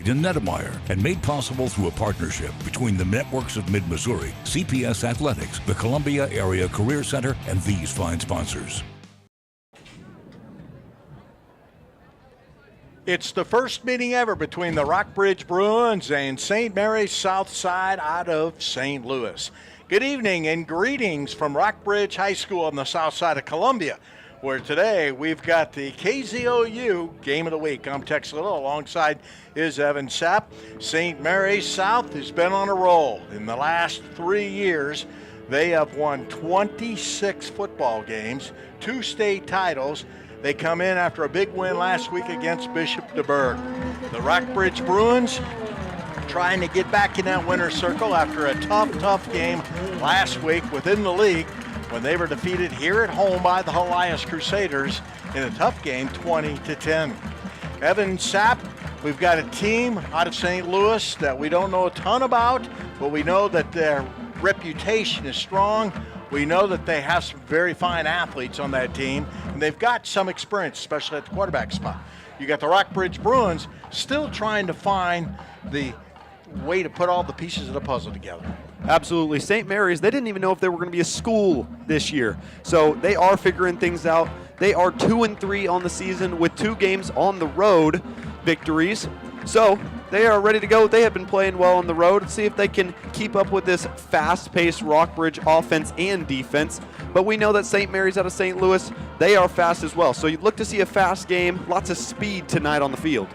in Nettemeyer, and made possible through a partnership between the networks of Mid-Missouri, CPS Athletics, the Columbia Area Career Center, and these fine sponsors. It's the first meeting ever between the Rockbridge Bruins and St. Mary's Southside out of St. Louis. Good evening and greetings from Rockbridge High School on the south side of Columbia, where today we've got the KZOU Game of the Week. I'm Tex Little, alongside is Evan Sapp. St. Mary's South has been on a roll. In the last 3 years, they have won 26 football games, 2 state titles. They come in after a big win last week against Bishop DeBerg. The Rockbridge Bruins trying to get back in that winner's circle after a tough game last week within the league, when they were defeated here at home by the Elias Crusaders in a tough game, 20-10. Evan Sapp, we've got a team out of St. Louis that we don't know a ton about, but we know that their reputation is strong. We know that they have some very fine athletes on that team, and they've got some experience, especially at the quarterback spot. You got the Rockbridge Bruins still trying to find the way to put all the pieces of the puzzle together. Absolutely. St. Mary's, they didn't even know if they were going to be a school this year. So they are figuring things out. They are 2-3 on the season with 2 games on the road victories. So they are ready to go. They have been playing well on the road. Let's see if they can keep up with this fast-paced Rockbridge offense and defense. But we know that St. Mary's out of St. Louis, they are fast as well. So you'd look to see a fast game, lots of speed tonight on the field.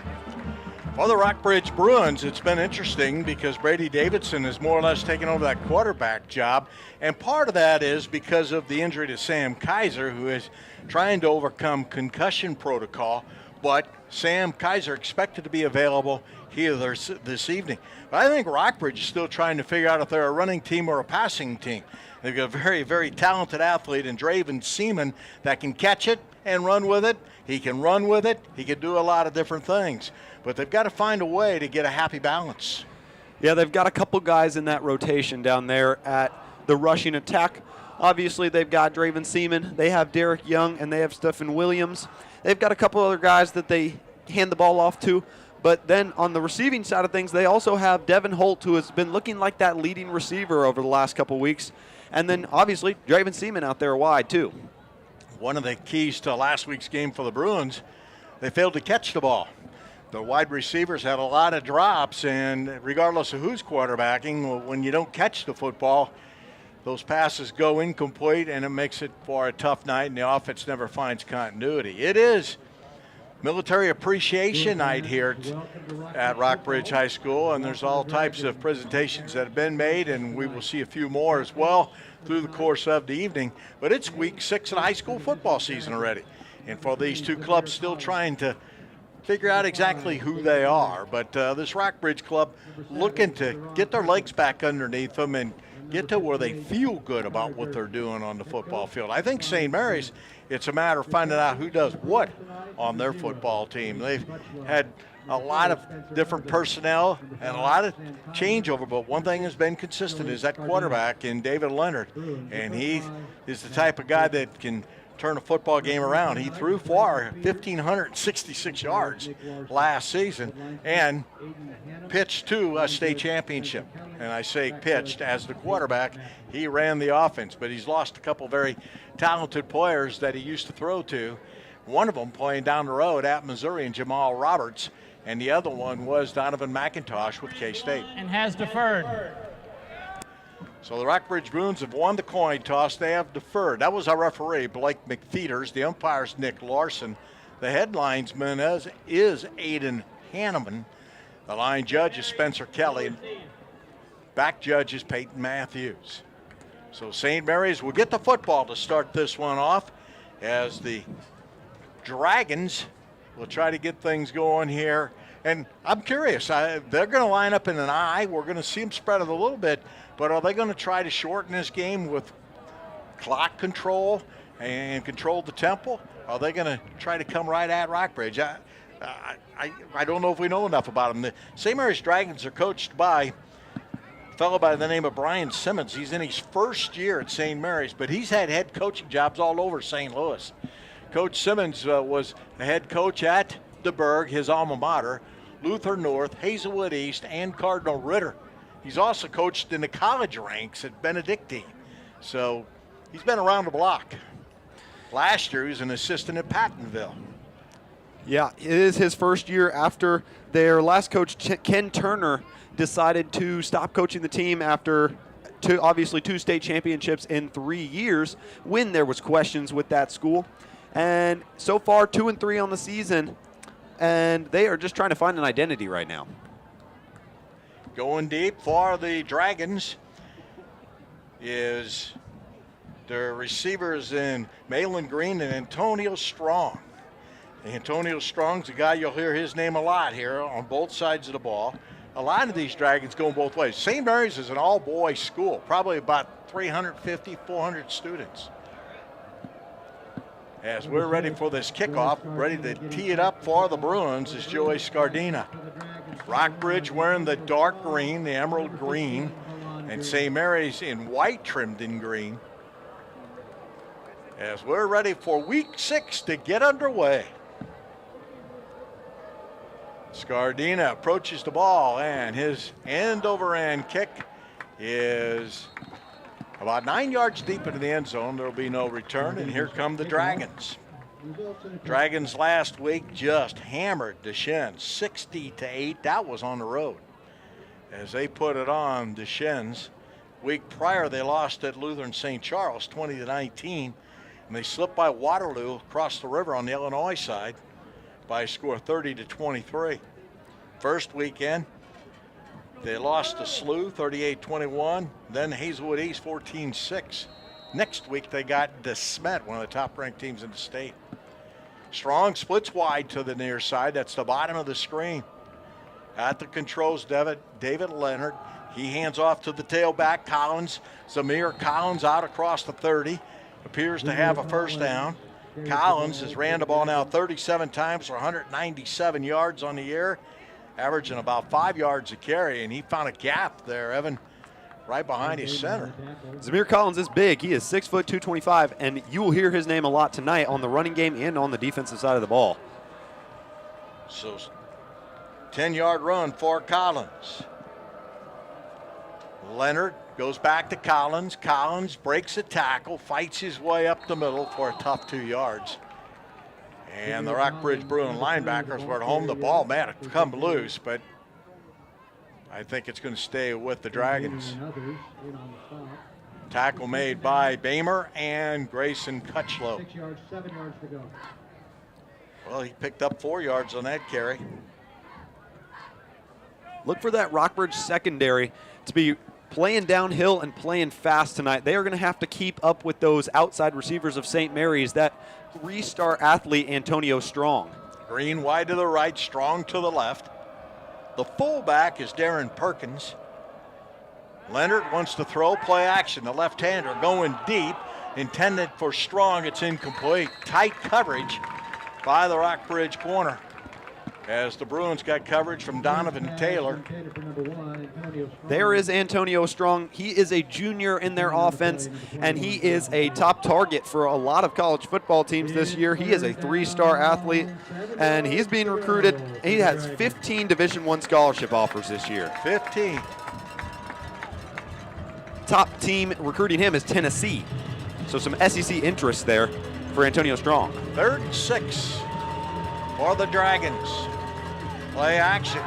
For the Rockbridge Bruins, it's been interesting because Brady Davidson has more or less taken over that quarterback job, and part of that is because of the injury to Sam Kaiser, who is trying to overcome concussion protocol, but Sam Kaiser expected to be available here this evening. But I think Rockbridge is still trying to figure out if they're a running team or a passing team. They've got a very, very talented athlete in Draven Seaman that can catch it and run with it. He can run with it. He can do a lot of different things. But they've got to find a way to get a happy balance. Yeah, they've got a couple guys in that rotation down there at the rushing attack. Obviously, they've got Draven Seaman, they have Derek Young, and they have Stephen Williams. They've got a couple other guys that they hand the ball off to. But then on the receiving side of things, they also have Devin Holt, who has been looking like that leading receiver over the last couple weeks. And then, obviously, Draven Seaman out there wide, too. One of the keys to last week's game for the Bruins, they failed to catch the ball. The wide receivers had a lot of drops, and regardless of who's quarterbacking, when you don't catch the football, those passes go incomplete, and it makes it for a tough night, and the offense never finds continuity. It is Military Appreciation Night here at Rockbridge High School, and there's all types of presentations that have been made, and we will see a few more as well through the course of the evening. But it's week 6 of the high school football season already, and for these two clubs still trying to figure out exactly who they are. But this Rockbridge club looking to get their legs back underneath them and get to where they feel good about what they're doing on the football field. I think St. Mary's, it's a matter of finding out who does what on their football team. They've had a lot of different personnel and a lot of changeover, but one thing has been consistent is that quarterback in David Leonard, and he is the type of guy that can turn a football game around. He threw for 1,566 yards last season and pitched to a state championship. And I say pitched as the quarterback. He ran the offense, but he's lost a couple very talented players that he used to throw to. One of them playing down the road at Missouri and Jamal Roberts, and the other one was Donovan McIntosh with K-State. And has deferred. So the Rockbridge Bruins have won the coin toss. They have deferred. That was our referee, Blake McFeeters. The umpire's Nick Larson. The head linesman is Aiden Hanneman. The line judge is Spencer Kelly. Back judge is Peyton Matthews. So St. Mary's will get the football to start this one off as the Dragons will try to get things going here. And I'm curious, they're going to line up in an I. We're going to see them spread it a little bit, but are they going to try to shorten this game with clock control and control the tempo? Are they going to try to come right at Rockbridge? I don't know if we know enough about them. The St. Mary's Dragons are coached by a fellow by the name of Brian Simmons. He's in his first year at St. Mary's, but he's had head coaching jobs all over St. Louis. Coach Simmons was the head coach at DeBerg, his alma mater, Luther North, Hazelwood East, and Cardinal Ritter. He's also coached in the college ranks at Benedictine. So he's been around the block. Last year, he was an assistant at Pattonville. Yeah, it is his first year after their last coach, Ken Turner, decided to stop coaching the team after obviously two state championships in 3 years when there was questions with that school. And so far, 2-3 on the season, and they are just trying to find an identity right now. Going deep for the Dragons is their receivers in Malin Green and Antonio Strong. Antonio Strong's a guy you'll hear his name a lot here on both sides of the ball. A lot of these Dragons going both ways. St. Mary's is an all-boys school, probably about 350, 400 students. As we're ready for this kickoff, ready to tee it up for the Bruins is Joey Scardina. Rockbridge wearing the dark green, the emerald green, and St. Mary's in white trimmed in green. As we're ready for week 6 to get underway. Scardina approaches the ball, and his end-over-end kick is about 9 yards deep into the end zone. There will be no return, and here come the Dragons. Dragons last week just hammered Deschênes 60-8. That was on the road. As they put it on Deschênes. Week prior, they lost at Lutheran St. Charles 20-19, and they slipped by Waterloo across the river on the Illinois side by a score 30-23. First weekend, they lost to SLU 38-21, then Hazelwood East 14-6. Next week, they got DeSmet, one of the top-ranked teams in the state. Strong splits wide to the near side. That's the bottom of the screen. At the controls, David Leonard. He hands off to the tailback, Collins. Zamir Collins out across the 30. Appears to have a first down. Collins has ran the ball now 37 times for 197 yards on the year, averaging about 5 yards a carry, and he found a gap there, Evan, right behind his center. Zamir Collins is big. He is 6 foot 225, and you will hear his name a lot tonight on the running game and on the defensive side of the ball. So 10-yard run for Collins. Leonard goes back to Collins. Collins breaks a tackle, fights his way up the middle for a tough 2 yards. And the Rockbridge Bruin linebackers were at home. The ball may have come loose, but I think it's going to stay with the Dragons. Tackle made by Bamer and Grayson Cutchlow. 6 yards, 7 yards to go. Well, he picked up 4 yards on that carry. Look for that Rockbridge secondary to be playing downhill and playing fast tonight. They are going to have to keep up with those outside receivers of St. Mary's, that 3-star athlete Antonio Strong. Green wide to the right, Strong to the left. The fullback is Darren Perkins. Leonard wants to throw, play action. The left-hander going deep, intended for Strong. It's incomplete. Tight coverage by the Rockbridge corner, as the Bruins got coverage from Donovan Taylor. There is Antonio Strong. He is a junior in their offense, and he is a top target for a lot of college football teams this year. He is a 3-star athlete, and he's being recruited. He has 15 Division I scholarship offers this year. 15. Top team recruiting him is Tennessee. So some SEC interest there for Antonio Strong. 3rd and 6 for the Dragons. Play action.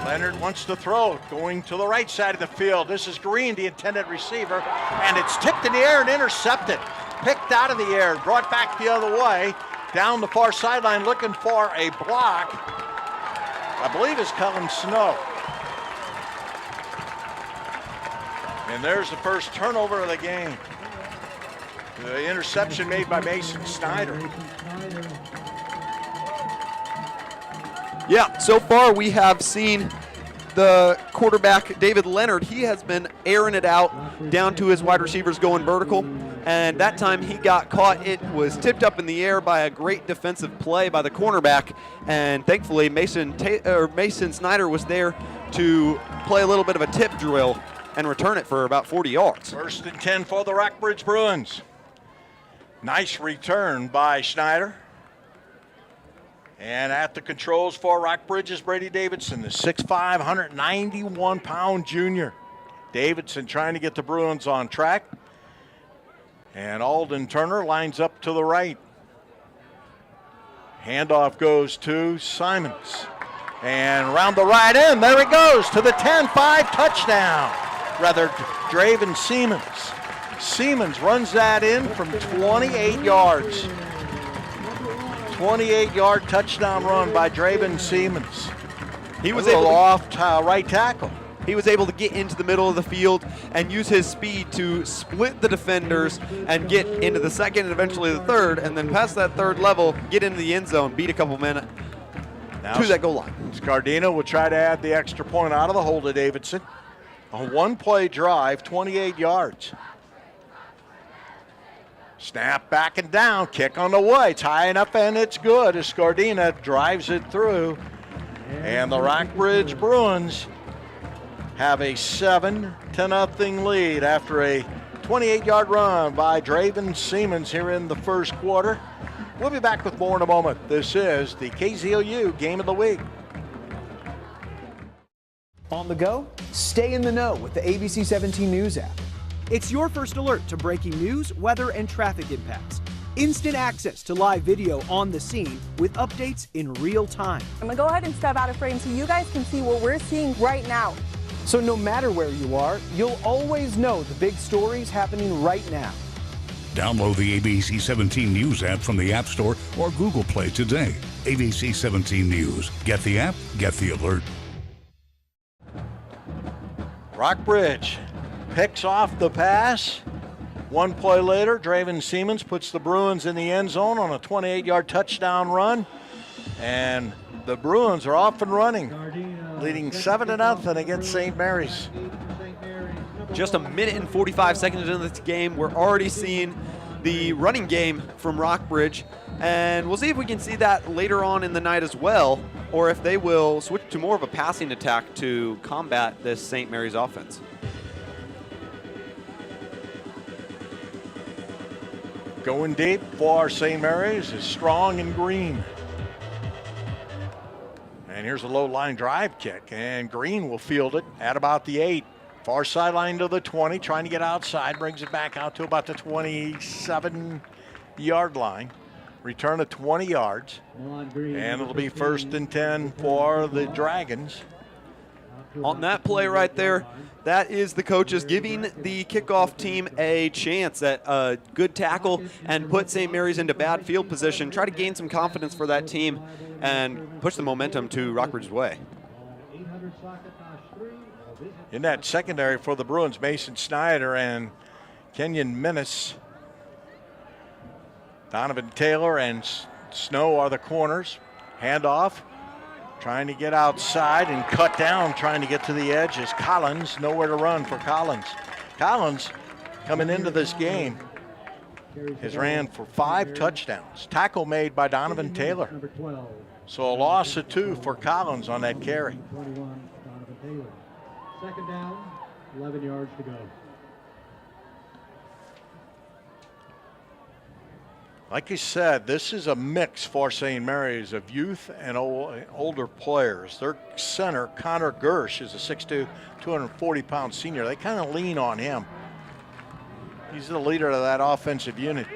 Leonard wants to throw, going to the right side of the field. This is Green, the intended receiver, and it's tipped in the air and intercepted. Picked out of the air, brought back the other way, down the far sideline looking for a block. I believe it's Cullen Snow. And there's the first turnover of the game. The interception made by Mason Snyder. Yeah, so far we have seen the quarterback, David Leonard. He has been airing it out down to his wide receivers going vertical, and that time he got caught. It was tipped up in the air by a great defensive play by the cornerback, and thankfully Mason Snyder was there to play a little bit of a tip drill and return it for about 40 yards. 1st and 10 for the Rockbridge Bruins. Nice return by Schneider. And at the controls for Rockbridge is Brady Davidson, the 6'5", 191-pound junior. Davidson trying to get the Bruins on track. And Alden Turner lines up to the right. Handoff goes to Simons. And around the right end, there it goes to the 10-5 touchdown. Rather, Draven Siemens. Siemens runs that in from 28 yards. 28-yard touchdown run by Draven Siemens. He was able off right tackle. He was able to get into the middle of the field and use his speed to split the defenders and get into the second and eventually the third, and then past that third level, get into the end zone, beat a couple men to that goal line. Scardino will try to add the extra point out of the hole to Davidson. A one-play drive, 28 yards. Snap back and down, kick on the way. It's high enough and it's good as Scardina drives it through. And the Rockbridge Bruins have a 7-0 lead after a 28-yard run by Draven Siemens here in the first quarter. We'll be back with more in a moment. This is the KZLU Game of the Week. On the go, stay in the know with the ABC 17 News app. It's your first alert to breaking news, weather, and traffic impacts. Instant access to live video on the scene with updates in real time. I'm gonna go ahead and step out of frame so you guys can see what we're seeing right now. So no matter where you are, you'll always know the big stories happening right now. Download the ABC 17 News app from the App Store or Google Play today. ABC 17 News. Get the app, get the alert. Rockbridge picks off the pass. One play later, Draven Siemens puts the Bruins in the end zone on a 28-yard touchdown run. And the Bruins are off and running, leading 7-0 against St. Mary's. Just a minute and 45 seconds into this game, we're already seeing the running game from Rockbridge. And we'll see if we can see that later on in the night as well, or if they will switch to more of a passing attack to combat this St. Mary's offense. Going deep for St. Mary's is Strong and Green. And here's a low line drive kick, and Green will field it at about the 8. Far sideline to the 20, trying to get outside, brings it back out to about the 27-yard line. Return of 20 yards, and it'll be 1st and 10 for the Dragons. On that play right there, that is the coaches giving the kickoff team a chance at a good tackle and put St. Mary's into bad field position, try to gain some confidence for that team and push the momentum to Rockbridge's way. In that secondary for the Bruins, Mason Snyder and Kenyon Minnis. Donovan Taylor and Snow are the corners. Handoff. Trying to get outside and cut down, trying to get to the edge is Collins. Nowhere to run for Collins. Collins, coming into this game, has ran for 5 touchdowns. Tackle made by Donovan Taylor. So a loss of 2 for Collins on that carry. 21, Donovan Taylor. 2nd down, 11 yards to go. Like you said, this is a mix for St. Mary's of youth and older players. Their center, Connor Gersh, is a 6'2", 240-pound senior. They kind of lean on him. He's the leader of that offensive unit.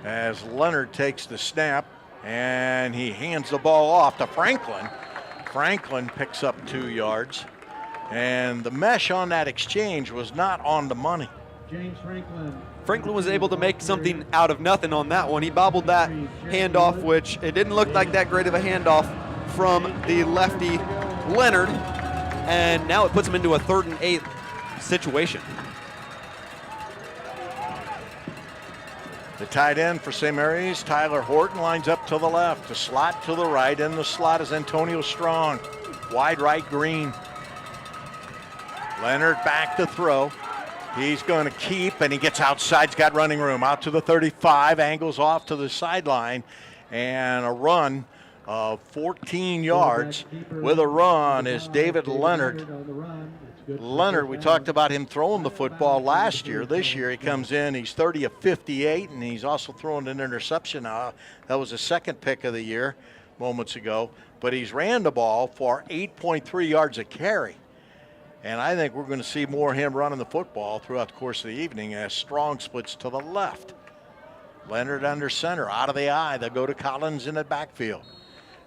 As Leonard takes the snap, and he hands the ball off to Franklin. Franklin picks up 2 yards. And the mesh on that exchange was not on the money. James Franklin. Franklin was able to make something out of nothing on that one. He bobbled that handoff, which it didn't look like that great of a handoff from the lefty Leonard, and now it puts him into a 3rd and 8 situation. The tight end for St. Mary's, Tyler Horton, lines up to the left. The slot to the right. In the slot is Antonio Strong. Wide right, Green. Leonard back to throw. He's going to keep, and he gets outside. He's got running room. Out to the 35, angles off to the sideline, and a run of 14 yards with a run is David Leonard. Leonard, we talked about him throwing the football last year. This year he comes in, he's 30 of 58, and he's also throwing an interception. That was his second pick of the year moments ago. But he's ran the ball for 8.3 yards a carry. And I think we're going to see more of him running the football throughout the course of the evening as Strong splits to the left. Leonard under center, out of the eye. They'll go to Collins in the backfield.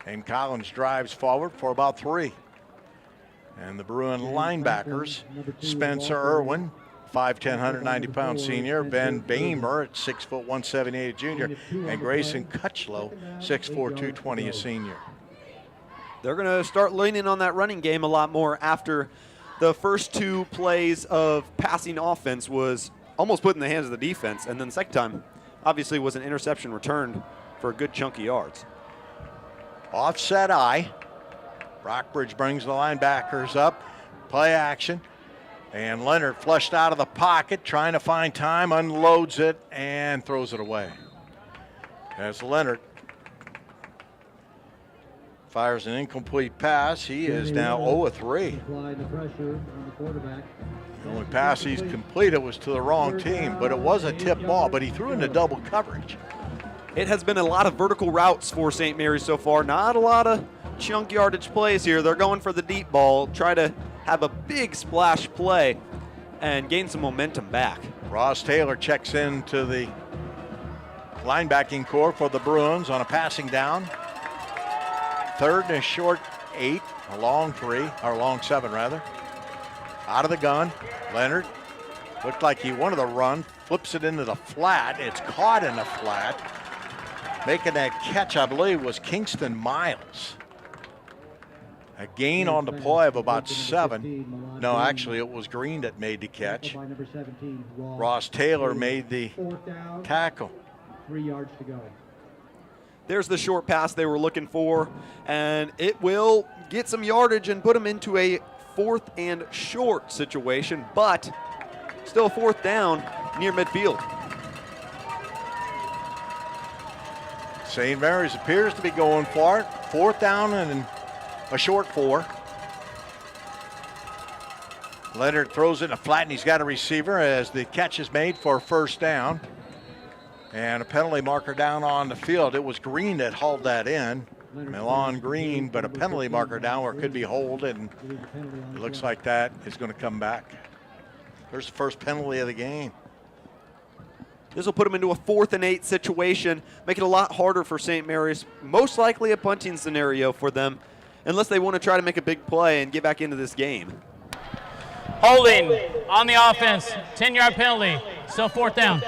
And Collins drives forward for about 3. And the Bruin linebackers, Spencer Irwin, 5'10", 190-pound senior, Ben Bamer at 6', 178 junior, and Grayson Cutchlow, 6'4", 220 a senior. They're going to start leaning on that running game a lot more after the first 2 plays of passing offense was almost put in the hands of the defense, and then the second time obviously was an interception returned for a good chunk of yards. Offset eye. Rockbridge brings the linebackers up. Play action. And Leonard flushed out of the pocket, trying to find time, unloads it, and throws it away. As Leonard fires an incomplete pass, he is now 0-3. The only pass he's completed was to the wrong team, but it was a tip ball, but he threw into double coverage. It has been a lot of vertical routes for St. Mary's so far. Not a lot of chunk yardage plays here. They're going for the deep ball, try to have a big splash play and gain some momentum back. Ross Taylor checks into the linebacking core for the Bruins on a passing down. 3rd and a short 8, a long 3, or long 7 rather. Out of the gun, Leonard looked like he wanted to run, flips it into the flat. It's caught in the flat. Making that catch, I believe, was Kingston Miles. A gain on the play of about 7. No, actually, it was Green that made the catch. Ross Taylor made the tackle. 3 yards to go. There's the short pass they were looking for, and it will get some yardage and put them into a 4th and short situation, but still 4th down near midfield. St. Mary's appears to be going for it. 4th down and a short 4. Leonard throws it in a flat, and he's got a receiver as the catch is made for 1st down. And a penalty marker down on the field. It was Green that hauled that in. Milan Green, but a penalty marker down where it could be hold, and it looks like that is going to come back. There's the first penalty of the game. This will put them into a 4th and 8 situation, make it a lot harder for St. Mary's. Most likely a punting scenario for them, unless they want to try to make a big play and get back into this game. Holding on the offense, 10-yard penalty, still 4th down.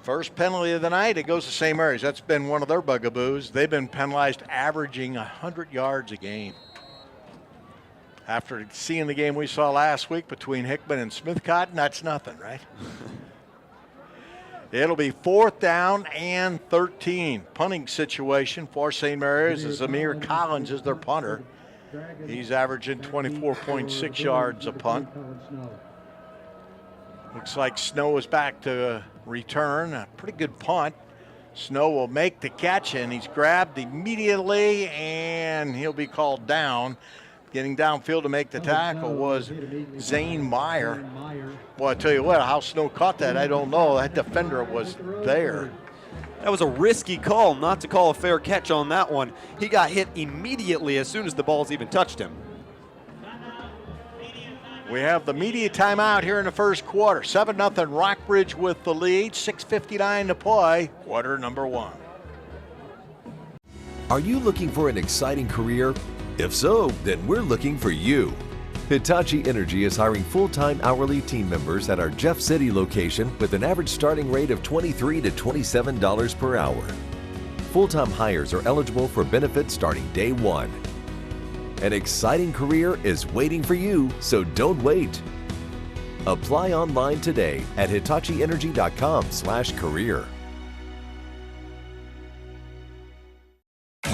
First penalty of the night, it goes to St. Mary's. That's been one of their bugaboos. They've been penalized averaging 100 yards a game. After seeing the game we saw last week between Hickman and Smith-Cotton, that's nothing, right? It'll be 4th down and 13. Punting situation for St. Mary's as Amir Collins is their punter. He's averaging 24.6 yards a punt. Looks like Snow is back to return. A pretty good punt. Snow will make the catch, and he's grabbed immediately, and he'll be called down. Getting downfield to make the tackle was Zane Meyer. Well, I tell you what, how Snow caught that, I don't know. That defender was there. That was a risky call not to call a fair catch on that one. He got hit immediately as soon as the ball's even touched him. We have the media timeout here in the first quarter. 7-0 Rockbridge with the lead. 6:59 to play. Quarter number 1. Are you looking for an exciting career? If so, then we're looking for you. Hitachi Energy is hiring full-time hourly team members at our Jeff City location with an average starting rate of $23 to $27 per hour. Full-time hires are eligible for benefits starting day 1. An exciting career is waiting for you, so don't wait. Apply online today at hitachienergy.com/career.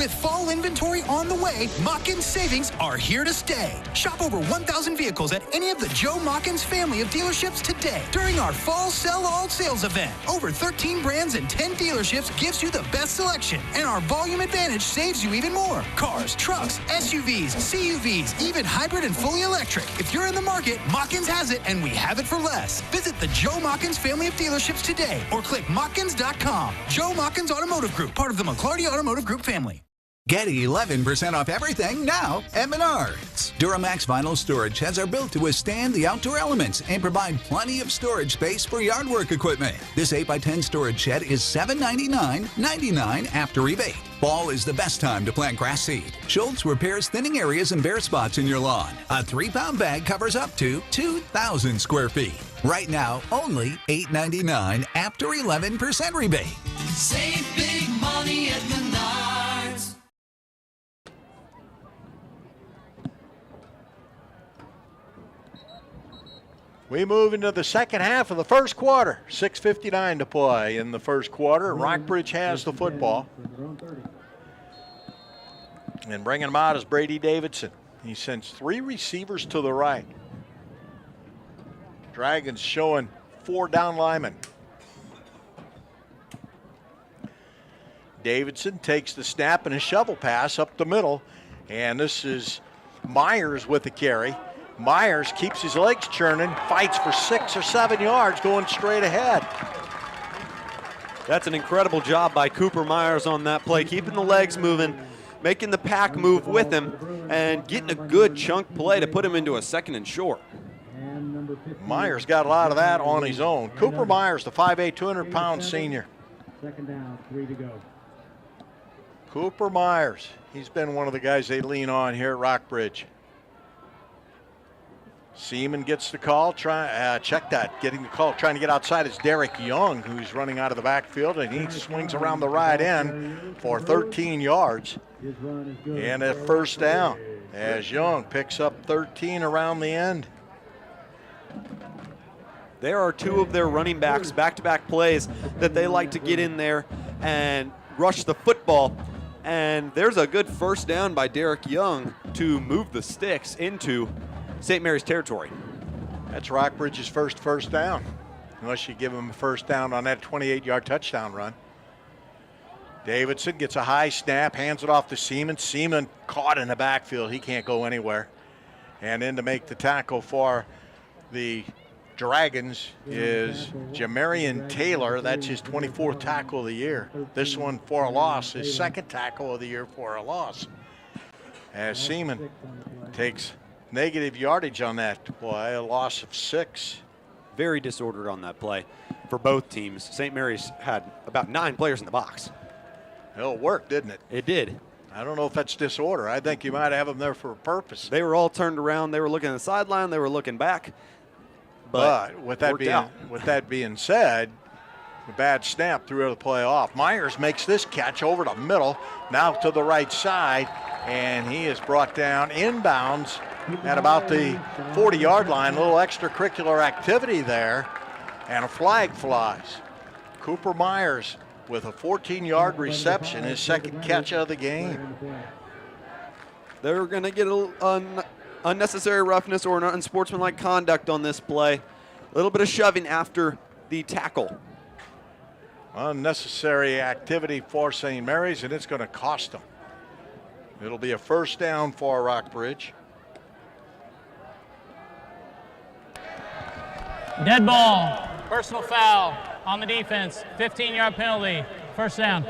With fall inventory on the way, Machins savings are here to stay. Shop over 1,000 vehicles at any of the Joe Machins family of dealerships today during our fall sell all sales event. Over 13 brands and 10 dealerships gives you the best selection, and our volume advantage saves you even more. Cars, trucks, SUVs, CUVs, even hybrid and fully electric. If you're in the market, Machins has it, and we have it for less. Visit the Joe Machins family of dealerships today or click Machins.com. Joe Machins Automotive Group, part of the McClarty Automotive Group family. Get 11% off everything now at Menards. Duramax vinyl storage sheds are built to withstand the outdoor elements and provide plenty of storage space for yard work equipment. This 8x10 storage shed is $799.99 after rebate. Fall is the best time to plant grass seed. Schultz repairs thinning areas and bare spots in your lawn. A 3-pound bag covers up to 2,000 square feet. Right now, only $899 after 11% rebate. Save big money at Menards. We move into the second half of the first quarter. 6:59 to play in the first quarter. Rockbridge has the football. And bringing him out is Brady Davidson. He sends 3 receivers to the right. Dragons showing 4 down linemen. Davidson takes the snap and a shovel pass up the middle. And this is Myers with the carry. Myers keeps his legs churning, fights for 6 or 7 yards, going straight ahead. That's an incredible job by Cooper Myers on that play, keeping the legs moving, making the pack move with him, and getting a good chunk play to put him into a 2nd and short. Myers got a lot of that on his own. Cooper Myers, the 5'8", 200-pound senior. 2nd down, 3 to go. Cooper Myers, he's been one of the guys they lean on here at Rockbridge. Seaman gets the call, check that, getting the call, trying to get outside is Derek Young, who's running out of the backfield, and he swings around the right end for 13 yards. And a 1st down as Young picks up 13 around the end. There are 2 of their running backs, back-to-back plays, that they like to get in there and rush the football. And there's a good 1st down by Derek Young to move the sticks into St. Mary's territory. That's Rockbridge's first down, unless you give him a 1st down on that 28-yard touchdown run. Davidson gets a high snap, hands it off to Seaman. Seaman caught in the backfield. He can't go anywhere. And in to make the tackle for the Dragons is Jamarian Taylor. That's his 24th tackle of the year. This one for a loss, his 2nd tackle of the year for a loss. As Seaman takes negative yardage on that play, a loss of 6. Very disordered on that play for both teams. St. Mary's had about 9 players in the box. It worked, didn't it? It did. I don't know if that's disorder. I think you might have them there for a purpose. They were all turned around. They were looking at the sideline. They were looking back. But with that being said, the bad snap threw the play off. Myers makes this catch over the middle, now to the right side, and he is brought down inbounds at about the 40-yard line. A little extracurricular activity there, and a flag flies. Cooper Myers with a 14-yard reception, his 2nd catch of the game. They're going to get unnecessary roughness or an unsportsmanlike conduct on this play. A little bit of shoving after the tackle. Unnecessary activity for St. Mary's, and it's going to cost them. It'll be a 1st down for Rockbridge. Dead ball. Personal foul on the defense. 15-yard penalty. 1st down.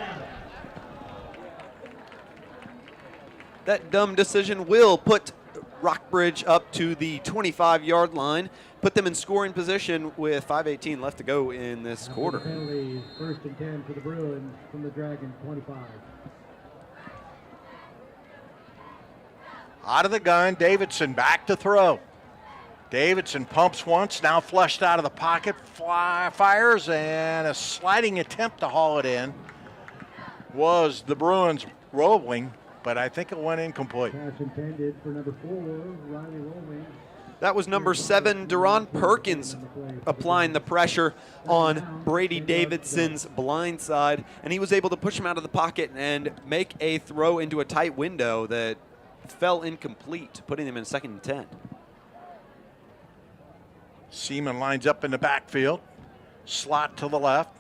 That dumb decision will put Rockbridge up to the 25-yard line, put them in scoring position with 5:18 left to go in this quarter. Penalty, 1st and 10 for the Bruins from the Dragons 25. Out of the gun, Davidson back to throw. Davidson pumps once, now flushed out of the pocket, fires, and a sliding attempt to haul it in was the Bruins rolling, but I think it went incomplete. Pass intended for number 4, Riley Rolling. That was number 7, Deron Perkins, applying the pressure on Brady Davidson's blind side, and he was able to push him out of the pocket and make a throw into a tight window that fell incomplete, putting them in 2nd and 10. Seaman lines up in the backfield. Slot to the left.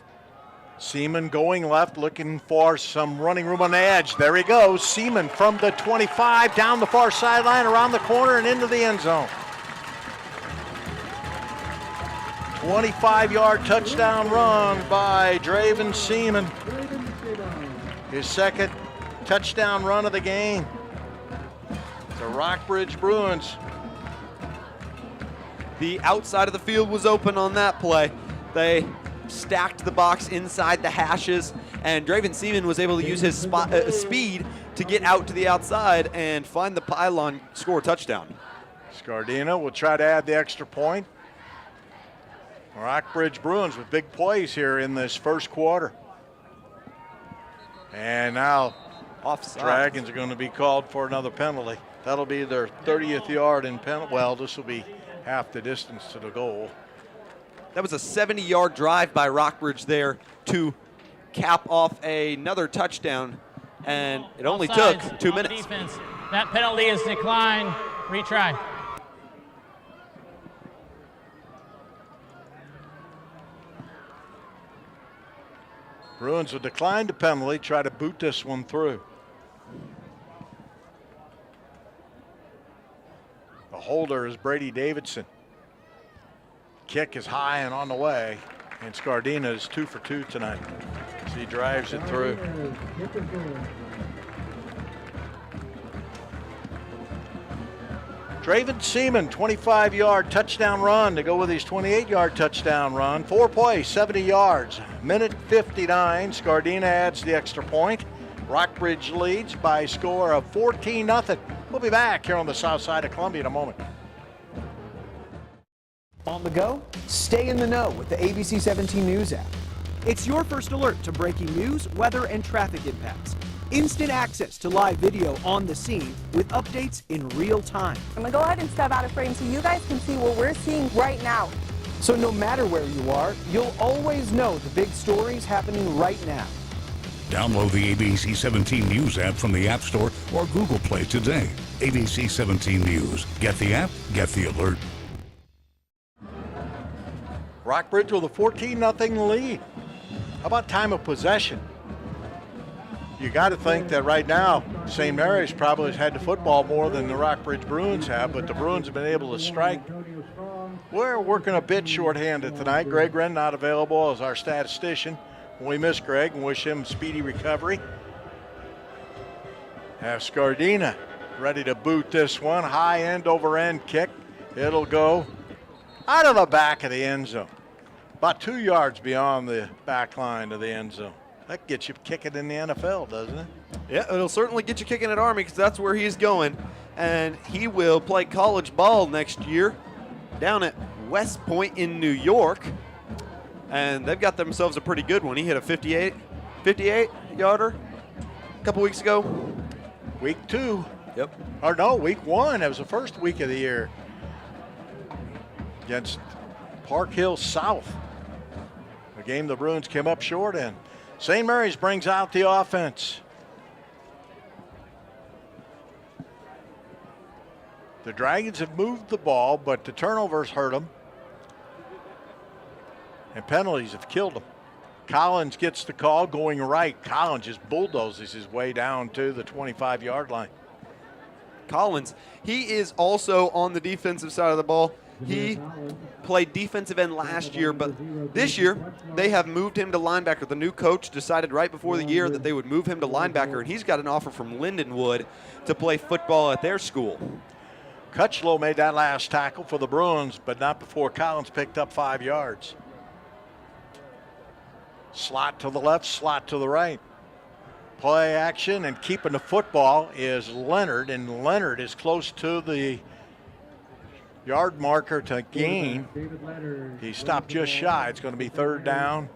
Seaman going left, looking for some running room on the edge. There he goes. Seaman from the 25 down the far sideline, around the corner, and into the end zone. 25-yard touchdown run by Draven Seaman. His 2nd touchdown run of the game. The Rockbridge Bruins. The outside of the field was open on that play. They stacked the box inside the hashes, and Draven Seaman was able to use his speed to get out to the outside and find the pylon, score a touchdown. Scardina will try to add the extra point. Rockbridge Bruins with big plays here in this first quarter. And now offside. Dragons are going to be called for another penalty. That'll be their 30th yard in penalty. Well, this will be half the distance to the goal. That was a 70-yard drive by Rockbridge there to cap off another touchdown, and it only took 2 minutes. Defense. That penalty is declined. Retry. Bruins will decline the penalty, try to boot this one through. The holder is Brady Davidson. Kick is high and on the way, and Scardina is 2 for 2 tonight. So he drives it through. Draven Seaman, 25-yard touchdown run to go with his 28-yard touchdown run. 4 plays, 70 yards. Minute 59, Scardina adds the extra point. Rockbridge leads by a score of 14-0. We'll be back here on the south side of Columbia in a moment. On the go, stay in the know with the ABC 17 News app. It's your first alert to breaking news, weather, and traffic impacts. Instant access to live video on the scene with updates in real time. I'm going to go ahead and step out of frame so you guys can see what we're seeing right now. So no matter where you are, you'll always know the big stories happening right now. Download the ABC 17 News app from the App Store or Google Play today. ABC 17 News. Get the app, get the alert. Rockbridge with a 14-0 lead. How about time of possession? You got to think that right now, St. Mary's probably has had the football more than the Rockbridge Bruins have, but the Bruins have been able to strike. We're working a bit shorthanded tonight. Greg Wren not available as our statistician. We miss Greg and wish him speedy recovery. Have Scardina ready to boot this one. High end over end kick. It'll go out of the back of the end zone. About 2 yards beyond the back line of the end zone. That gets you kicking in the NFL, doesn't it? Yeah, it'll certainly get you kicking at Army because that's where he's going. And he will play college ball next year down at West Point in New York. And they've got themselves a pretty good one. He hit a 58-yarder a couple weeks ago. Week 2. Yep. Or no, week 1. That was the first week of the year against Park Hill South. A game the Bruins came up short in. St. Mary's brings out the offense. The Dragons have moved the ball, but the turnovers hurt them. And penalties have killed them. Collins gets the call going right. Collins just bulldozes his way down to the 25-yard line. Collins, he is also on the defensive side of the ball. He played defensive end last year, but this year they have moved him to linebacker. The new coach decided right before the year that they would move him to linebacker, and he's got an offer from Lindenwood to play football at their school. Cutchlow made that last tackle for the Bruins, but not before Collins picked up 5 yards. Slot to the left, slot to the right. Play action and keeping the football is Leonard, and Leonard is close to the yard marker to gain. He stopped just shy. It's going to be 3rd down,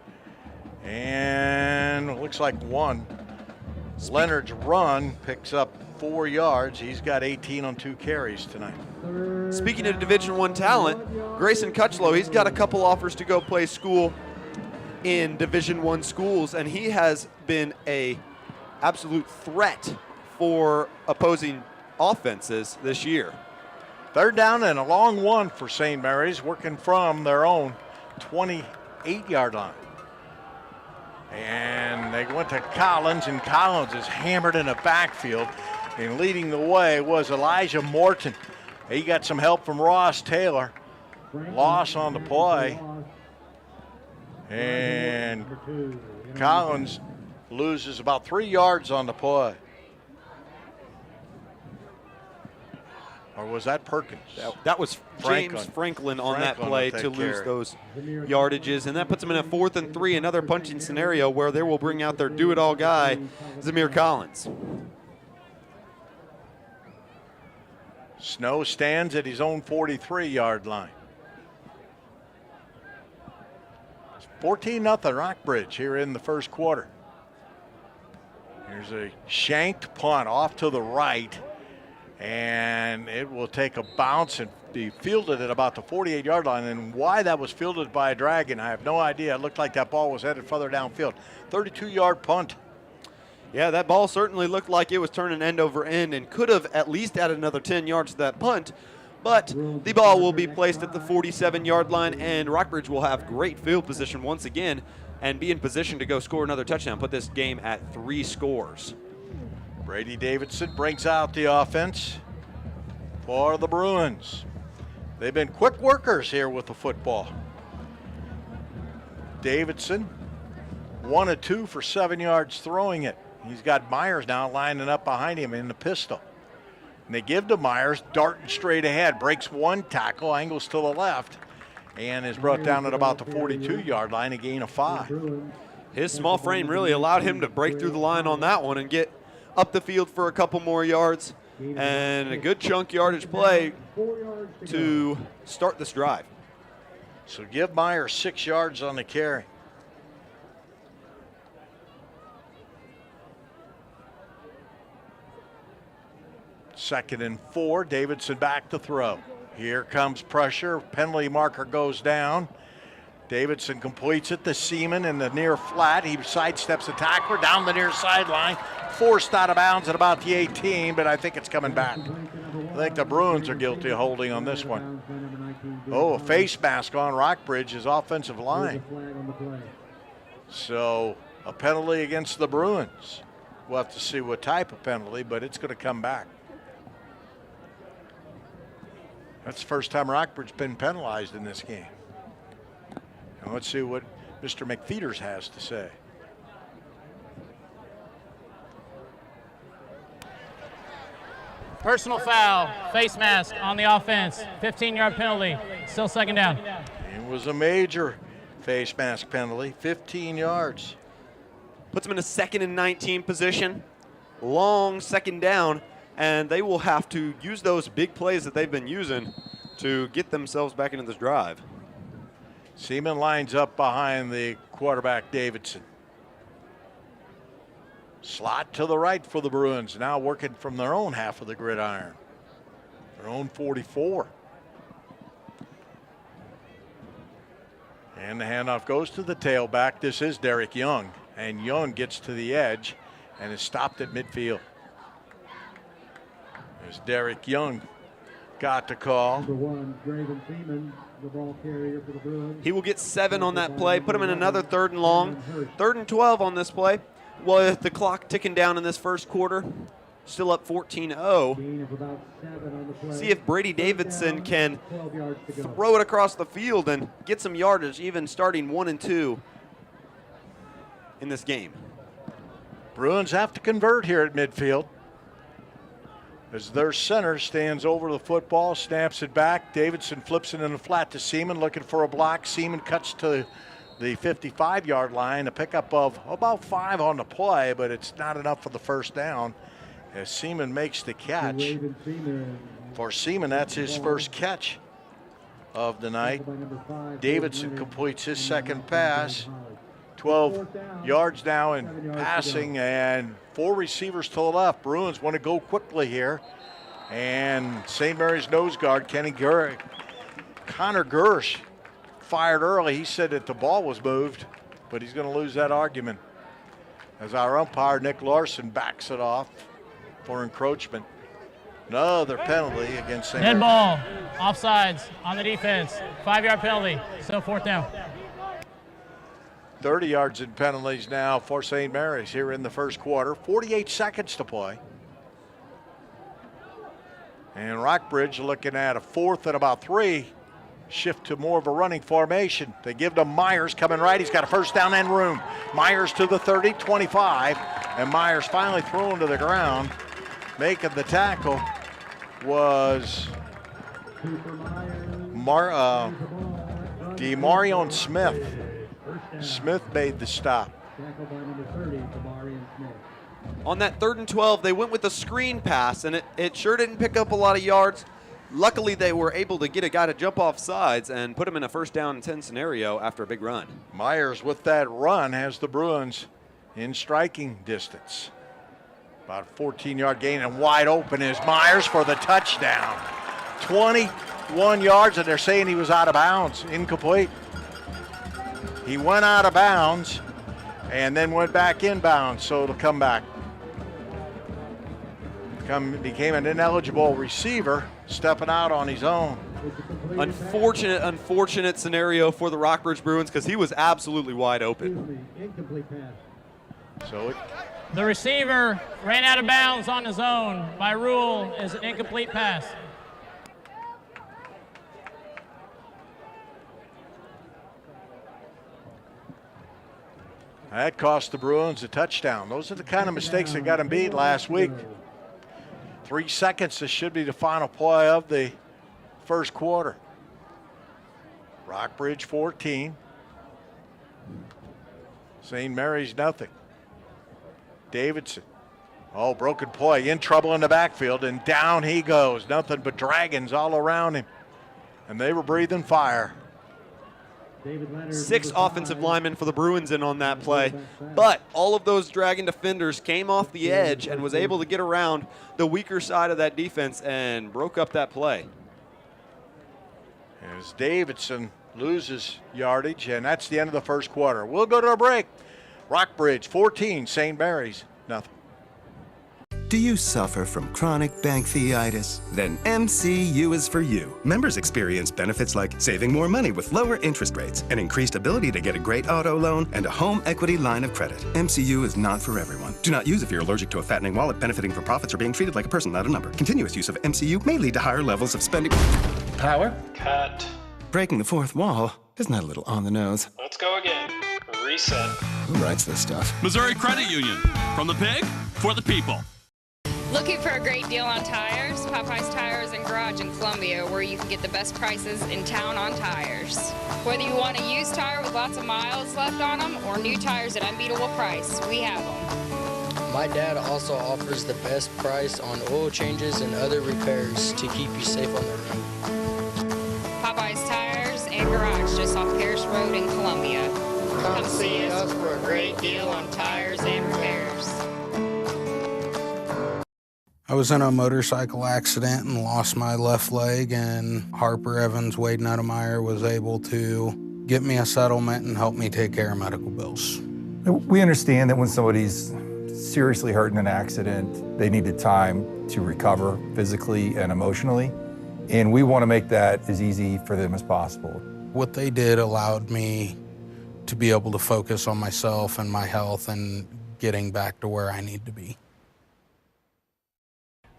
and it looks like 1. Leonard's run picks up 4 yards. He's got 18 on 2 carries tonight. Speaking of Division I talent, Grayson Cutchlow, he's got a couple offers to go play school in Division I schools, and he has been a absolute threat for opposing offenses this year. 3rd down and a long one for St. Mary's, working from their own 28-yard line. And they went to Collins, and Collins is hammered in the backfield. And leading the way was Elijah Morton. He got some help from Ross Taylor. Loss on the play. And Collins loses about 3 yards on the play. Or was that Perkins? That was James Franklin on that play to lose those yardages. And that puts them in a 4th and 3, another punching scenario where they will bring out their do-it-all guy, Zamir Collins. Snow stands at his own 43-yard line. It's 14-0 Rockbridge here in the first quarter. Here's a shanked punt off to the right, and it will take a bounce and be fielded at about the 48-yard line. And why that was fielded by a Dragon, I have no idea. It looked like that ball was headed further downfield. 32-yard punt. Yeah, that ball certainly looked like it was turning end over end and could have at least added another 10 yards to that punt. But the ball will be placed at the 47-yard line, and Rockbridge will have great field position once again and be in position to go score another touchdown, put this game at 3 scores. Brady Davidson brings out the offense for the Bruins. They've been quick workers here with the football. Davidson, 1 of 2 for 7 yards throwing it. He's got Myers now lining up behind him in the pistol. And they give to Myers, darting straight ahead, breaks 1 tackle, angles to the left, and is brought down at about the 42-yard line, a gain of 5. His small frame really allowed him to break through the line on that one and get up the field for a couple more yards, and a good chunk yardage play to start this drive. So give Myers 6 yards on the carry. Second and 4, Davidson back to throw. Here comes pressure, penalty marker goes down. Davidson completes it to Seaman in the near flat. He sidesteps the tackler down the near sideline, forced out of bounds at about the 18, but I think it's coming back. I think the Bruins are guilty of holding on this one. Oh, a face mask on Rockbridge's offensive line. So a penalty against the Bruins. We'll have to see what type of penalty, but it's going to come back. That's the first time Rockbridge's been penalized in this game. And let's see what Mr. McFeeters has to say. Personal foul, face mask on the offense, 15-yard penalty, still 2nd down. It was a major face mask penalty, 15 yards. Puts them in a 2nd and 19 position, long 2nd down, and they will have to use those big plays that they've been using to get themselves back into this drive. Seaman lines up behind the quarterback, Davidson. Slot to the right for the Bruins, now working from their own half of the gridiron, their own 44. And the handoff goes to the tailback. This is Derek Young, and Young gets to the edge and is stopped at midfield. There's Derek Young, got the call. Number 1, Draven Seaman, the ball carrier for the Bruins. He will get 7 on that play, put him in another 3rd and long. 3rd and 12 on this play. With the clock ticking down in this first quarter, still up 14-0. See if Brady Davidson can throw it across the field and get some yardage, even starting 1 and 2 in this game. Bruins have to convert here at midfield, as their center stands over the football, snaps it back. Davidson flips it in the flat to Seaman, looking for a block. Seaman cuts to the 55-yard line, a pickup of about 5 on the play, but it's not enough for the 1st down as Seaman makes the catch. For Seaman, that's his first catch of the night. Davidson completes his 2nd pass, 12 yards now in passing and 4 receivers to the left. Bruins want to go quickly here. And St. Mary's nose guard, Connor Gersh, fired early. He said that the ball was moved, but he's going to lose that argument as our umpire, Nick Larson, backs it off for encroachment. Another penalty against St. Mary's. Dead ball, offsides on the defense, 5-yard penalty, still 4th down. 30 yards in penalties now for St. Mary's here in the first quarter. 48 seconds to play. And Rockbridge looking at a 4th and about 3. Shift to more of a running formation. They give to Myers coming right. He's got a first down and room. Myers to the 30, 25. And Myers finally thrown to the ground. Making the tackle was DeMarion Smith. Smith made the stop. On that 3rd and 12, they went with a screen pass, and it sure didn't pick up a lot of yards. Luckily, they were able to get a guy to jump off sides and put him in a 1st down and 10 scenario after a big run. Myers with that run has the Bruins in striking distance. About a 14-yard gain, and wide open is Myers for the touchdown. 21 yards, and they're saying he was out of bounds, incomplete. He went out of bounds and then went back inbounds, so it'll come back. Became an ineligible receiver, stepping out on his own. Unfortunate scenario for the Rockbridge Bruins because he was absolutely wide open. So the receiver ran out of bounds on his own. By rule, is an incomplete pass. That cost the Bruins a touchdown. Those are the kind of mistakes that got them beat last week. 3 seconds, this should be the final play of the first quarter. Rockbridge 14. St. Mary's nothing. Davidson. Oh, broken play. In trouble in the backfield, and down he goes. Nothing but dragons all around him. And they were breathing fire. 6 offensive linemen for the Bruins in on that play. But all of those Dragon defenders came off the edge and was able to get around the weaker side of that defense and broke up that play. As Davidson loses yardage, and that's the end of the first quarter. We'll go to a break. Rockbridge 14, St. Mary's nothing. Do you suffer from chronic pancreatitis? Then MCU is for you. Members experience benefits like saving more money with lower interest rates, an increased ability to get a great auto loan, and a home equity line of credit. MCU is not for everyone. Do not use if you're allergic to a fattening wallet, benefiting from profits, or being treated like a person, not a number. Continuous use of MCU may lead to higher levels of spending. Power. Cut. Breaking the fourth wall. Isn't that a little on the nose? Let's go again. Reset. Who writes this stuff? Missouri Credit Union. From the pig, for the people. Looking for a great deal on tires? Popeye's Tires and Garage in Columbia, where you can get the best prices in town on tires. Whether you want a used tire with lots of miles left on them or new tires at unbeatable price, we have them. My dad also offers the best price on oil changes and other repairs to keep you safe on the road. Popeye's Tires and Garage just off Pierce Road in Columbia. Come see us for a great deal on tires and repairs. I was in a motorcycle accident and lost my left leg, and Harper Evans Wade Nudemeyer was able to get me a settlement and help me take care of medical bills. We understand that when somebody's seriously hurt in an accident, they needed time to recover physically and emotionally, and we want to make that as easy for them as possible. What they did allowed me to be able to focus on myself and my health and getting back to where I need to be.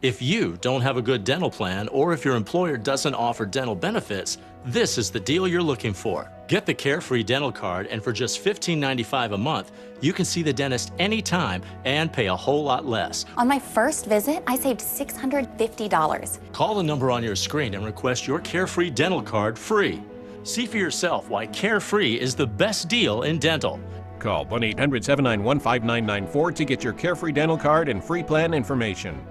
If you don't have a good dental plan, or if your employer doesn't offer dental benefits, this is the deal you're looking for. Get the Carefree Dental Card, and for just $15.95 a month, you can see the dentist anytime and pay a whole lot less. On my first visit, I saved $650. Call the number on your screen and request your Carefree Dental Card free. See for yourself why Carefree is the best deal in dental. Call 1-800-791-5994 to get your Carefree Dental Card and free plan information.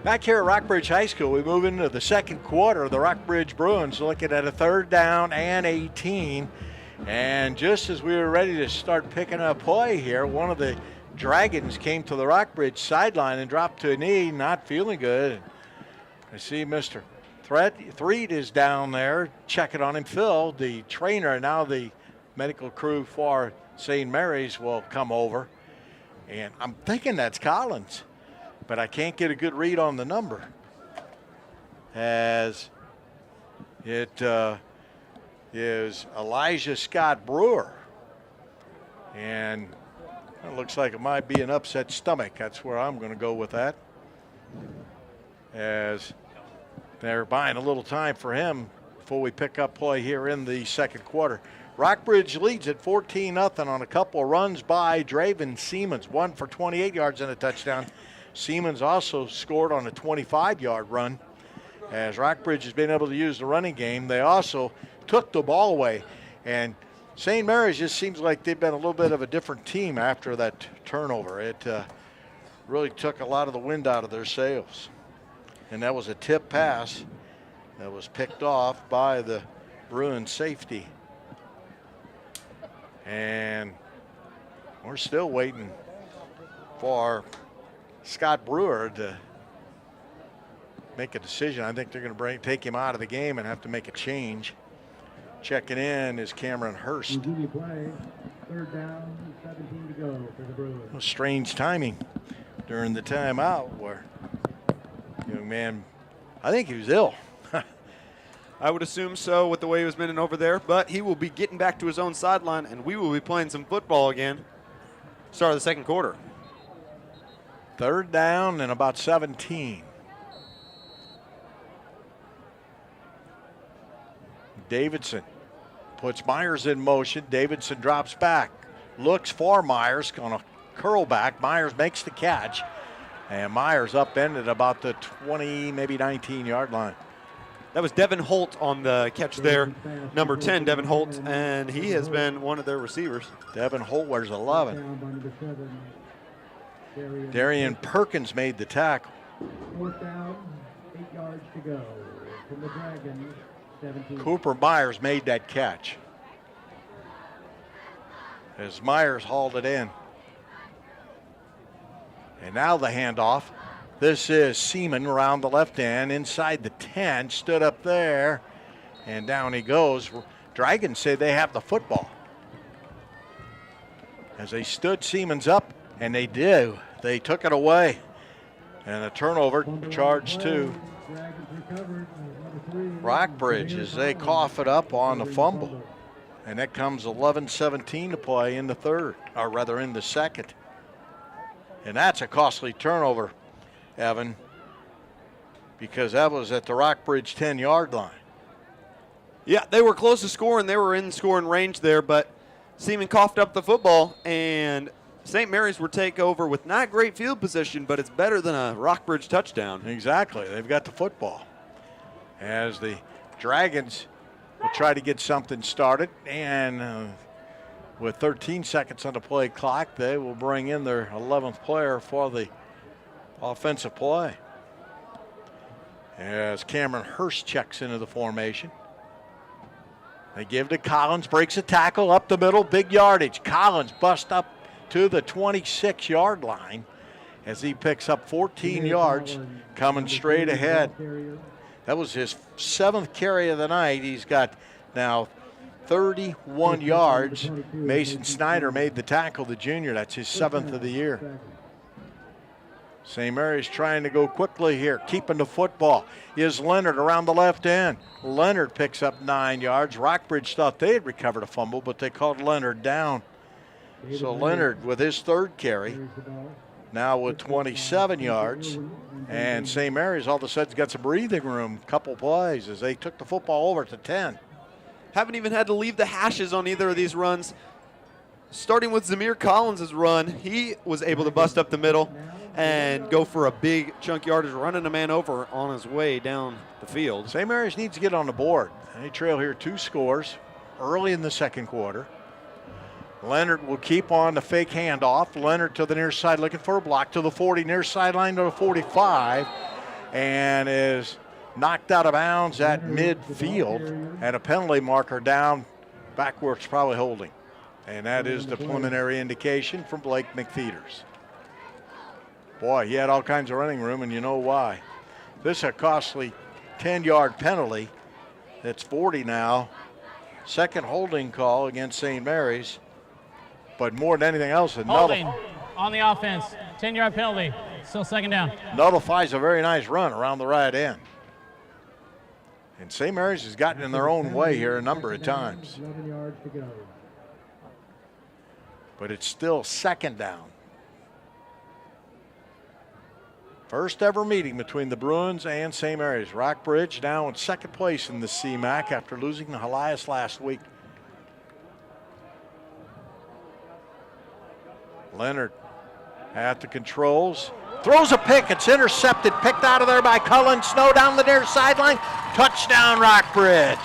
Back here at Rockbridge High School, we move into the second quarter. The Rockbridge Bruins looking at a 3rd down and 18. And just as we were ready to start picking up play here, one of the Dragons came to the Rockbridge sideline and dropped to a knee, not feeling good. I see Mr. Threed is down there checking on him. Phil, the trainer, and now the medical crew for St. Mary's will come over. And I'm thinking that's Collins, but I can't get a good read on the number, as it is Elijah Scott Brewer. And it looks like it might be an upset stomach. That's where I'm going to go with that, as they're buying a little time for him before we pick up play here in the second quarter. Rockbridge leads at 14-0 on a couple of runs by Draven Siemens, one for 28 yards and a touchdown. Siemens also scored on a 25-yard run. As Rockbridge has been able to use the running game, they also took the ball away. And St. Mary's just seems like they've been a little bit of a different team after that turnover. It really took a lot of the wind out of their sails. And that was a tip pass that was picked off by the Bruins safety. And we're still waiting for Scott Brewer to make a decision. I think they're going to take him out of the game and have to make a change. Checking in is Cameron Hurst. Play. 3rd down, 17 to go for the Bruins. Strange timing during the timeout where young man, I think he was ill. I would assume so with the way he was bending over there, but he will be getting back to his own sideline, and we will be playing some football again. Start of the second quarter. 3rd down and about 17. Davidson puts Myers in motion. Davidson drops back, looks for Myers, going to curl back. Myers makes the catch, and Myers upended about the 20, maybe 19-yard line. That was Devin Holt on the catch there, number 10, Devin Holt, and he has been one of their receivers. Devin Holt wears 11. Darian Perkins made the tackle. 4th down, 8 yards to go from the Dragons. 17. Cooper Myers made that catch as Myers hauled it in. And now the handoff. This is Seaman around the left end, inside the 10, stood up there, and down he goes. Dragons say they have the football. As they stood Siemens up, and they do. They took it away. And a turnover charged to Rockbridge as they cough it up on the fumble. And that comes 11-17 to play in the third, or rather in the second. And that's a costly turnover, Evan, because that was at the Rockbridge 10-yard line. Yeah, they were close to scoring. They were in scoring range there, but Seaman coughed up the football, and St. Mary's will take over with not great field position, but it's better than a Rockbridge touchdown. Exactly. They've got the football. As the Dragons will try to get something started, and with 13 seconds on the play clock, they will bring in their 11th player for the offensive play. As Cameron Hurst checks into the formation. They give to Collins, breaks a tackle up the middle, big yardage. Collins busts up to the 26-yard line as he picks up 14 yards coming straight ahead. That was his 7th carry of the night. He's got now 31 yards. Mason Snyder made the tackle, the junior. That's his 7th of the year. St. Mary's trying to go quickly here, keeping the football. Is Leonard around the left end. Leonard picks up 9 yards. Rockbridge thought they had recovered a fumble, but they called Leonard down. So Leonard with his 3rd carry, now with 27 yards. And St. Mary's all of a sudden got some breathing room, couple plays as they took the football over to 10. Haven't even had to leave the hashes on either of these runs. Starting with Zamir Collins' run, he was able to bust up the middle and go for a big chunk yardage, running a man over on his way down the field. St. Mary's needs to get on the board. They trail here 2 scores early in the second quarter. Leonard will keep on the fake handoff. Leonard to the near side looking for a block to the 40, near sideline to the 45. and is knocked out of bounds at midfield, and a penalty marker down back where it's probably holding. And that is the preliminary indication from Blake McFeeters. Boy, he had all kinds of running room, and you know why. This is a costly 10-yard penalty. It's 40 now. Second holding call against St. Mary's. But more than anything else, holding on the offense. 10-yard penalty. Still second down. Nullifies a very nice run around the right end. And St. Mary's has gotten in their own way here a number of times. 11 yards to go. But it's still second down. First ever meeting between the Bruins and St. Mary's. Rockbridge now in second place in the CMAC after losing to Helias last week. Leonard at the controls. Throws a pick. It's intercepted. Picked out of there by Cullen Snow down the near sideline. Touchdown, Rockbridge.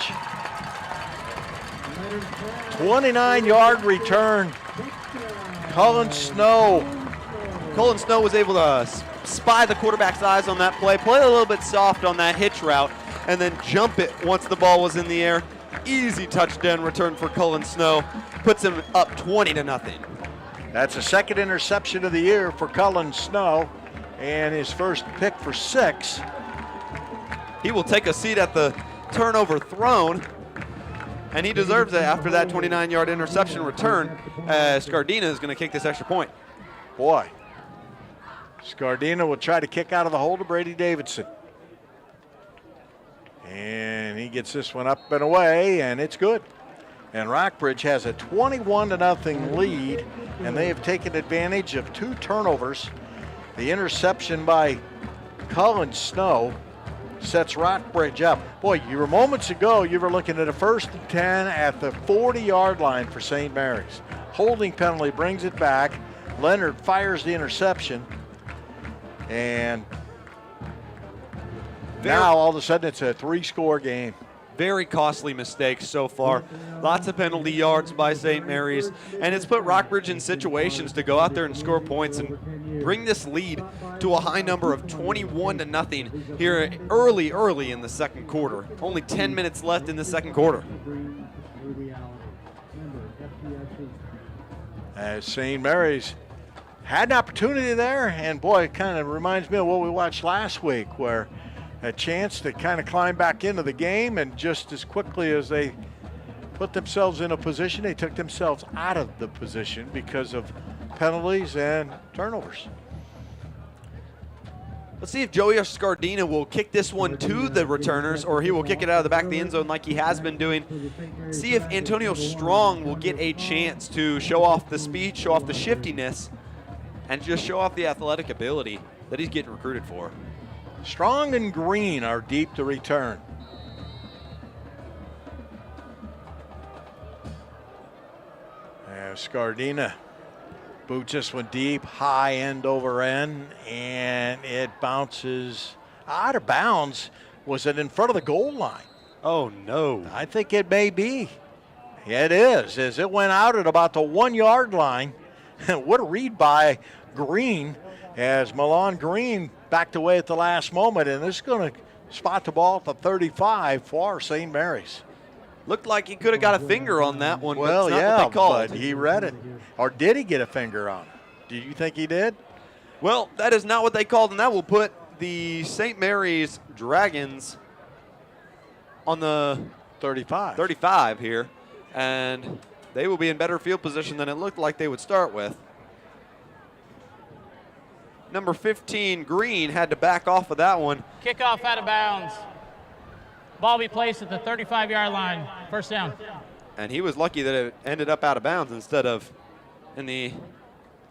29-yard return. Cullen Snow was able to spy the quarterback's eyes on that play a little bit soft on that hitch route, and then jump it once the ball was in the air. Easy touchdown return for Cullen Snow. Puts him up 20-0. That's the second interception of the year for Cullen Snow, and his first pick for 6. He will take a seat at the turnover thrown, and he deserves it after that 29-yard interception return, as Scardina is going to kick this extra point. Boy, Scardina will try to kick out of the hole to Brady Davidson. And he gets this one up and away, and it's good. And Rockbridge has a 21-0 lead, and they have taken advantage of 2 turnovers. The interception by Cullen Snow sets Rockbridge up. Boy, you were moments ago, you were looking at a 1st and 10 at the 40-yard line for St. Mary's. Holding penalty brings it back. Leonard fires the interception. And now all of a sudden it's a 3-score game. Very costly mistakes so far. Lots of penalty yards by St. Mary's, and it's put Rockbridge in situations to go out there and score points and bring this lead to a high number of 21-0 here early in the second quarter. Only 10 minutes left in the second quarter. As St. Mary's had an opportunity there, and boy, it kind of reminds me of what we watched last week, where a chance to kind of climb back into the game, and just as quickly as they put themselves in a position, they took themselves out of the position because of penalties and turnovers. Let's see if Joey Scardina will kick this one to the returners, or he will kick it out of the back of the end zone like he has been doing. See if Antonio Strong will get a chance to show off the speed, show off the shiftiness, and just show off the athletic ability that he's getting recruited for. Strong and Green are deep to return. Scardina boots this one deep, high end over end, and it bounces out of bounds. Was it in front of the goal line? Oh, no. I think it may be. It is, as it went out at about the 1-yard line. What a read by Green, as Milan Green backed away at the last moment, and this is going to spot the ball at the 35 for St. Mary's. Looked like he could have got a finger on that one, well, but it's not what they called. But he read it. Or did he get a finger on it? Do you think he did? Well, that is not what they called, and that will put the St. Mary's Dragons on the 35 here, and they will be in better field position than it looked like they would start with. Number 15, Green, had to back off of that one. Kickoff out of bounds. Ball be placed at the 35-yard line. First down. And he was lucky that it ended up out of bounds instead of in the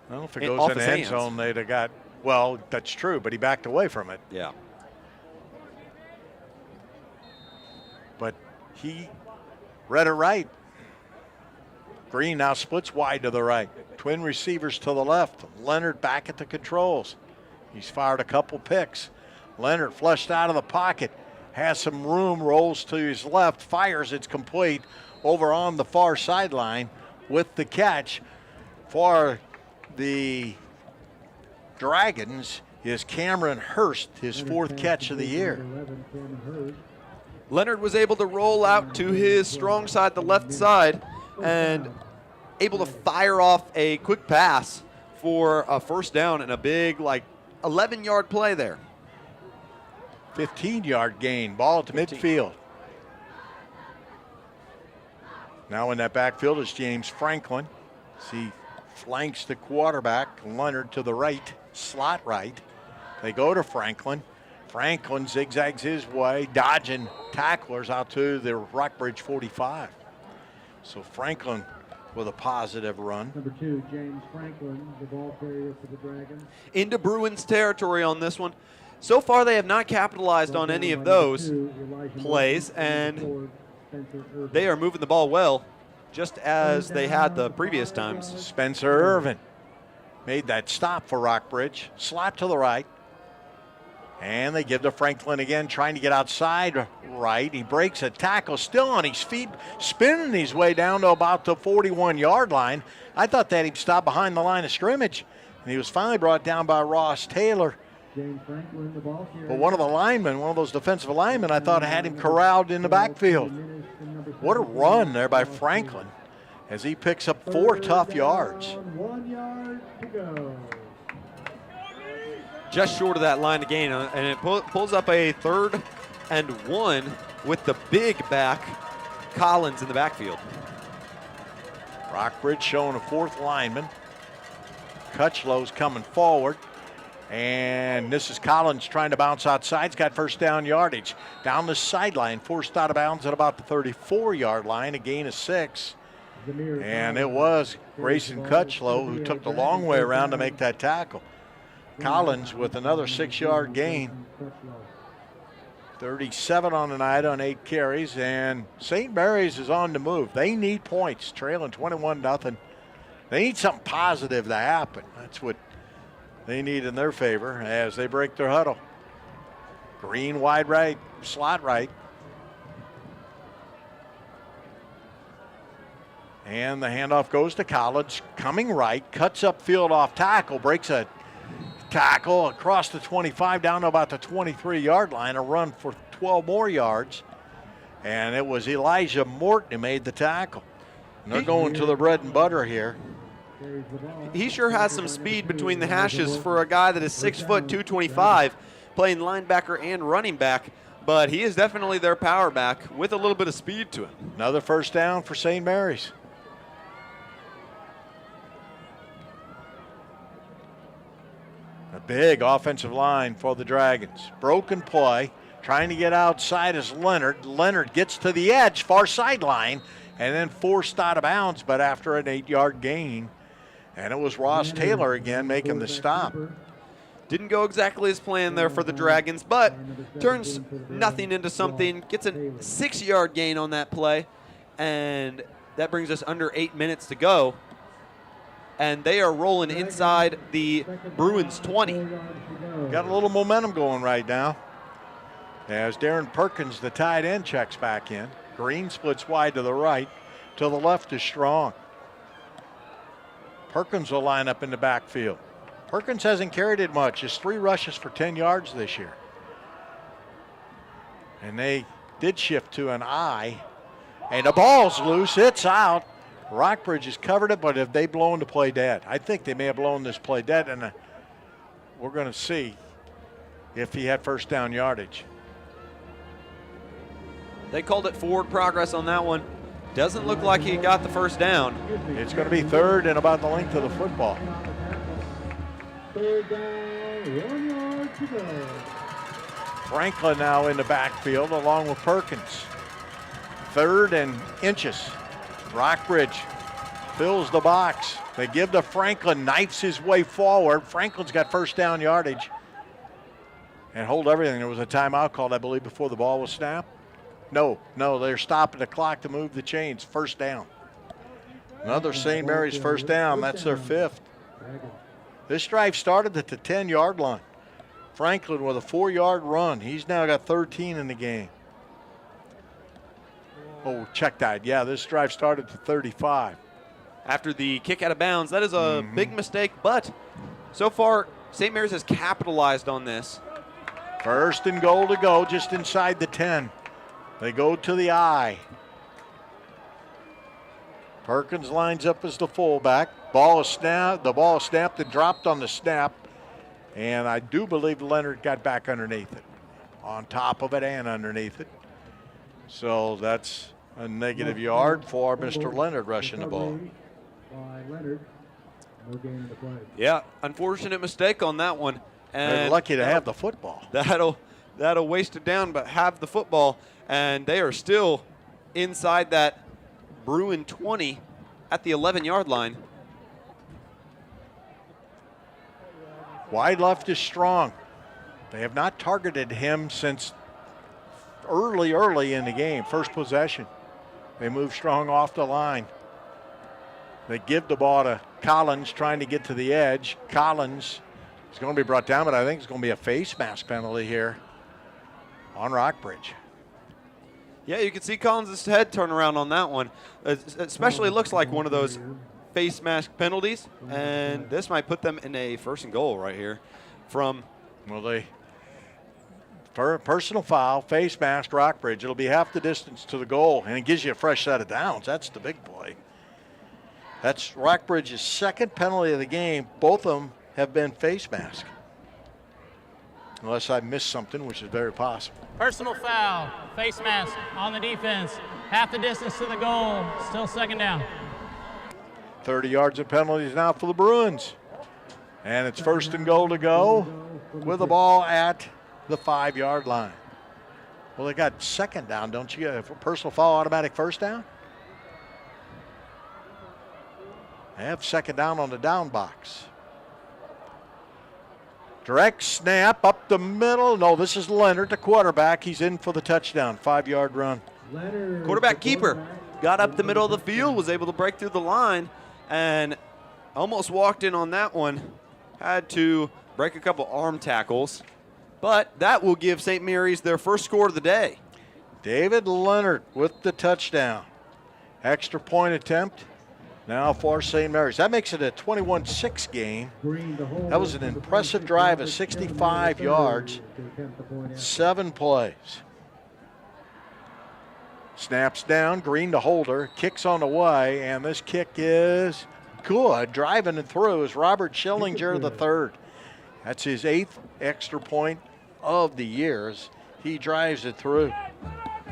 Well, if it goes in the end zone, they'd have got, well, that's true, but he backed away from it. Yeah. But he read it right. Green now splits wide to the right. Twin receivers to the left. Leonard back at the controls. He's fired a couple picks. Leonard flushed out of the pocket. Has some room, rolls to his left, fires, it's complete over on the far sideline with the catch for the Dragons is Cameron Hurst, his 4th catch of the year. Leonard was able to roll out to his strong side, the left side, and able to fire off a quick pass for a first down and a big, 11-yard play there. 15-yard gain, ball at the midfield. Now in that backfield is James Franklin. He flanks the quarterback, Leonard to the right, slot right. They go to Franklin. Franklin zigzags his way, dodging tacklers out to the Rockbridge 45. So Franklin with a positive run. Number 2, James Franklin, the ball carrier for the Dragons. Into Bruins territory on this one. So far, they have not capitalized on any of those plays, and they are moving the ball well, just as they had the previous times. Spencer Irvin made that stop for Rockbridge. Slot to the right. And they give to Franklin again, trying to get outside right. He breaks a tackle, still on his feet, spinning his way down to about the 41-yard line. I thought that he'd stop behind the line of scrimmage. And he was finally brought down by Ross Taylor. But one of the linemen, one of those defensive linemen, I thought had him corralled in the backfield. What a run there by Franklin as he picks up 4 tough yards. 1 yard to go. Just short of that line of gain, and it pulls up a 3rd and 1 with the big back, Collins, in the backfield. Rockbridge showing a 4th lineman. Cutchlow's coming forward. And this is Collins trying to bounce outside. He's got first down yardage. Down the sideline, forced out of bounds at about the 34-yard line, a gain of 6. And it was Grayson Cutchlow who took the long way around to make that tackle. Collins with another 6-yard gain. 37 on the night on 8 carries, and St. Mary's is on the move. They need points, trailing 21-0. They need something positive to happen. That's what they need in their favor as they break their huddle. Green wide right, slot right. And the handoff goes to Collins, coming right, cuts upfield off tackle, breaks a tackle across the 25 down to about the 23-yard line, a run for 12 more yards. And it was Elijah Morton who made the tackle. And they're going to the bread and butter here. He sure has some speed between the hashes for a guy that is 6 foot 225, playing linebacker and running back, but he is definitely their power back with a little bit of speed to him. Another first down for St. Mary's. A big offensive line for the Dragons. Broken play, trying to get outside is Leonard. Leonard gets to the edge, far sideline, and then forced out of bounds, but after an 8-yard gain. And it was Ross Taylor again making the stop. Didn't go exactly as planned there for the Dragons, but turns nothing into something, gets a 6-yard gain on that play, and that brings us under 8 minutes to go. And they are rolling inside the Bruins 20. Got a little momentum going right now. As Darren Perkins, the tight end, checks back in. Green splits wide to the right. To the left is Strong. Perkins will line up in the backfield. Perkins hasn't carried it much. Just 3 rushes for 10 yards this year. And they did shift to an I. And the ball's loose. It's out. Rockbridge has covered it, but have they blown the play dead? I think they may have blown this play dead, and we're going to see if he had first down yardage. They called it forward progress on that one. Doesn't look like he got the first down. It's going to be 3rd and about the length of the football. 3rd down, 1 yard to go. Franklin now in the backfield along with Perkins. 3rd and inches. Rockbridge fills the box. They give to Franklin, knifes his way forward. Franklin's got first down yardage. And hold everything. There was a timeout called, I believe, before the ball was snapped. No, they're stopping the clock to move the chains. First down. Another St. Mary's first down. That's their 5th. This drive started at the 10-yard line. Franklin with a 4-yard run. He's now got 13 in the game. Oh, check that. Yeah, this drive started to 35. After the kick out of bounds, that is a big mistake, but so far St. Mary's has capitalized on this. First and goal to go, just inside the 10. They go to the I. Perkins lines up as the fullback. The ball is snapped and dropped on the snap. And I do believe Leonard got back underneath it. On top of it and underneath it. So that's a negative yard for Mr. Leonard rushing the ball. Yeah, unfortunate mistake on that one. And they're lucky to have the football. That'll waste it down, but have the football. And they are still inside that Bruin 20 at the 11-yard line. Wide left is strong. They have not targeted him since early in the game, first possession. They move strong off the line. They give the ball to Collins trying to get to the edge. Collins is going to be brought down, but I think it's going to be a face mask penalty here on Rockbridge. Yeah, you can see Collins' head turn around on that one. Especially looks like one of those face mask penalties, and this might put them in a first and goal right here from... Well, they... Personal foul, face mask, Rockbridge. It'll be half the distance to the goal, and it gives you a fresh set of downs. That's the big play. That's Rockbridge's second penalty of the game. Both of them have been face mask. Unless I missed something, which is very possible. Personal foul, face mask on the defense. Half the distance to the goal, still second down. 30 yards of penalties now for the Bruins. And it's first and goal to go with the ball at the 5-yard line. Well, they got second down, don't you? For personal foul, automatic first down? They have second down on the down box. Direct snap up the middle. No, this is Leonard, the quarterback. He's in for the touchdown, 5-yard run. Quarterback keeper got up the middle of the field, was able to break through the line, and almost walked in on that one. Had to break a couple arm tackles, but that will give St. Mary's their first score of the day. David Leonard with the touchdown. Extra point attempt now for St. Mary's. That makes it a 21-6 game. That was an impressive drive of 65 yards, 7 plays. Snaps down, Green to Holder, kicks on the way, and this kick is good. Driving it through is Robert Schillinger III. That's his 8th extra point of the year. He drives it through.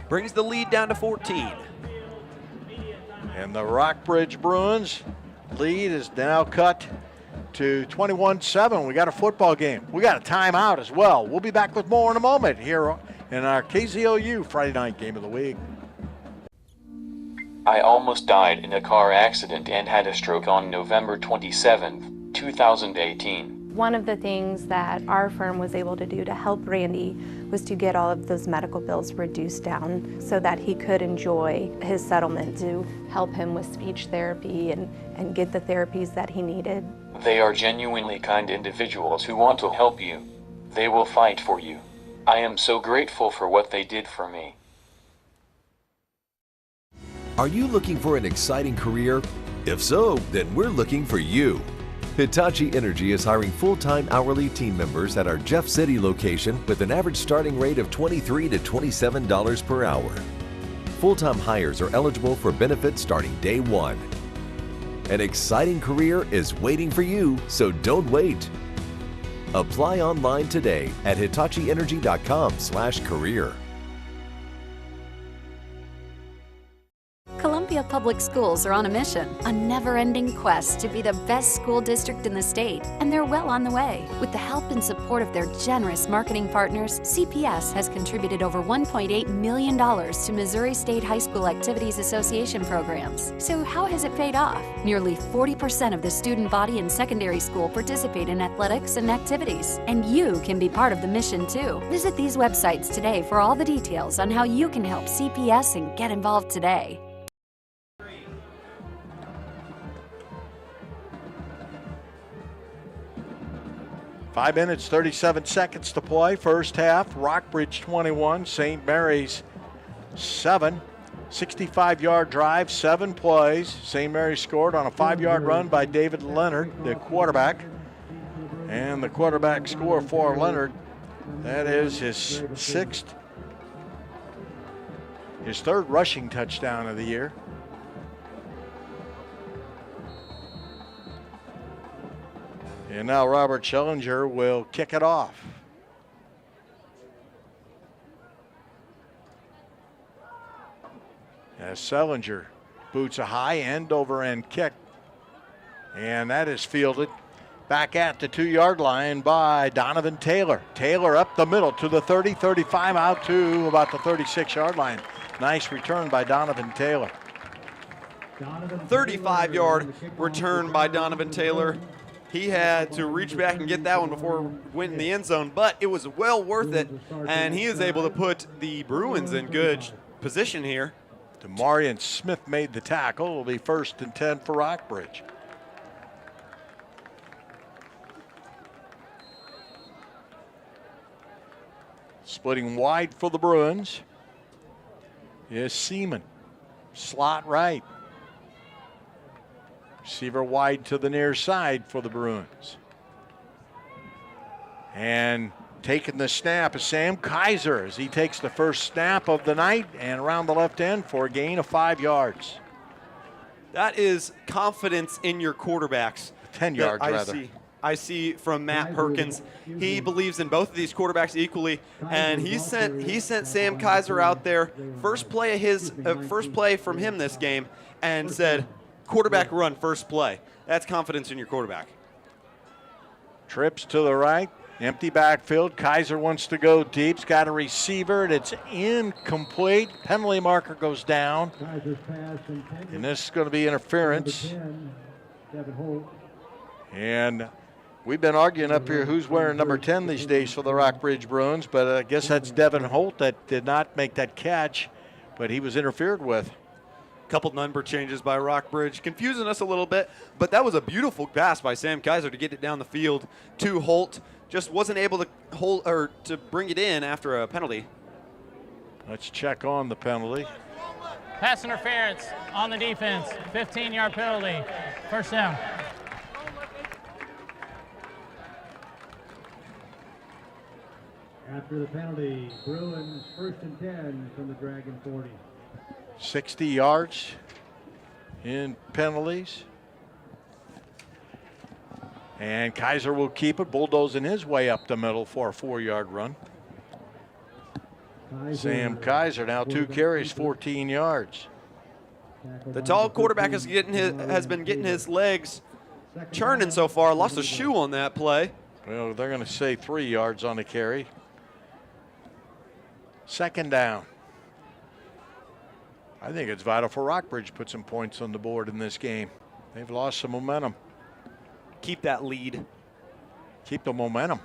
Brings the lead down to 14. And the Rockbridge Bruins lead is now cut to 21-7. We got a football game. We got a timeout as well. We'll be back with more in a moment here in our KZOU Friday night game of the week. I almost died in a car accident and had a stroke on November 27, 2018. One of the things that our firm was able to do to help Randy was to get all of those medical bills reduced down so that he could enjoy his settlement to help him with speech therapy and get the therapies that he needed. They are genuinely kind individuals who want to help you. They will fight for you. I am so grateful for what they did for me. Are you looking for an exciting career? If so, then we're looking for you. Hitachi Energy is hiring full-time hourly team members at our Jeff City location with an average starting rate of $23 to $27 per hour. Full-time hires are eligible for benefits starting day one. An exciting career is waiting for you, so don't wait. Apply online today at hitachienergy.com/career. Columbia Public Schools are on a mission, a never-ending quest to be the best school district in the state, and they're well on the way. With the help and support of their generous marketing partners, CPS has contributed over $1.8 million to Missouri State High School Activities Association programs. So how has it paid off? Nearly 40% of the student body in secondary school participate in athletics and activities, and you can be part of the mission too. Visit these websites today for all the details on how you can help CPS and get involved today. 5 minutes, 37 seconds to play. First half, Rockbridge 21, St. Mary's 7. 65-yard drive, 7 plays. St. Mary's scored on a 5-yard run by David Leonard, the quarterback. And the quarterback score for Leonard, that is his third rushing touchdown of the year. And now Robert Schellinger will kick it off. As Schellinger boots a high end over end kick. And that is fielded back at the 2-yard line by Donovan Taylor. Taylor up the middle to the 30, 35, out to about the 36-yard line. Nice return by Donovan Taylor. 35-yard return by Donovan Taylor. He had to reach back and get that one before winning the end zone, but it was well worth it, and he is able to put the Bruins in good position here. Demarion Smith made the tackle. It'll be 1st and 10 for Rockbridge. Splitting wide for the Bruins is Seaman. Slot right. Receiver wide to the near side for the Bruins. And taking the snap is Sam Kaiser as he takes the first snap of the night and around the left end for a gain of 5 yards. That is confidence in your quarterbacks. 10 yards rather. I see from Matt Perkins. He believes in both of these quarterbacks equally, and he sent Sam Kaiser out there first play from him this game, and said, quarterback run first play. That's confidence in your quarterback. Trips to the right, empty backfield. Kaiser wants to go deep. He's got a receiver, and it's incomplete. Penalty marker goes down, and this is going to be interference. And we've been arguing up here who's wearing number 10 these days for the Rockbridge Bruins, but I guess that's Devin Holt that did not make that catch, but he was interfered with. Couple number changes by Rockbridge, confusing us a little bit, but that was a beautiful pass by Sam Kaiser to get it down the field to Holt. Just wasn't able to hold or to bring it in after a penalty. Let's check on the penalty. Pass interference on the defense. 15-yard penalty. First down. After the penalty, Bruins 1st and 10 from the Dragon 40. 60 yards in penalties. And Kaiser will keep it, bulldozing his way up the middle for a 4-yard run. Sam Kaiser now 2 carries, 14 yards. The tall quarterback has been getting his legs churning so far. Lost a shoe on that play. Well, they're going to say 3 yards on the carry. 2nd down. I think it's vital for Rockbridge to put some points on the board in this game. They've lost some momentum. Keep that lead. Keep the momentum.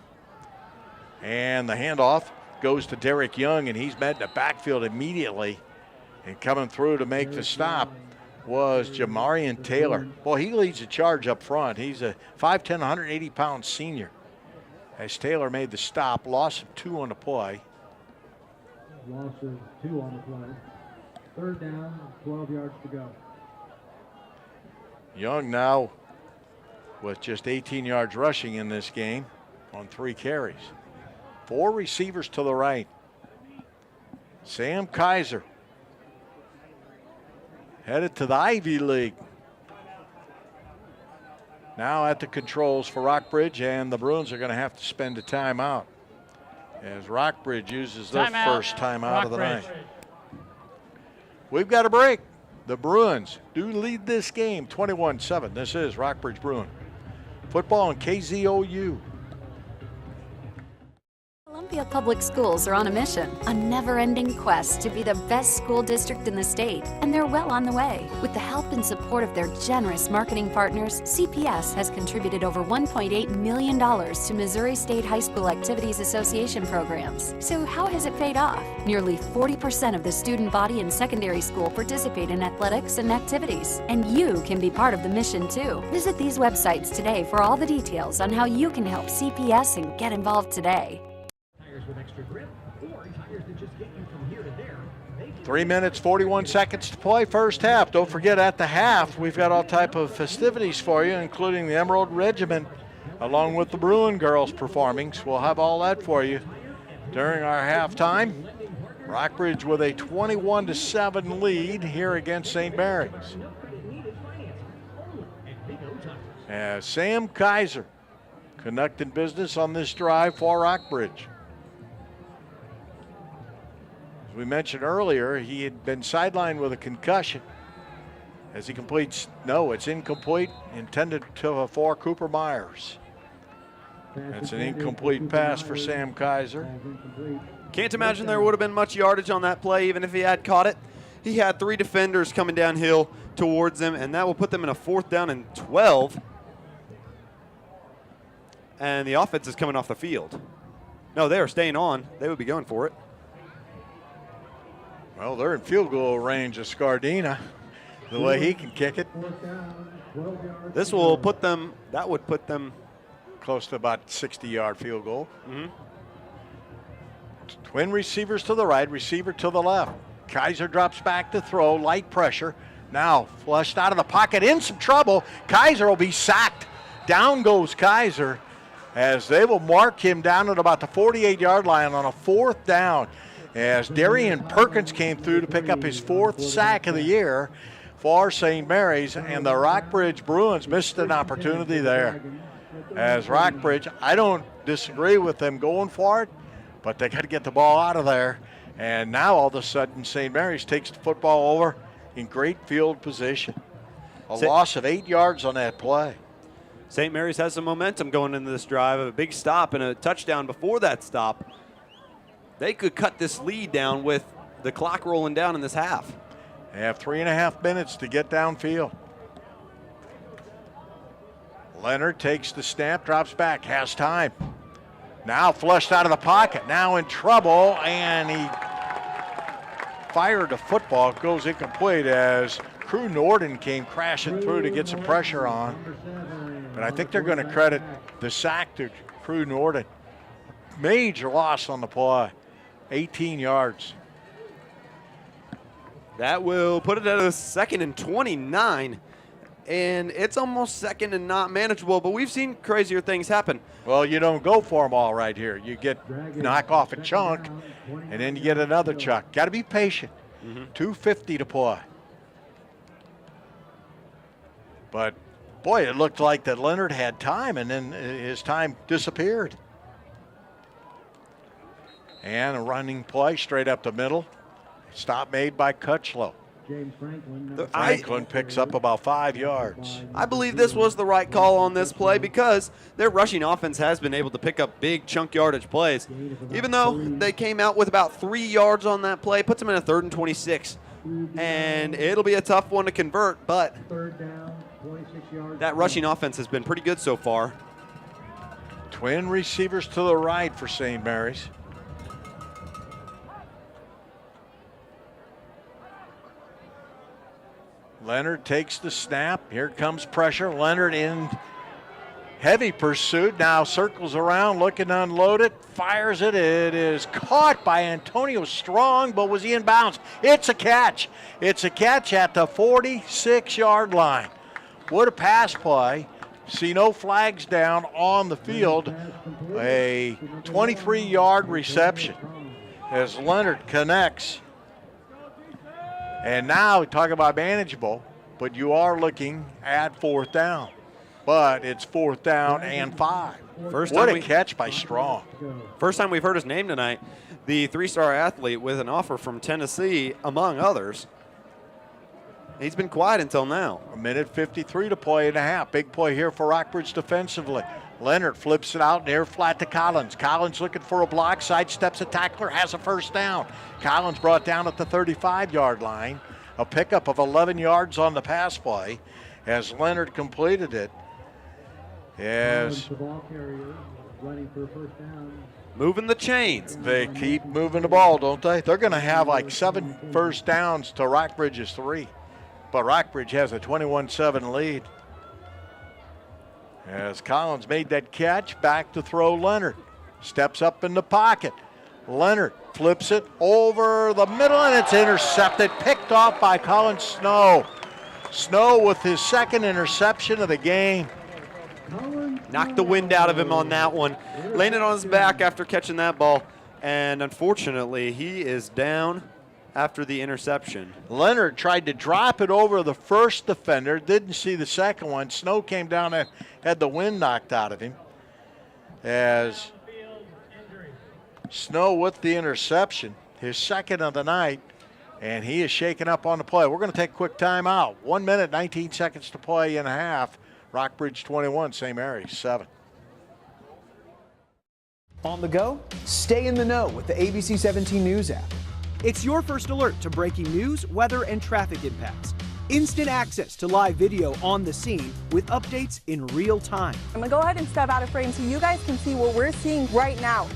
And the handoff goes to Derek Young, and he's met in the backfield immediately. And coming through to make the stop was Jamarian Taylor. Boy, he leads the charge up front. He's a 5'10", 180-pound senior. As Taylor made the stop, loss of 2 on the play. Loss of 2 on the play. 3rd down, 12 yards to go. Young now with just 18 yards rushing in this game on 3 carries. 4 receivers to the right. Sam Kaiser headed to the Ivy League. Now at the controls for Rockbridge, and the Bruins are going to have to spend a timeout as Rockbridge uses their first timeout of the night. We've got a break. The Bruins do lead this game 21-7. This is Rockbridge Bruin football on KZOU. Columbia Public Schools are on a mission, a never-ending quest to be the best school district in the state, and they're well on the way. With the help and support of their generous marketing partners, CPS has contributed over $1.8 million to Missouri State High School Activities Association programs. So how has it paid off? Nearly 40% of the student body in secondary school participate in athletics and activities, and you can be part of the mission too. Visit these websites today for all the details on how you can help CPS and get involved today. With extra grip, or tires that just get you from here to there. 3 minutes, 41 seconds to play first half. Don't forget, at the half, we've got all type of festivities for you, including the Emerald Regiment along with the Bruin girls performing. So we'll have all that for you during our halftime. Rockbridge with a 21-7 lead here against St. Mary's. As Sam Kaiser conducting business on this drive for Rockbridge. As we mentioned earlier, he had been sidelined with a concussion. As he completes, no, it's incomplete, intended for Cooper Myers. It's an incomplete pass for Sam Kaiser. Can't imagine there would have been much yardage on that play, even if he had caught it. He had 3 defenders coming downhill towards him, and that will put them in a 4th down and 12. And the offense is coming off the field. No, they are staying on. They would be going for it. Well, they're in field goal range of Scardina, the way he can kick it. This will put them, that would put them close to about 60-yard field goal. Mm-hmm. Twin receivers to the right, receiver to the left. Kaiser drops back to throw, light pressure. Now flushed out of the pocket, in some trouble. Kaiser will be sacked. Down goes Kaiser as they will mark him down at about the 48-yard line on a 4th down. As Darian Perkins came through to pick up his 4th sack of the year for St. Mary's, and the Rockbridge Bruins missed an opportunity there. As Rockbridge, I don't disagree with them going for it, but they got to get the ball out of there. And now all of a sudden St. Mary's takes the football over in great field position. A loss of 8 yards on that play. St. Mary's has some momentum going into this drive, a big stop and a touchdown before that stop. They could cut this lead down with the clock rolling down in this half. They have 3.5 minutes to get downfield. Leonard takes the snap, drops back, has time. Now flushed out of the pocket, now in trouble, and he fired a football. It goes incomplete as Crew Norden came crashing through to get some pressure on. But I think they're going to credit the sack to Crew Norden. Major loss on the play, 18 yards. That will put it at a 2nd and 29. And it's almost 2nd and not manageable, but we've seen crazier things happen. Well, you don't go for them all right here. You knock off a chunk, and then you get another chunk. Got to be patient. 2:50 to play. But, boy, it looked like that Leonard had time, and then his time disappeared. And a running play straight up the middle. Stop made by Cutchlow. Franklin picks up about 5 yards. I believe this was the right call on this play because their rushing offense has been able to pick up big chunk yardage plays. Even though they came out with about 3 yards on that play, puts them in a 3rd and 26. And it'll be a tough one to convert, but that rushing offense has been pretty good so far. Twin receivers to the right for St. Mary's. Leonard takes the snap. Here comes pressure. Leonard in heavy pursuit. Now circles around, looking to unload it. Fires it. It is caught by Antonio Strong, but was he in bounds? It's a catch. It's a catch at the 46-yard line. What a pass play. See no flags down on the field. A 23-yard reception as Leonard connects. And now talk about manageable, but you are looking at 4th down. But it's 4th down and 5. What a catch by Strong. First time we've heard his name tonight. The 3-star athlete with an offer from Tennessee, among others. He's been quiet until now. 1:53 to play and a half. Big play here for Rockbridge defensively. Leonard flips it out near flat to Collins. Collins looking for a block, sidesteps a tackler, has a 1st down. Collins brought down at the 35-yard line. A pickup of 11 yards on the pass play as Leonard completed it. As moving the chains. They keep moving the ball, don't they? They're going to have like 7 first downs to Rockbridge's 3. But Rockbridge has a 21-7 lead. As Collins made that catch, back to throw Leonard. Steps up in the pocket. Leonard flips it over the middle, and it's intercepted. Picked off by Colin Snow. Snow with his 2nd interception of the game. knocked the wind out of him on that one. Landed on his back after catching that ball, and unfortunately, he is down after the interception. Leonard tried to drop it over the first defender, didn't see the second one. Snow came down and had the wind knocked out of him. As Snow with the interception, his second of the night, and he is shaken up on the play. We're going to take a quick timeout. 1 minute, 19 seconds to play in a half. Rockbridge 21, St. Mary's 7. On the go, stay in the know with the ABC 17 News app. It's your first alert to breaking news, weather, and traffic impacts. Instant access to live video on the scene with updates in real time. I'm going to go ahead and step out of frame so you guys can see what we're seeing right now.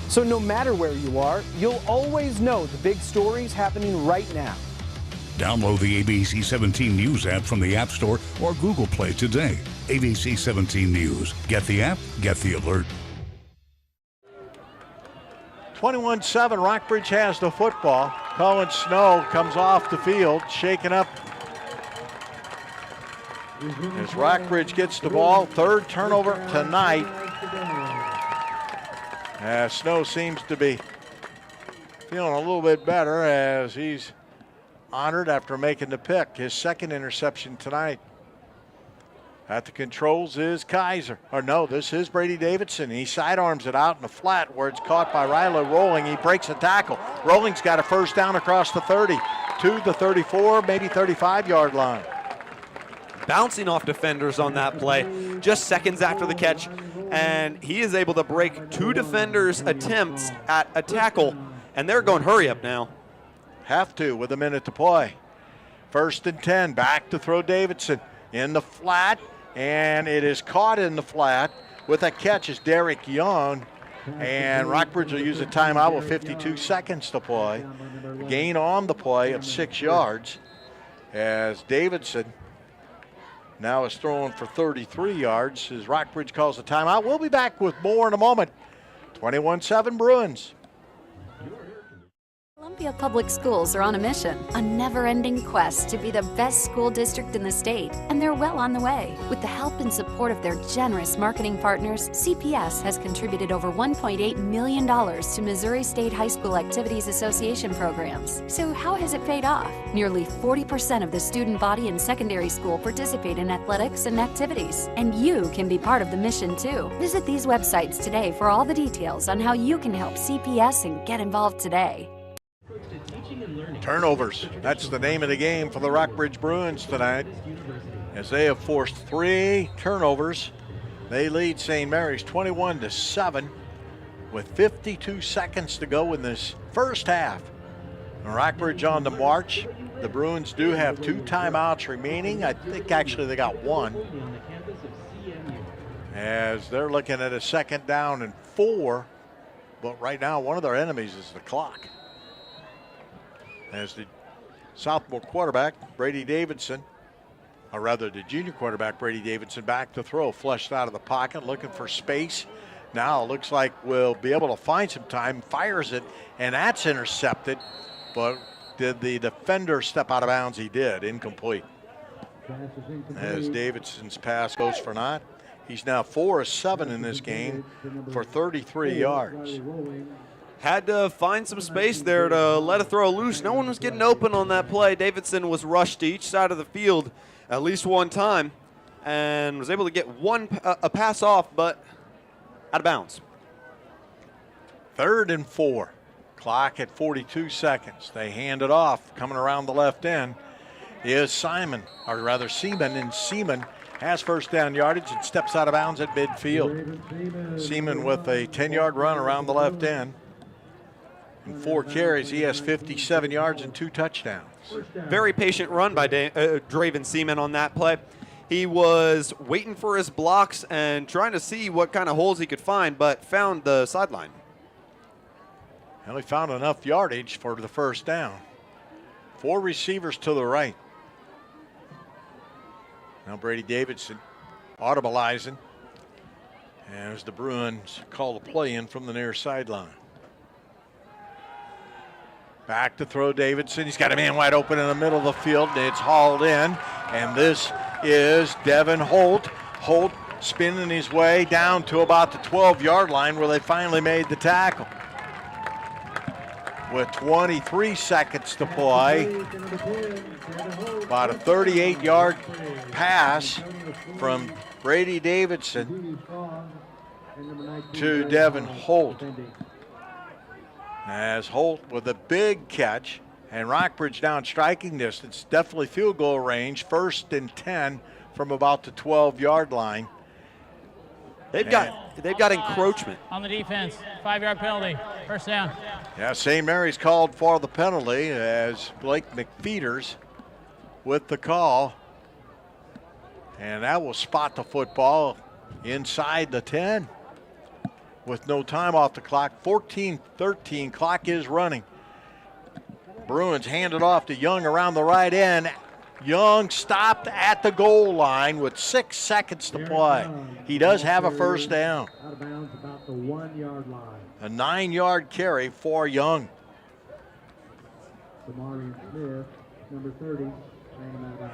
So no matter where you are, you'll always know the big stories happening right now. Download the ABC 17 News app from the App Store or Google Play today. ABC 17 News. Get the app, get the alert. 21-7, Rockbridge has the football. Colin Snow comes off the field, shaken up. As Rockbridge gets the ball, third turnover tonight. Snow seems to be feeling a little bit better as he's honored after making the pick. His second interception tonight. At the controls is Kaiser. Or no, this is Brady Davidson. He sidearms it out in the flat where it's caught by Riley Rolling. He breaks a tackle. Rolling's got a first down across the 30 to the 34, maybe 35-yard line. Bouncing off defenders on that play, just seconds after the catch, and he is able to break two defenders' attempts at a tackle, and they're going hurry up now. Have to with a minute to play. 1st and 10, back to throw Davidson in the flat, and it is caught in the flat with a catch is Derek Young, and Rockbridge will use a timeout with 52 seconds to play. Gain on the play of 6 yards as Davidson now is throwing for 33 yards as Rockbridge calls a timeout. We'll be back with more in a moment. 21-7 Bruins. Columbia Public Schools are on a mission, a never-ending quest to be the best school district in the state, and they're well on the way. With the help and support of their generous marketing partners, CPS has contributed over $1.8 million to Missouri State High School Activities Association programs. So how has it paid off? Nearly 40% of the student body in secondary school participate in athletics and activities, and you can be part of the mission too. Visit these websites today for all the details on how you can help CPS and get involved today. Turnovers. That's the name of the game for the Rockbridge Bruins tonight. As they have forced 3 turnovers, they lead St. Mary's 21-7 with 52 seconds to go in this first half. Rockbridge on the march. The Bruins do have 2 timeouts remaining. I think actually they got 1. As they're looking at a 2nd down and 4, but right now one of their enemies is the clock. As the sophomore quarterback, Brady Davidson, or rather the junior quarterback, Brady Davidson, back to throw, flushed out of the pocket, looking for space. Now it looks like we'll be able to find some time, fires it, and that's intercepted. But did the defender step out of bounds? He did, incomplete. As Davidson's pass goes for naught. He's now 4 of 7 in this game for 33 yards. Had to find some space there to let a throw loose. No one was getting open on that play. Davidson was rushed to each side of the field at least one time and was able to get a pass off, but out of bounds. 3rd and 4. Clock at 42 seconds. They hand it off. Coming around the left end is Seaman, and Seaman has first down yardage and steps out of bounds at midfield. Seaman with a 10-yard run around the left end. In 4 carries, he has 57 yards and 2 touchdowns. Very patient run by Draven Seaman on that play. He was waiting for his blocks and trying to see what kind of holes he could find, but found the sideline. Well, he found enough yardage for the first down. 4 receivers to the right. Now Brady Davidson audibilizing as the Bruins call the play in from the near sideline. Back to throw Davidson. He's got a man wide open in the middle of the field. It's hauled in, and this is Devin Holt. Holt spinning his way down to about the 12-yard line where they finally made the tackle. With 23 seconds to play, about a 38-yard pass from Brady Davidson to Devin Holt. As Holt with a big catch, and Rockbridge down striking distance, definitely field goal range, 1st and 10 from about the 12-yard line. They've got encroachment on the defense. 5-yard penalty. First down. Yeah, St. Mary's called for the penalty as Blake McFeeters with the call. And that will spot the football inside the 10 with no time off the clock. 14-13, clock is running. Bruins hand it off to Young around the right end. Young stopped at the goal line with 6 seconds to play. He does have a first down. Out of bounds about the 1-yard line. A 9-yard carry for Young. Damarian Smith, number 30.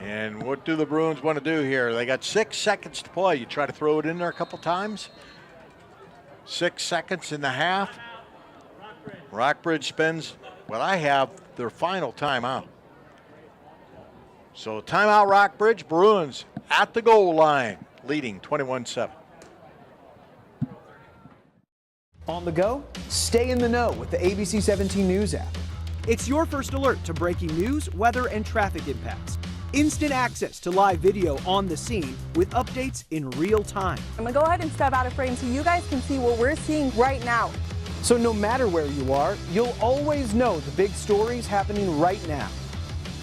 And what do the Bruins want to do here? They got 6 seconds to play. You try to throw it in there a couple times. 6 seconds in the half. Rockbridge spends what I have their final timeout. So timeout Rockbridge, Bruins at the goal line, leading 21-7. On the go, stay in the know with the ABC 17 News app. It's your first alert to breaking news, weather, and traffic impacts. Instant access to live video on the scene with updates in real time. I'm gonna go ahead and step out of frame so you guys can see what we're seeing right now. So no matter where you are, you'll always know the big stories happening right now.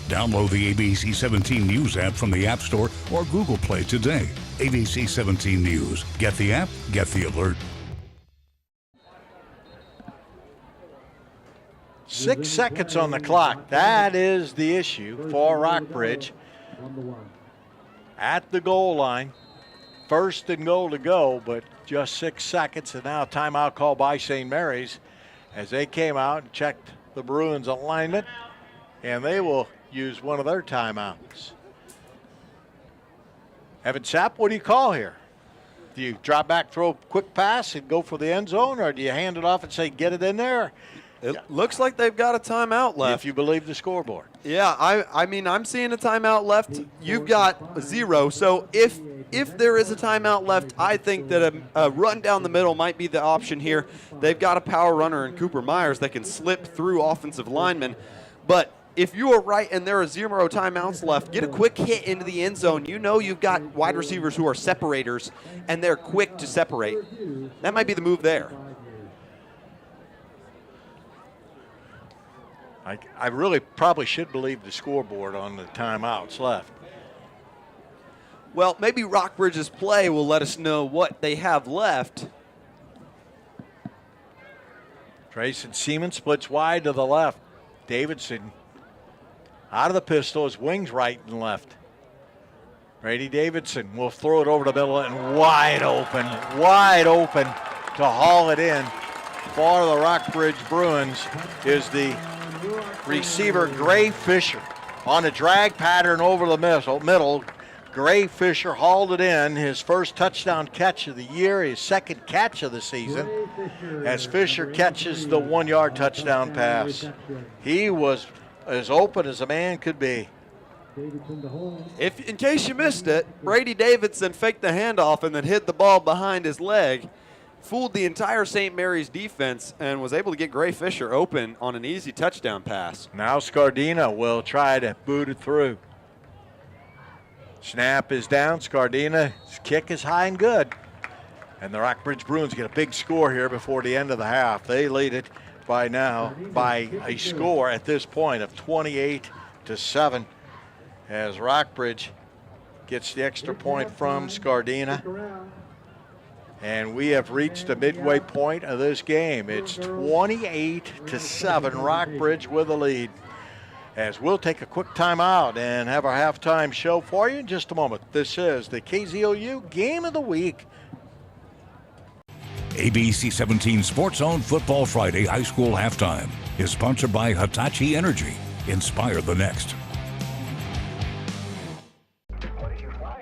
Download the ABC 17 News app from the App Store or Google Play today. ABC 17 News. Get the app, get the alert. 6 seconds on the clock. That is the issue for Rockbridge. At the goal line. 1st and goal to go, but just 6 seconds. And now a timeout call by St. Mary's as they came out and checked the Bruins alignment. And they will use one of their timeouts. Evan Sapp, what do you call here? Do you drop back, throw a quick pass and go for the end zone, or do you hand it off and say get it in there? It looks like they've got a timeout left. If you believe the scoreboard. Yeah, I mean, I'm seeing a timeout left. You've got 0. So if there is a timeout left, I think that a run down the middle might be the option here. They've got a power runner in Cooper Myers that can slip through offensive linemen. But if you are right and there are 0 timeouts left, get a quick hit into the end zone. You know you've got wide receivers who are separators, and they're quick to separate. That might be the move there. I really probably should believe the scoreboard on the timeouts left. Well, maybe Rockbridge's play will let us know what they have left. Trayson Seaman splits wide to the left. Davidson out of the pistol, his wings right and left. Brady Davidson will throw it over the middle and wide open to haul it in for the Rockbridge Bruins is the receiver Gray Fisher. On a drag pattern over the middle, Gray Fisher hauled it in, his first touchdown catch of the year, his second catch of the season, as Fisher catches the 1-yard touchdown pass. He was as open as a man could be. If, in case you missed it, Brady Davidson faked the handoff and then hit the ball behind his leg, fooled the entire St. Mary's defense, and was able to get Gray Fisher open on an easy touchdown pass. Now Scardina will try to boot it through. Snap is down. Scardina's kick is high and good. And the Rockbridge Bruins get a big score here before the end of the half. They lead it by a score at this point of 28-7 as Rockbridge gets the extra point from Scardina. And we have reached the midway point of this game. It's 28-7, Rockbridge with a lead. As we'll take a quick timeout and have our halftime show for you in just a moment. This is the KZOU Game of the Week. ABC 17 SportsZone Football Friday High School Halftime is sponsored by Hitachi Energy. Inspire the next.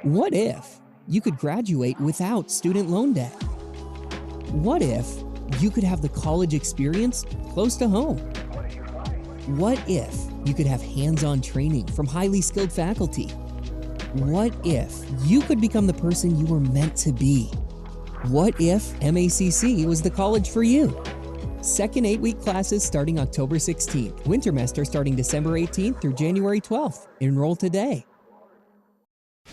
What if you could graduate without student loan debt? What if you could have the college experience close to home? What if you could have hands-on training from highly skilled faculty? What if you could become the person you were meant to be? What if MACC was the college for you? Second 8-week classes starting October 16th. Wintermester starting December 18th through January 12th. Enroll today.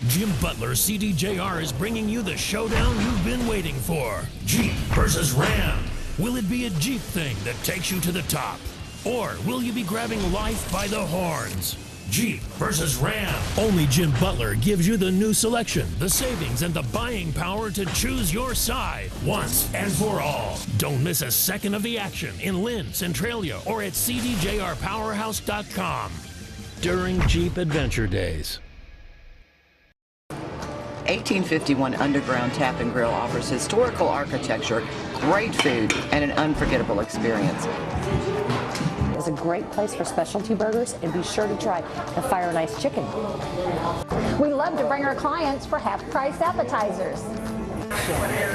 Jim Butler CDJR is bringing you the showdown you've been waiting for. Jeep versus Ram. Will it be a Jeep thing that takes you to the top? Or will you be grabbing life by the horns? Jeep versus Ram. Only Jim Butler gives you the new selection, the savings, and the buying power to choose your side once and for all. Don't miss a second of the action in Lynn, Centralia, or at cdjrpowerhouse.com during Jeep Adventure Days. 1851 Underground Tap and Grill offers historical architecture, great food, and an unforgettable experience. It's a great place for specialty burgers, and be sure to try the Fire and Ice Chicken. We love to bring our clients for half-price appetizers.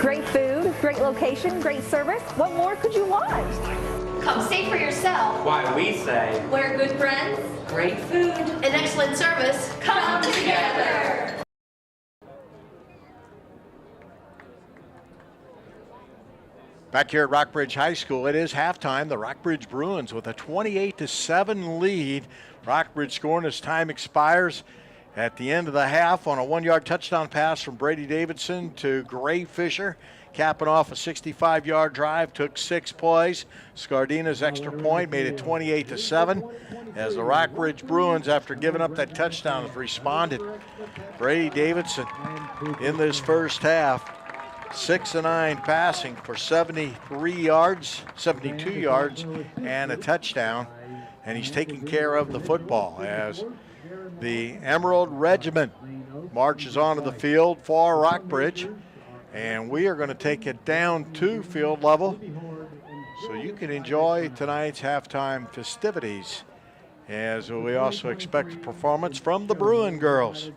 Great food, great location, great service. What more could you want? Come see for yourself. Why we say, where good friends, great food, and excellent service come together. Back here at Rockbridge High School, it is halftime. The Rockbridge Bruins with a 28-7 lead. Rockbridge scoring as time expires at the end of the half on a 1-yard touchdown pass from Brady Davidson to Gray Fisher, capping off a 65-yard drive. Took 6 plays. Scardina's extra point made it 28-7 as the Rockbridge Bruins, after giving up that touchdown, have responded. Brady Davidson in this first half, 6 of 9 passing for 72 yards, and a touchdown. And he's taking care of the football as the Emerald Regiment marches onto the field for Rockbridge. And we are going to take it down to field level so you can enjoy tonight's halftime festivities, as we also expect a performance from the Bruin girls.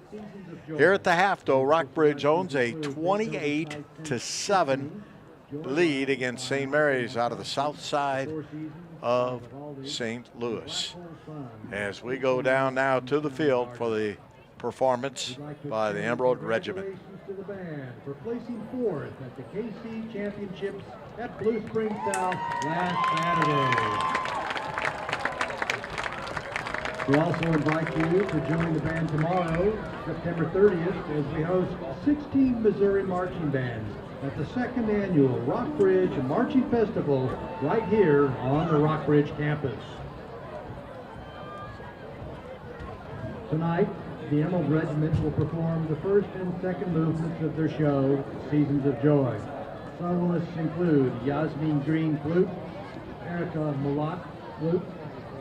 Here at the half, though, Rockbridge owns a 28-7 lead against St. Mary's out of the south side of St. Louis. As we go down now to the field for the performance by the Emerald Regiment. To the band for placing 4th at the KC Championships at Blue Springs South last Saturday. We also invite you to join the band tomorrow, September 30th, as we host 16 Missouri marching bands at the 2nd annual Rockbridge Marching Festival right here on the Rockbridge campus. Tonight, the Emerald Regiment will perform the first and second movements of their show, Seasons of Joy. Soloists include Yasmin Green flute, Erica Malott flute,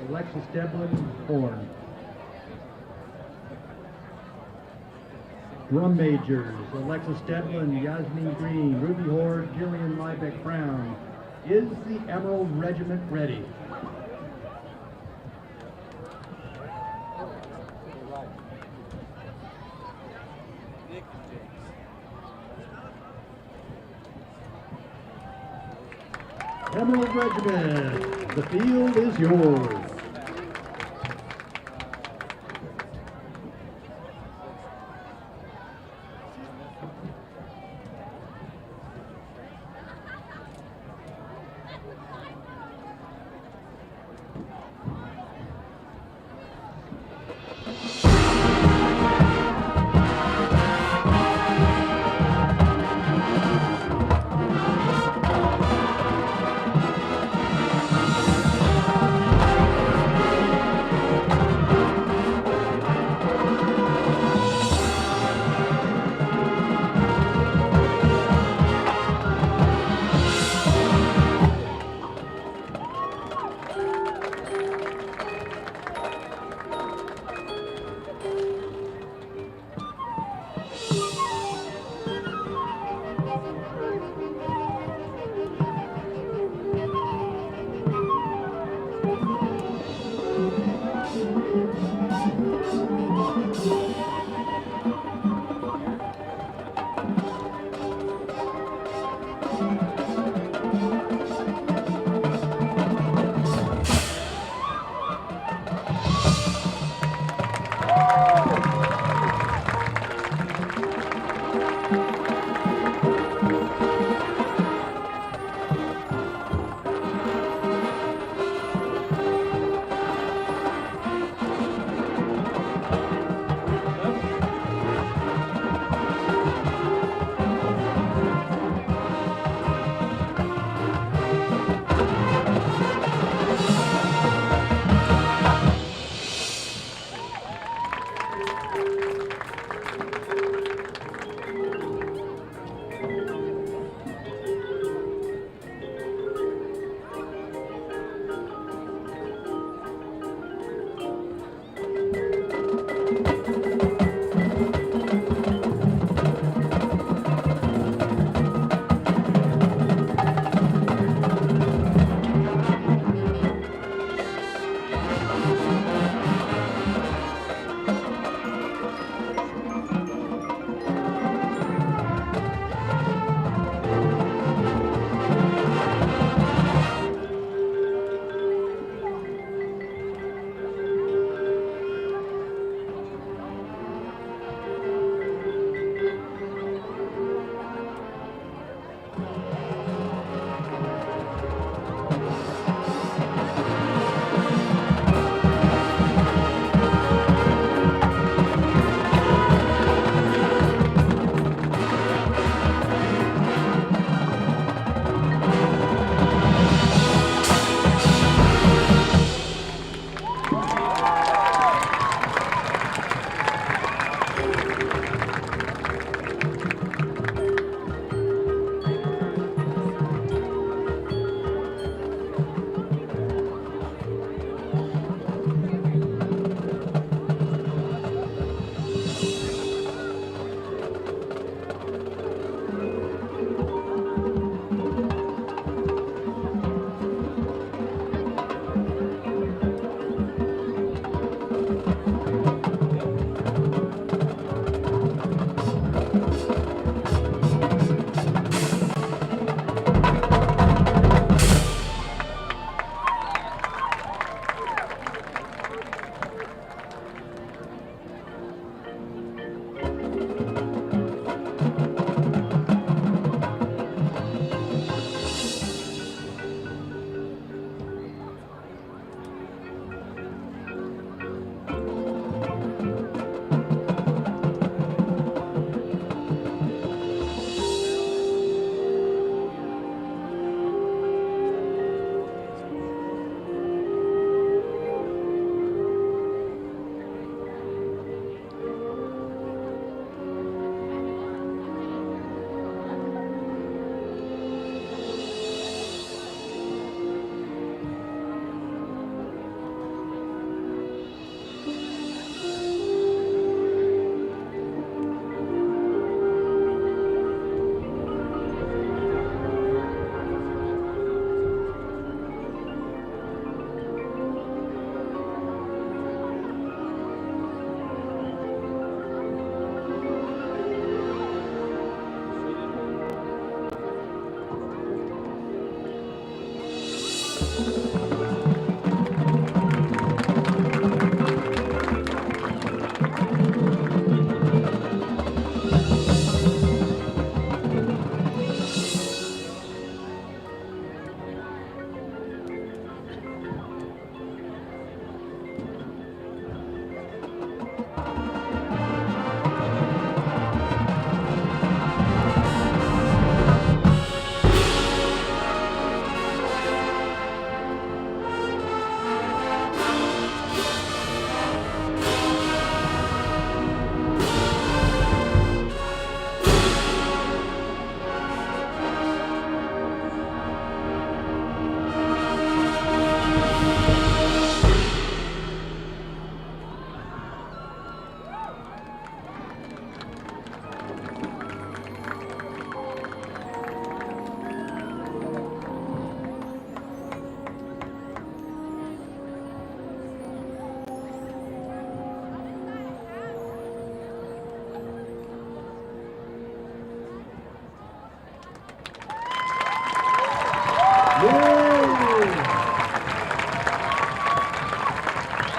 Alexis Devlin horn. Drum majors, Alexis Devlin, Yasmin Green, Ruby Horde, Jillian Liebeck Brown. Is the Emerald Regiment ready? Emerald Regiment, the field is yours.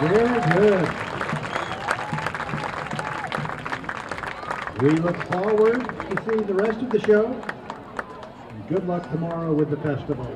Very good. We look forward to seeing the rest of the show. And good luck tomorrow with the festival.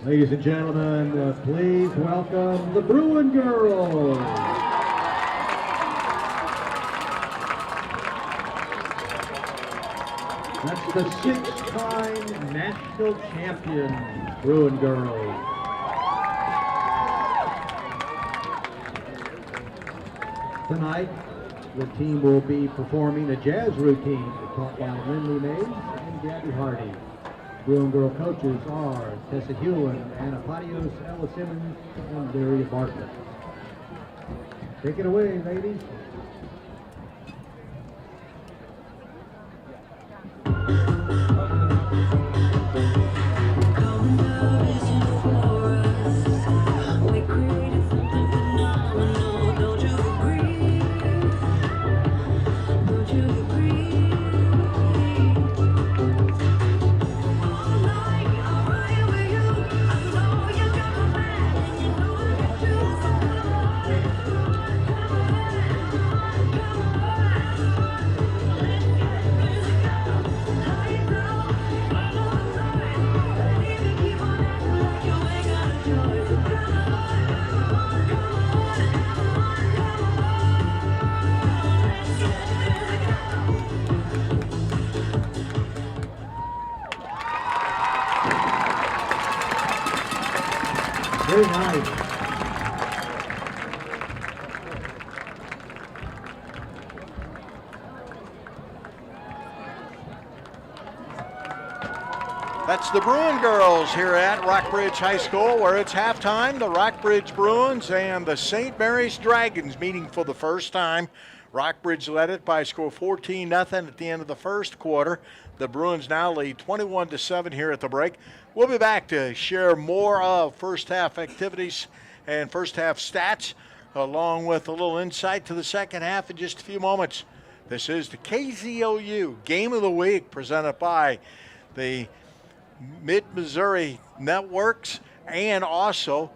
Ladies and gentlemen, please welcome the Bruin girls. That's the 6-time national champion Bruin girls. Tonight, the team will be performing a jazz routine taught by Lindley Mays and Gabby Hardy. Bruin girl coaches are Tessa Hewlin, Anna Patios, Ella Simmons, and Daria Bartlett. Take it away, ladies. Very nice. That's the Bruin girls here at Rockbridge High School, where it's halftime. The Rockbridge Bruins and the St. Mary's Dragons meeting for the first time. Rockbridge led it by a score 14-0 at the end of the first quarter. The Bruins now lead 21-7 here at the break. We'll be back to share more of first half activities and first half stats, along with a little insight to the second half in just a few moments. This is the KZOU Game of the Week, presented by the Mid-Missouri Networks and also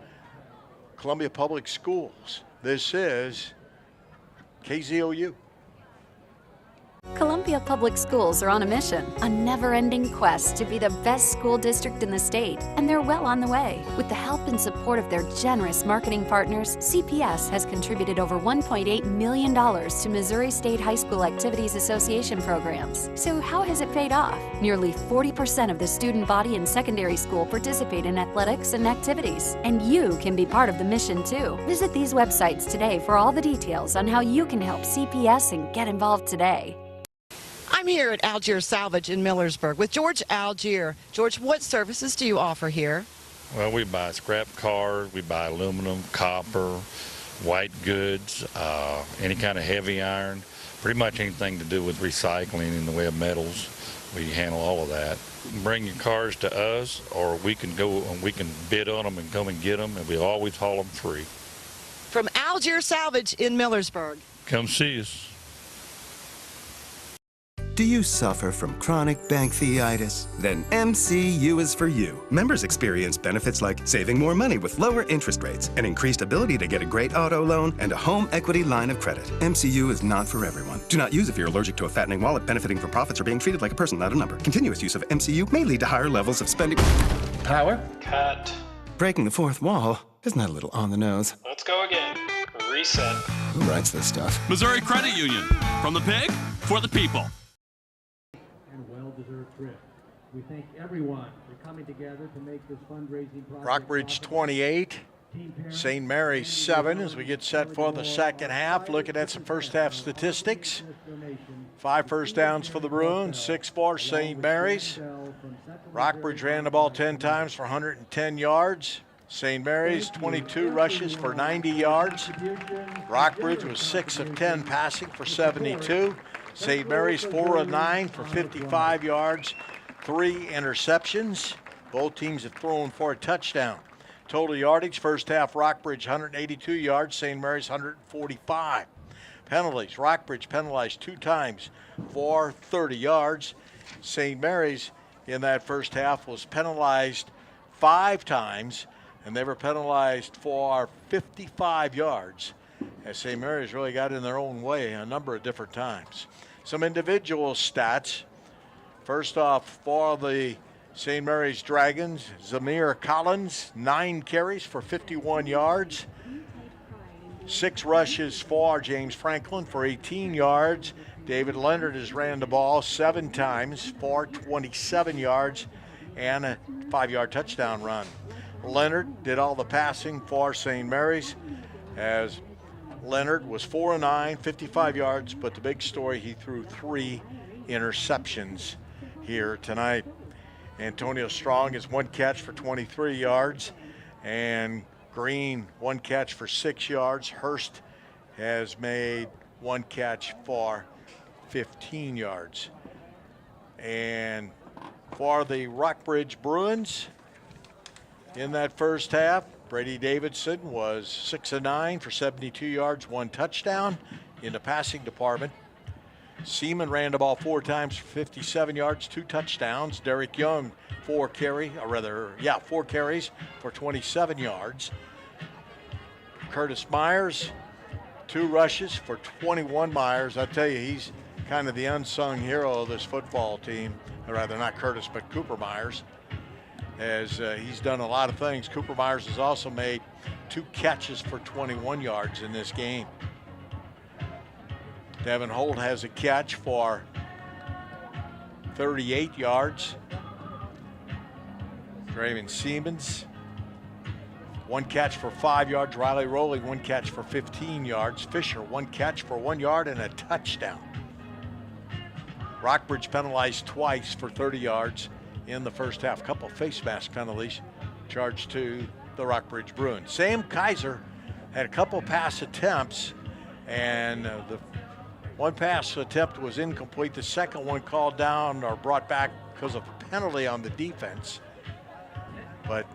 Columbia Public Schools. This is KZOU. Columbia Public Schools are on a mission, a never-ending quest to be the best school district in the state, and they're well on the way. With the help and support of their generous marketing partners, CPS has contributed over $1.8 million to Missouri State High School Activities Association programs. So how has it paid off? Nearly 40% of the student body in secondary school participate in athletics and activities, and you can be part of the mission too. Visit these websites today for all the details on how you can help CPS and get involved today. I'm here at Algier Salvage in Millersburg with George Algier. George, what services do you offer here? Well, we buy scrap cars, we buy aluminum, copper, white goods, any kind of heavy iron, pretty much anything to do with recycling in the way of metals. We handle all of that. Bring your cars to us, or we can go and we can bid on them and come and get them, and we always haul them free. From Algier Salvage in Millersburg. Come see us. Do you suffer from chronic pancreatitis? Then MCU is for you. Members experience benefits like saving more money with lower interest rates, an increased ability to get a great auto loan, and a home equity line of credit. MCU is not for everyone. Do not use if you're allergic to a fattening wallet, benefiting from profits, or being treated like a person, not a number. Continuous use of MCU may lead to higher levels of spending. Power? Cut. Breaking the fourth wall. Isn't that a little on the nose? Let's go again. Reset. Who writes this stuff? Missouri Credit Union. From the pig, for the people. Well-deserved trip. We thank everyone for coming together to make this fundraising process. Rockbridge 28, St. Mary's 7 as we get set for the second half. Looking at some first half statistics. 5 first downs for the Bruins, 6 for St. Mary's. Rockbridge ran the ball 10 times for 110 yards. St. Mary's 22 rushes for 90 yards. Rockbridge was 6 of 10 passing for 72. St. Mary's 4 of 9 for 55 yards, 3 interceptions. Both teams have thrown for a touchdown. Total yardage, first half, Rockbridge 182 yards, St. Mary's 145. Penalties, Rockbridge penalized 2 times for 30 yards. St. Mary's in that first half was penalized 5 times, and they were penalized for 55 yards, as St. Mary's really got in their own way a number of different times. Some individual stats. First off, for the St. Mary's Dragons, Zamir Collins, 9 carries for 51 yards. 6 rushes for James Franklin for 18 yards. David Leonard has ran the ball 7 times for 27 yards and a 5-yard touchdown run. Leonard did all the passing for St. Mary's, as Leonard was 4 of 9, 55 yards, but the big story, he threw 3 interceptions here tonight. Antonio Strong has 1 catch for 23 yards, and Green 1 catch for 6 yards. Hurst has made 1 catch for 15 yards. And for the Rockbridge Bruins, in that first half, Brady Davidson was 6 of 9 for 72 yards, 1 touchdown in the passing department. Seaman ran the ball 4 times for 57 yards, 2 touchdowns. Derek Young, 4 carries for 27 yards. Curtis Myers, 2 rushes for 21 Myers. I tell you, he's kind of the unsung hero of this football team. Or rather, not Curtis, but Cooper Myers, as he's done a lot of things. Cooper Myers has also made 2 catches for 21 yards in this game. Devin Holt has a catch for 38 yards. Draven Siemens, 1 catch for 5 yards. Riley Rowley, 1 catch for 15 yards. Fisher, 1 catch for 1 yard and a touchdown. Rockbridge penalized twice for 30 yards in the first half. A couple face mask penalties charged to the Rockbridge Bruins. Sam Kaiser had a couple pass attempts, and the 1 pass attempt was incomplete. The second one called down or brought back because of a penalty on the defense. But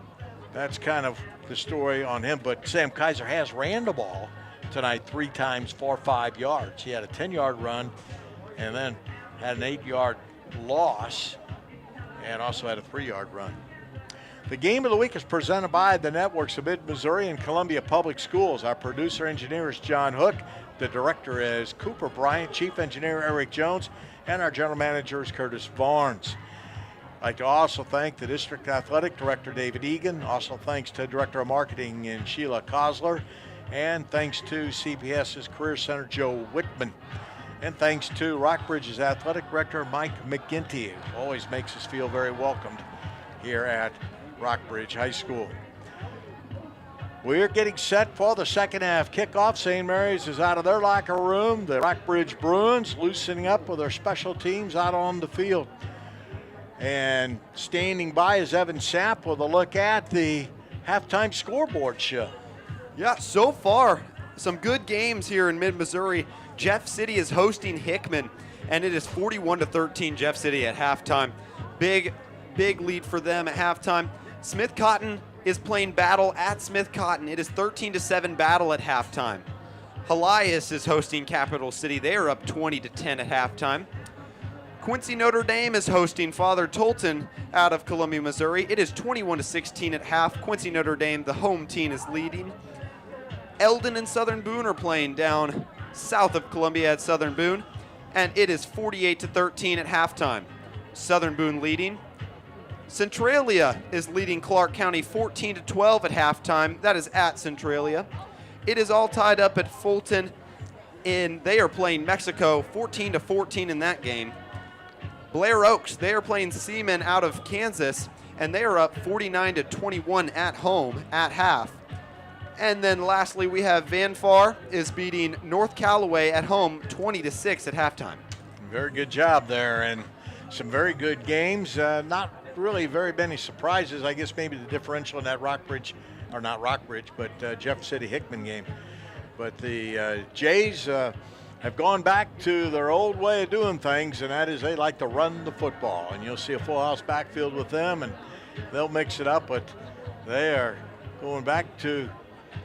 that's kind of the story on him. But Sam Kaiser has ran the ball tonight 3 times for 5 yards. He had a 10-yard run and then had an 8-yard loss and also had a 3-yard run. The game of the week is presented by the networks of Mid-Missouri and Columbia Public Schools. Our producer engineer is John Hook. The director is Cooper Bryant, Chief Engineer Eric Jones, and our General Manager is Curtis Barnes. I'd like to also thank the District Athletic Director, David Egan. Also thanks to Director of Marketing in Sheila Kosler. And thanks to CPS's Career Center, Joe Whitman. And thanks to Rockbridge's Athletic Director, Mike McGinty, who always makes us feel very welcomed here at Rockbridge High School. We're getting set for the second half kickoff. St. Mary's is out of their locker room. The Rockbridge Bruins loosening up with their special teams out on the field. And standing by is Evan Sapp with a look at the halftime scoreboard show. Yeah, so far, some good games here in Mid-Missouri. Jeff City is hosting Hickman, and it is 41-13 Jeff City at halftime. Big lead for them at halftime. Smith Cotton is playing Battle at Smith Cotton. It is 13-7 Battle at halftime. Helias is hosting Capital City. They are up 20-10 at halftime. Quincy Notre Dame is hosting Father Tolton out of Columbia, Missouri. It is 21-16 at half. Quincy Notre Dame, the home team, is leading. Eldon and Southern Boone are playing down south of Columbia at Southern Boone, and it is 48-13 at halftime. Southern Boone leading. Centralia is leading Clark County 14-12 at halftime. That is at Centralia. It is all tied up at Fulton, and they are playing Mexico 14-14 in that game. Blair Oaks, they are playing Seaman out of Kansas, and they are up 49-21 at home at half. And then lastly, we have Van Far is beating North Callaway at home 20-6 at halftime. Very good job there, and some very good games. Not really very many surprises. I guess maybe the differential in that Rockbridge, or not Rockbridge, but Jeff City Hickman game. But the Jays have gone back to their old way of doing things, and that is they like to run the football. And you'll see a full house backfield with them, and they'll mix it up, but they are going back to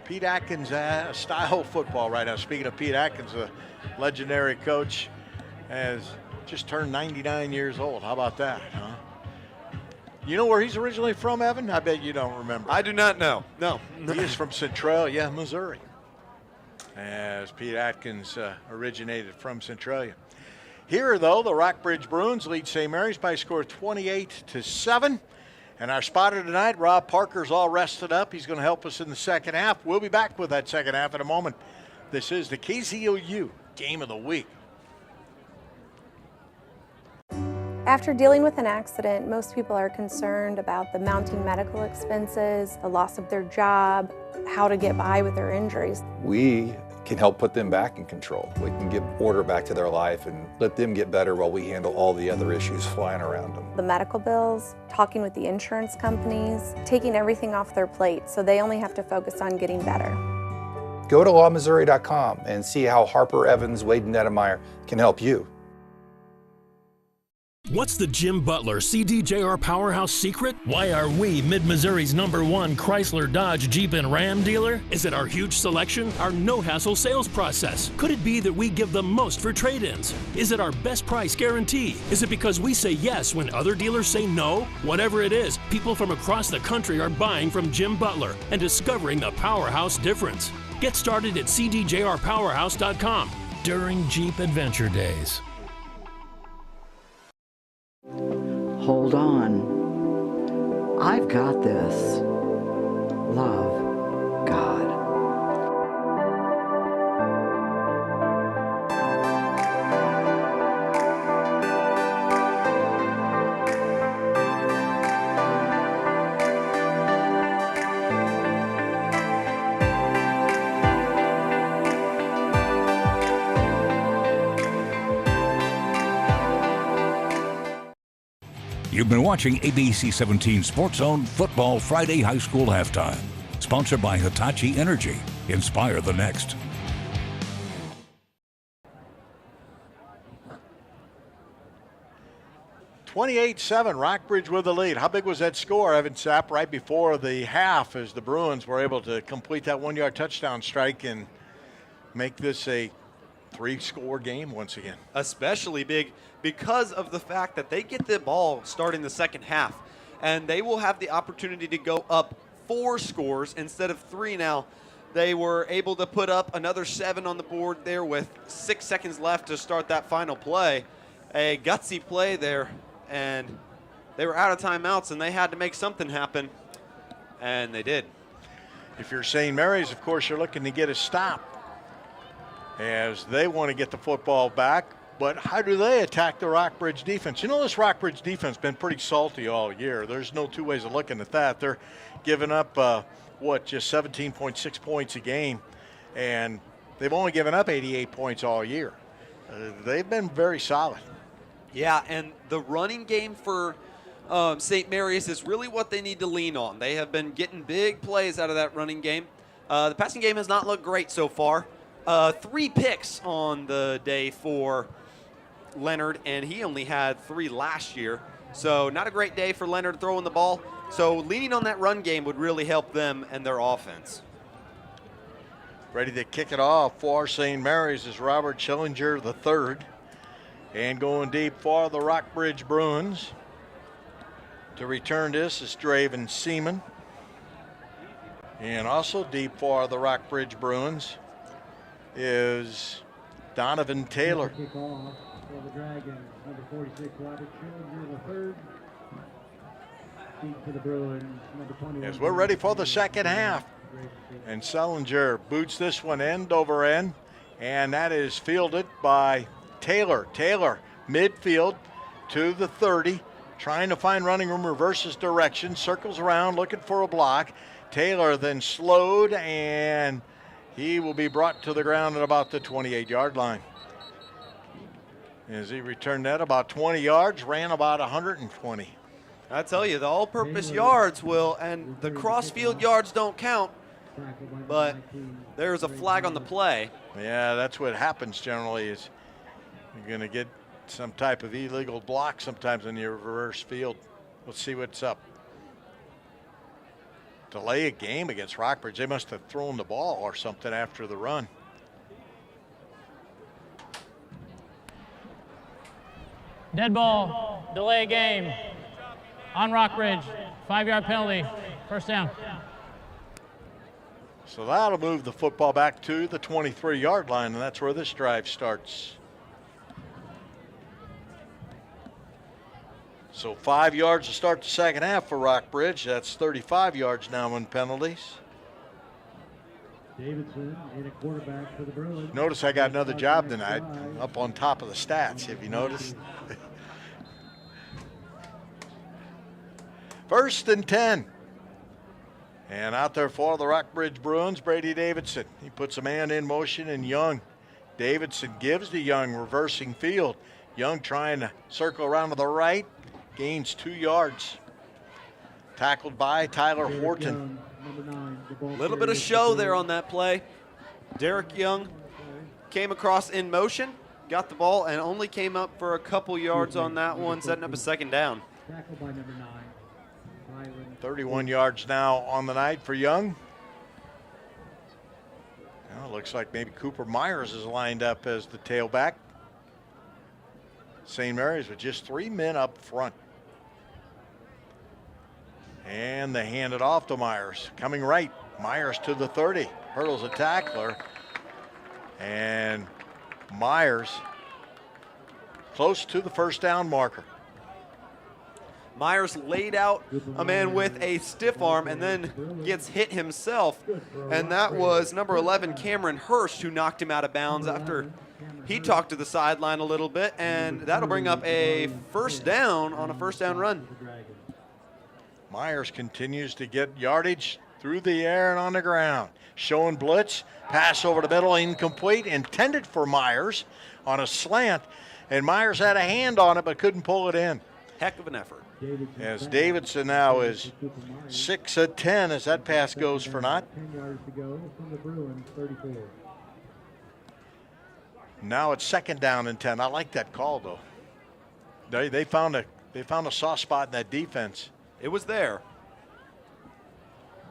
Pete Atkins style football right now. Speaking of Pete Atkins, a legendary coach, has just turned 99 years old. How about that, huh? You know where he's originally from, Evan? I bet you don't remember. I do not know. No. He is from Centralia, Missouri, as Pete Atkins originated from Centralia. Here, though, the Rockbridge Bruins lead St. Mary's by a score of 28-7. And our spotter tonight, Rob Parker's all rested up. He's going to help us in the second half. We'll be back with that second half in a moment. This is the KZOU Game of the Week. After dealing with an accident, most people are concerned about the mounting medical expenses, the loss of their job, how to get by with their injuries. We can help put them back in control. We can give order back to their life and let them get better while we handle all the other issues flying around them. The medical bills, talking with the insurance companies, taking everything off their plate so they only have to focus on getting better. Go to lawmissouri.com and see how Harper, Evans, Wade, and Nedemeyer can help you. What's the Jim Butler CDJR Powerhouse secret? Why are we Mid-Missouri's #1 Chrysler, Dodge, Jeep, and Ram dealer? Is it our huge selection? Our no-hassle sales process? Could it be that we give the most for trade-ins? Is it our best price guarantee? Is it because we say yes when other dealers say no? Whatever it is, people from across the country are buying from Jim Butler and discovering the Powerhouse difference. Get started at cdjrpowerhouse.com during Jeep Adventure Days. Hold on. I've got this. Love God. You've been watching ABC 17 SportsZone Football Friday High School Halftime. Sponsored by Hitachi Energy. Inspire the next. (28-7), Rockbridge with the lead. How big was that score, Evan Sapp, right before the half as the Bruins were able to complete that 1-yard touchdown strike and make this a 3-score game once again? Especially big because of the fact that they get the ball starting the second half, and they will have the opportunity to go up 4 scores instead of 3 now. They were able to put up another 7 on the board there with 6 seconds left to start that final play. A gutsy play there, and they were out of timeouts, and they had to make something happen, and they did. If you're St. Mary's, of course, you're looking to get a stop as they want to get the football back. But how do they attack the Rockbridge defense? You know, this Rockbridge defense has been pretty salty all year. There's no two ways of looking at that. They're giving up, just 17.6 points a game, and they've only given up 88 points all year. They've been very solid. Yeah, and the running game for St. Mary's is really what they need to lean on. They have been getting big plays out of that running game. The passing game has not looked great so far. 3 picks on the day for Leonard, and he only had 3 last year. So not a great day for Leonard throwing the ball. So leaning on that run game would really help them and their offense. Ready to kick it off for St. Mary's is Robert Schillinger III. And going deep for the Rockbridge Bruins. To return this is Draven Seaman. And also deep for the Rockbridge Bruins is Donovan Taylor. Kick off for the Dragons, number 46, Robert Schillinger III. Deep for the Bruins, number 21. As we're ready for the second half. And Sellinger boots this one end over end, and that is fielded by Taylor. Taylor, midfield to the 30, trying to find running room, reverses direction, circles around, looking for a block, Taylor then slowed, and he will be brought to the ground at about the 28-yard line. As he returned that about 20 yards, ran about 120. I tell you, the all-purpose yards will, and the cross-field yards don't count, but there's a flag on the play. Yeah, that's what happens generally is you're going to get some type of illegal block sometimes in your reverse field. Let's see what's up. Delay a game against Rockbridge. They must have thrown the ball or something after the run. Dead ball, delay a game on Rockbridge. 5-yard penalty, first down. So that'll move the football back to the 23-yard line, and that's where this drive starts. So 5 yards to start the second half for Rockbridge. That's 35 yards now in penalties. Davidson in a quarterback for the Bruins. Notice I got another job tonight. I'm up on top of the stats. Have you noticed? First and 10. And out there for the Rockbridge Bruins, Brady Davidson. He puts a man in motion, and Young. Davidson gives to Young, reversing field. Young trying to circle around to the right, gains 2 yards. Tackled by Tyler Horton. A little bit of show there on that play. Derek Young came across in motion, got the ball, and only came up for a couple yards on that one, setting up a second down. Tackled by number 9. 31 yards now on the night for Young. Now it looks like maybe Cooper Myers is lined up as the tailback. St. Mary's with just 3 men up front. And they hand it off to Myers. Coming right, Myers to the 30. Hurdles a tackler. And Myers close to the first down marker. Myers laid out a man with a stiff arm and then gets hit himself. And that was number 11, Cameron Hurst, who knocked him out of bounds after he talked to the sideline a little bit. And that'll bring up a first down on a first down run. Myers continues to get yardage through the air and on the ground. Showing blitz, pass over the middle, incomplete, intended for Myers on a slant. And Myers had a hand on it but couldn't pull it in. Heck of an effort. As Davidson now is 6 of 10 as that pass goes for naught. 10 yards to go from the Bruins, 34. Now it's second down and 10. I like that call though. They found a soft spot in that defense. It was there.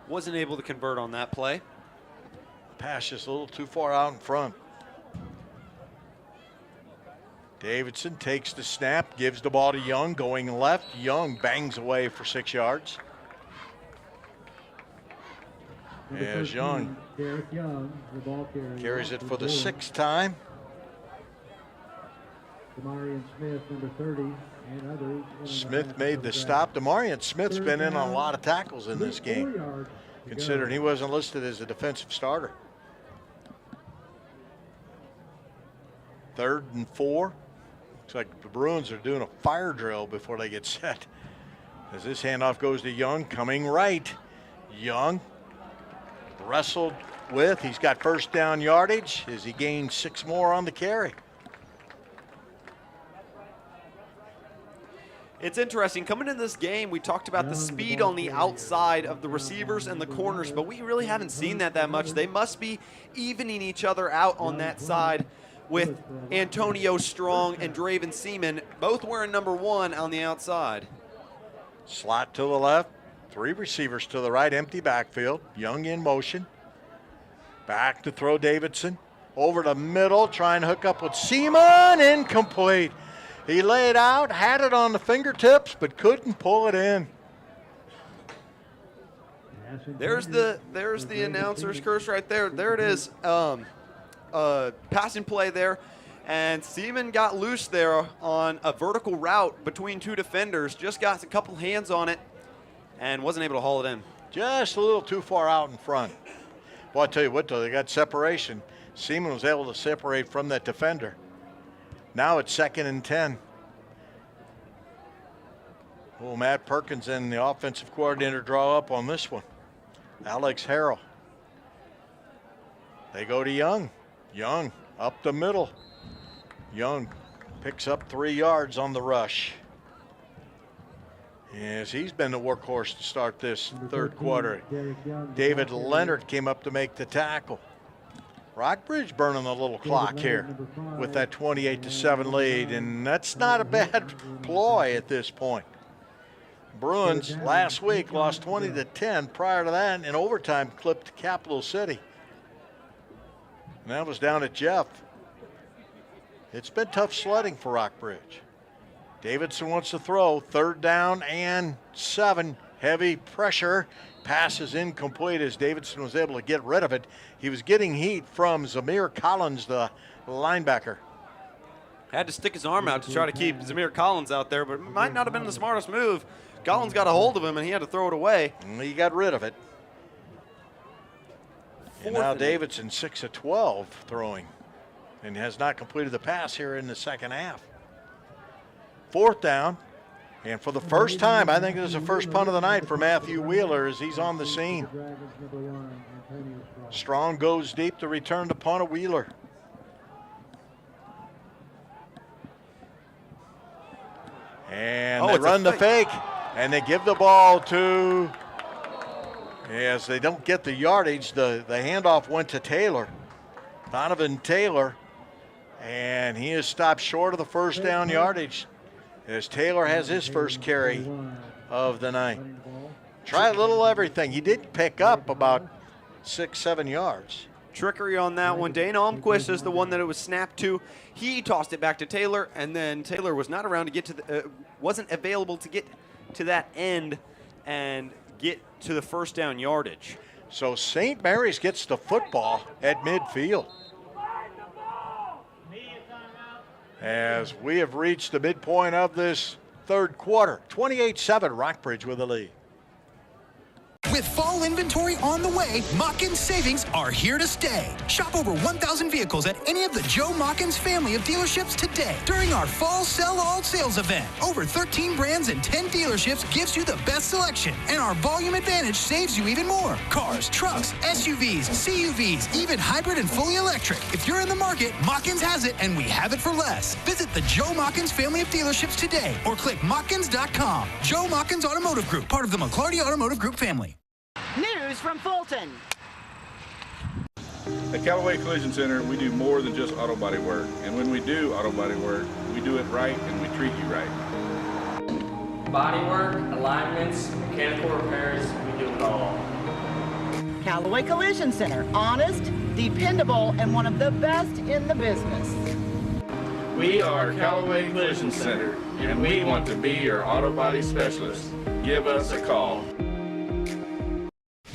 Wasn't able to convert on that play. Pass just a little too far out in front. Davidson takes the snap, gives the ball to Young, going left. Young bangs away for 6 yards. As Young carries it for the 6th time. Demarion Smith, number 30, and others. Smith made the stop. Demarion Smith's been in on a lot of tackles in this game, considering he wasn't listed as a defensive starter. 3rd and 4. Looks like the Bruins are doing a fire drill before they get set. As this handoff goes to Young, coming right. Young wrestled with. He's got first down yardage as he gains 6 more on the carry. It's interesting. Coming into this game, we talked about the speed on the outside of the receivers and the corners, but we really haven't seen that much. They must be evening each other out on that side with Antonio Strong and Draven Seaman both wearing number 1 on the outside. Slot to the left, 3 receivers to the right, empty backfield. Young in motion. Back to throw Davidson. Over the middle, trying to hook up with Seaman, incomplete. He laid out, had it on the fingertips, but couldn't pull it in. There's the announcer's curse right there. There it is. Passing play there. And Seaman got loose there on a vertical route between 2 defenders. Just got a couple hands on it and wasn't able to haul it in. Just a little too far out in front. Well, I tell you what, though, they got separation. Seaman was able to separate from that defender. Now it's 2nd and 10. Well, Matt Perkins and the offensive coordinator draw up on this one. Alex Harrell. They go to Young. Young up the middle. Young picks up 3 yards on the rush. Yes, he's been the workhorse to start this third quarter. David Leonard came up to make the tackle. Rockbridge burning a little clock here with that 28-7 lead, and that's not a bad ploy at this point. Bruins last week lost 20-10. Prior to that, in overtime, clipped Capital City. And that was down at Jeff. It's been tough sledding for Rockbridge. Davidson wants to throw. 3rd down and 7. Heavy pressure. Pass is incomplete as Davidson was able to get rid of it. He was getting heat from Zamir Collins, the linebacker. Had to stick his arm out to try to keep Zamir Collins out there, but it might not have been the smartest move. Collins got a hold of him, and he had to throw it away. And he got rid of it. And now Davidson 6 of 12 throwing, and has not completed the pass here in the second half. 4th down, and for the first time, I think this is the first punt of the night for Matthew Wheeler as he's on the scene. Strong goes deep to return the punt of Wheeler. And they run the fake, and they give the ball to, as they don't get the yardage, the handoff went to Taylor, Donovan Taylor, and he is stopped short of the first down yardage as Taylor has his first carry of the night. Try a little everything. He did pick up about 6-7 yards. Trickery on that one. Dane Almquist is the one that it was snapped to. He tossed it back to Taylor, and then Taylor was not around to get to the, wasn't available to get to that end and get to the first down yardage. So St. Mary's gets the football at midfield. As we have reached the midpoint of this third quarter, 28-7, Rockbridge with the lead. With fall inventory on the way, Machins savings are here to stay. Shop over 1,000 vehicles at any of the Joe Machins family of dealerships today during our fall sell-all sales event. Over 13 brands and 10 dealerships gives you the best selection, and our volume advantage saves you even more. Cars, trucks, SUVs, CUVs, even hybrid and fully electric. If you're in the market, Machins has it, and we have it for less. Visit the Joe Machins family of dealerships today or click Machins.com. Joe Machins Automotive Group, part of the McClarty Automotive Group family. News from Fulton. At Callaway Collision Center, we do more than just auto body work. And when we do auto body work, we do it right and we treat you right. Body work, alignments, mechanical repairs, we do it all. Callaway Collision Center, honest, dependable, and one of the best in the business. We are Callaway Collision Center, and we want to be your auto body specialist. Give us a call.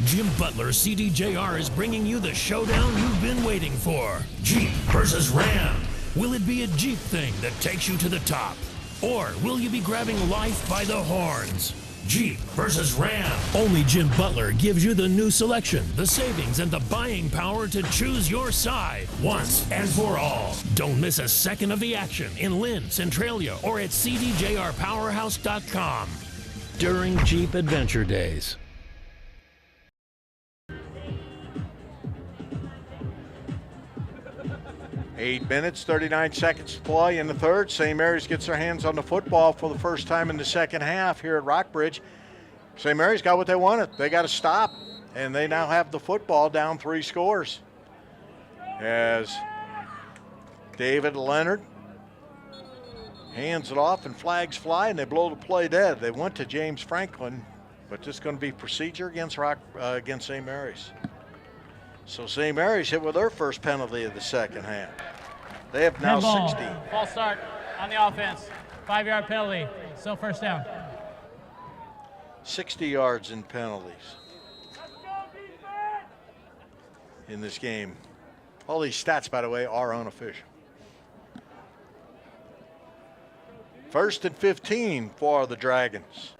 Jim Butler CDJR is bringing you the showdown you've been waiting for. Jeep versus Ram. Will it be a Jeep thing that takes you to the top? Or will you be grabbing life by the horns? Jeep versus Ram. Only Jim Butler gives you the new selection, the savings, and the buying power to choose your side once and for all. Don't miss a second of the action in Lynn, Centralia, or at cdjrpowerhouse.com during Jeep Adventure Days. 8 minutes, 39 seconds to play in the third. St. Mary's gets their hands on the football for the first time in the second half here at Rockbridge. St. Mary's got what they wanted. They got to stop, and they now have the football down 3 scores. As David Leonard hands it off and flags fly, and they blow the play dead. They went to James Franklin, but this is going to be procedure against St. Mary's. So St. Mary's hit with their first penalty of the second half. They have now 60. False start on the offense. 5-yard penalty. Still first down. 60 yards in penalties in this game. All these stats, by the way, are unofficial. 1st and 15 for the Dragons.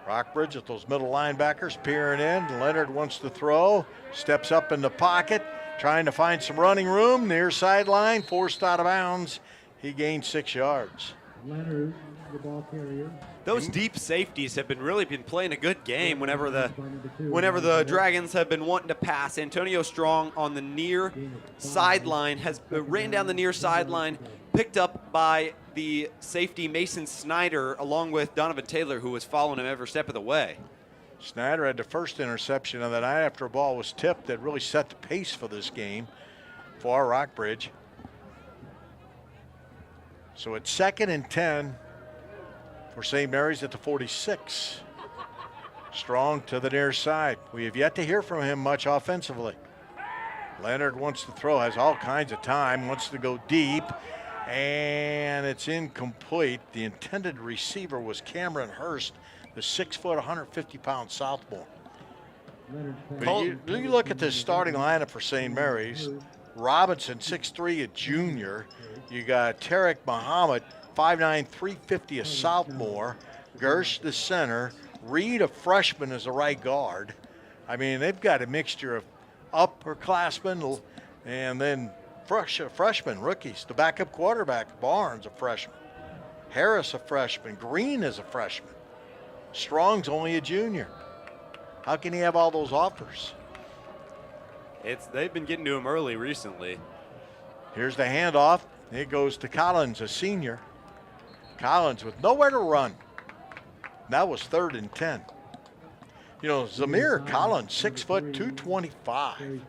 Rockbridge with those middle linebackers peering in. Leonard wants to throw, steps up in the pocket, trying to find some running room. Near sideline, forced out of bounds. He gained 6 yards. Leonard, the ball carrier. Those deep safeties have really been playing a good game whenever the Dragons have been wanting to pass. Antonio Strong on the near sideline has ran down the near sideline, picked up by the safety Mason Snyder along with Donovan Taylor, who was following him every step of the way. Snyder had the first interception of the night after a ball was tipped that really set the pace for this game for Rockbridge. So it's 2nd and 10 for St. Mary's at the 46. Strong to the near side. We have yet to hear from him much offensively. Leonard wants to throw, has all kinds of time, wants to go deep, and it's incomplete. The intended receiver was Cameron Hurst, the 6-foot, 150-pound sophomore. But you look at the starting lineup for St. Mary's. Robinson, 6'3", a junior. You got Tarek Muhammad, 5'9", 350, a sophomore. Gersh, the center. Reed, a freshman, as a right guard. I mean, they've got a mixture of upperclassmen and then freshmen, rookies. The backup quarterback, Barnes, a freshman. Harris, a freshman. Green is a freshman. Strong's only a junior. How can he have all those offers? They've been getting to him early recently. Here's the handoff. It goes to Collins, a senior. Collins with nowhere to run. That was 3rd and 10. You know, Zamir Collins, 6 foot, 225.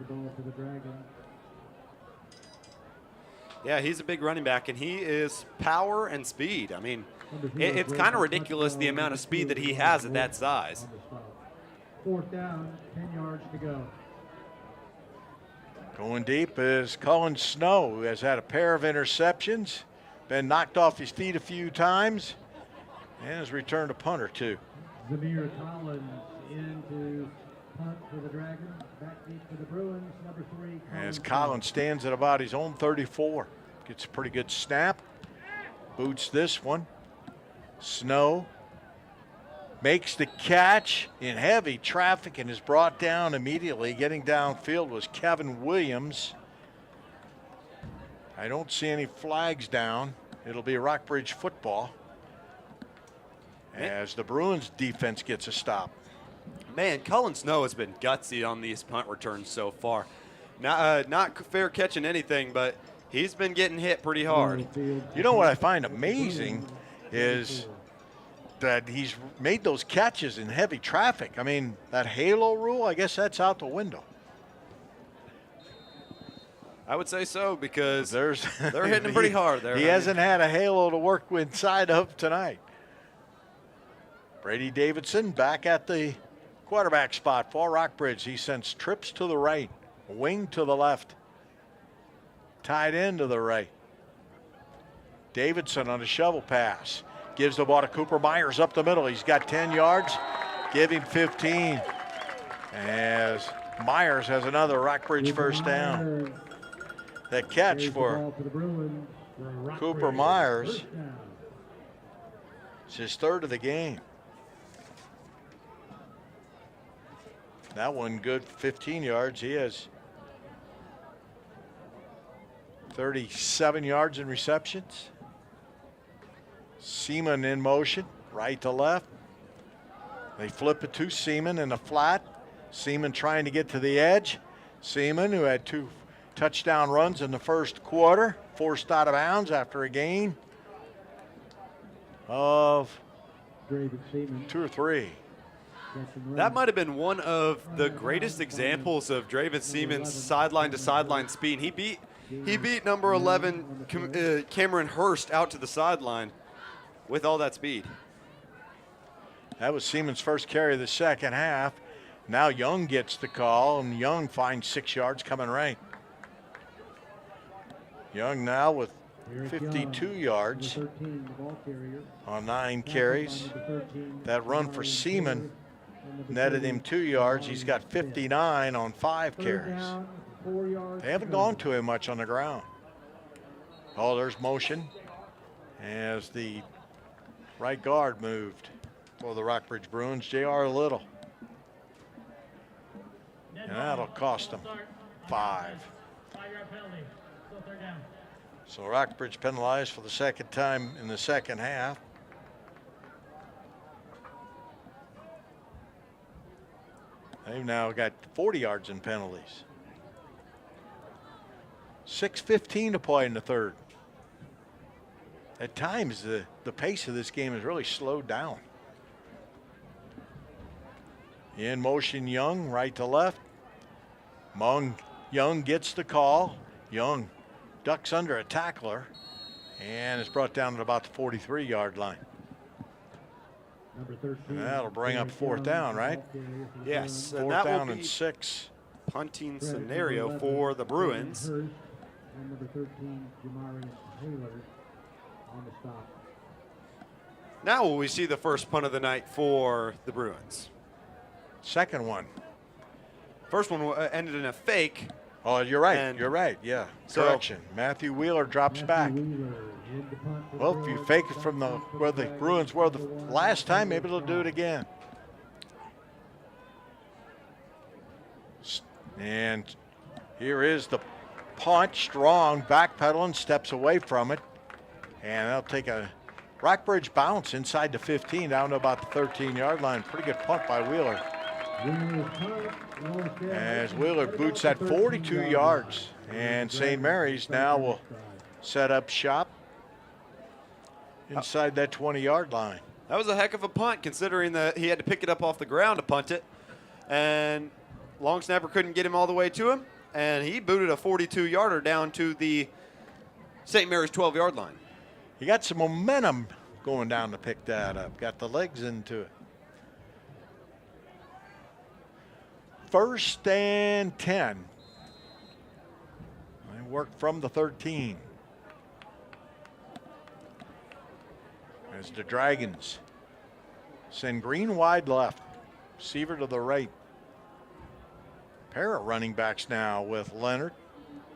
Yeah, he's a big running back, and he is power and speed. I mean, it's kind of ridiculous the amount of speed that he has at that size. 4th down, 10 yards to go. Going deep is Cullen Snow, who has had a pair of interceptions, been knocked off his feet a few times, and has returned a punt or two. Zamir Collins into punt for the Dragons, back deep for the Bruins, number 3. As Collins stands at about his own 34. Gets a pretty good snap. Boots this one. Snow makes the catch in heavy traffic and is brought down immediately. Getting downfield was Kevin Williams. I don't see any flags down. It'll be Rockbridge football as the Bruins defense gets a stop. Man, Cullen Snow has been gutsy on these punt returns so far. Not fair catching anything, but he's been getting hit pretty hard. You know what I find amazing is that he's made those catches in heavy traffic. I mean, that halo rule, I guess that's out the window. I would say so, because they're hitting him pretty hard there. He hasn't had a halo to work inside of tonight. Brady Davidson back at the quarterback spot for Rockbridge. He sends trips to the right, wing to the left, tight end to the right. Davidson on a shovel pass. Gives the ball to Cooper Myers up the middle. He's got 10 yards. Give him 15. As Myers has another Rockbridge first down. The catch for Cooper Myers. It's his 3rd of the game. That one good, 15 yards. He has 37 yards in receptions. Seaman in motion, right to left. They flip it to Seaman in the flat. Seaman trying to get to the edge. Seaman, who had 2 touchdown runs in the first quarter, forced out of bounds after a gain of 2 or 3. That might have been one of the greatest examples of Draven Seaman's sideline-to-sideline speed. He beat number 11 Cameron Hurst out to the sideline with all that speed. That was Seaman's first carry of the second half. Now Young gets the call, and Young finds 6 yards coming right. Young now with 52 yards on 9 carries. That run for Seaman netted him 2 yards. He's got 59 on 5 carries. They haven't gone to him much on the ground. Oh, there's motion as the right guard moved for the Rockbridge Bruins, J.R. Little. And that'll cost them 5. So Rockbridge penalized for the second time in the second half. They've now got 40 yards in penalties. 6:15 to play in the third. At times, the pace of this game has really slowed down. In motion, Young, right to left. Young gets the call. Young ducks under a tackler and is brought down at about the 43-yard line. Number 13. And that'll bring up fourth down, right? Yes, and Fourth that down will be and 6. Punting scenario for the Bruins. And number 13, Jamari Taylor on the stop. Now will we see the first punt of the night for the Bruins? Second one. First one ended in a fake. Oh, you're right. You're right. Yeah. So- Correction. Matthew Wheeler drops back. Well, if you fake it from where the Bruins were the last time, maybe they'll do it again. And here is the punt. Strong backpedaling, steps away from it. And they'll take a Rockbridge bounce inside the 15 down to about the 13-yard line. Pretty good punt by Wheeler. As Wheeler boots at 42 yards. And St. Mary's now will set up shop inside that 20-yard line. That was a heck of a punt considering that he had to pick it up off the ground to punt it. And long snapper couldn't get him all the way to him. And he booted a 42-yarder down to the St. Mary's 12-yard line. He got some momentum going down to pick that up. Got the legs into it. 1st and 10. They work from the 13. As the Dragons send Green wide left. Seaver to the right. Pair of running backs now with Leonard.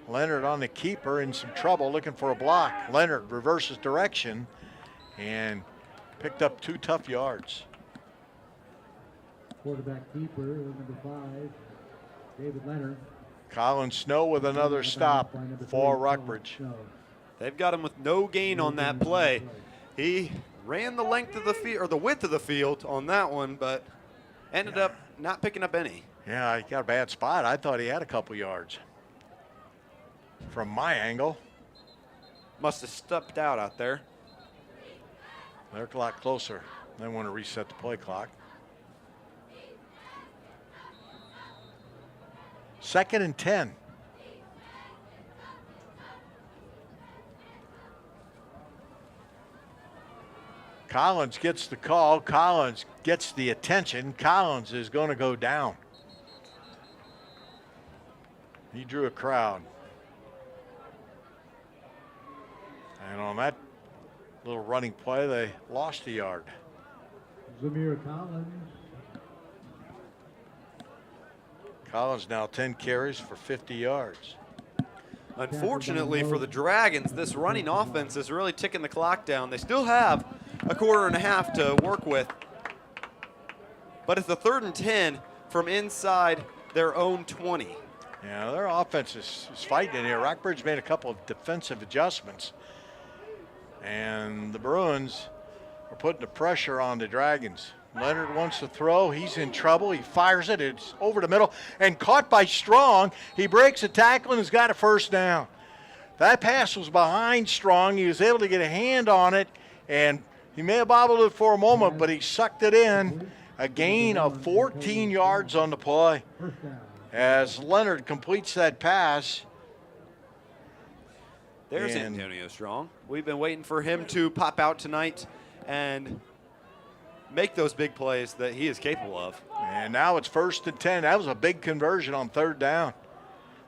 Leonard on the keeper in some trouble looking for a block. Leonard reverses direction and picked up 2 tough yards. Quarterback keeper, number 5, David Leonard. Colin Snow with another stop for Rockbridge. They've got him with no gain on that play. He ran the length of the field, or the width of the field on that one, but ended up not picking up any. Yeah, he got a bad spot. I thought he had a couple yards. From my angle. Must have stepped out there. They're a lot closer. They want to reset the play clock. 2nd and 10. Collins gets the call. Collins gets the attention. Collins is going to go down. He drew a crowd. And on that little running play, they lost a yard. Zamir Collins. Collins now 10 carries for 50 yards. Unfortunately for the Dragons, this running offense is really ticking the clock down. They still have a quarter and a half to work with. But it's the 3rd and 10 from inside their own 20. Yeah, their offense is fighting in here. Rockbridge made a couple of defensive adjustments. And the Bruins are putting the pressure on the Dragons. Leonard wants to throw. He's in trouble. He fires it. It's over the middle and caught by Strong. He breaks a tackle and has got a first down. That pass was behind Strong. He was able to get a hand on it, and he may have bobbled it for a moment, but he sucked it in. A gain of 14 yards on the play as Leonard completes that pass. There's Antonio Strong. We've been waiting for him to pop out tonight and make those big plays that he is capable of. And now it's 1st and 10. That was a big conversion on 3rd down.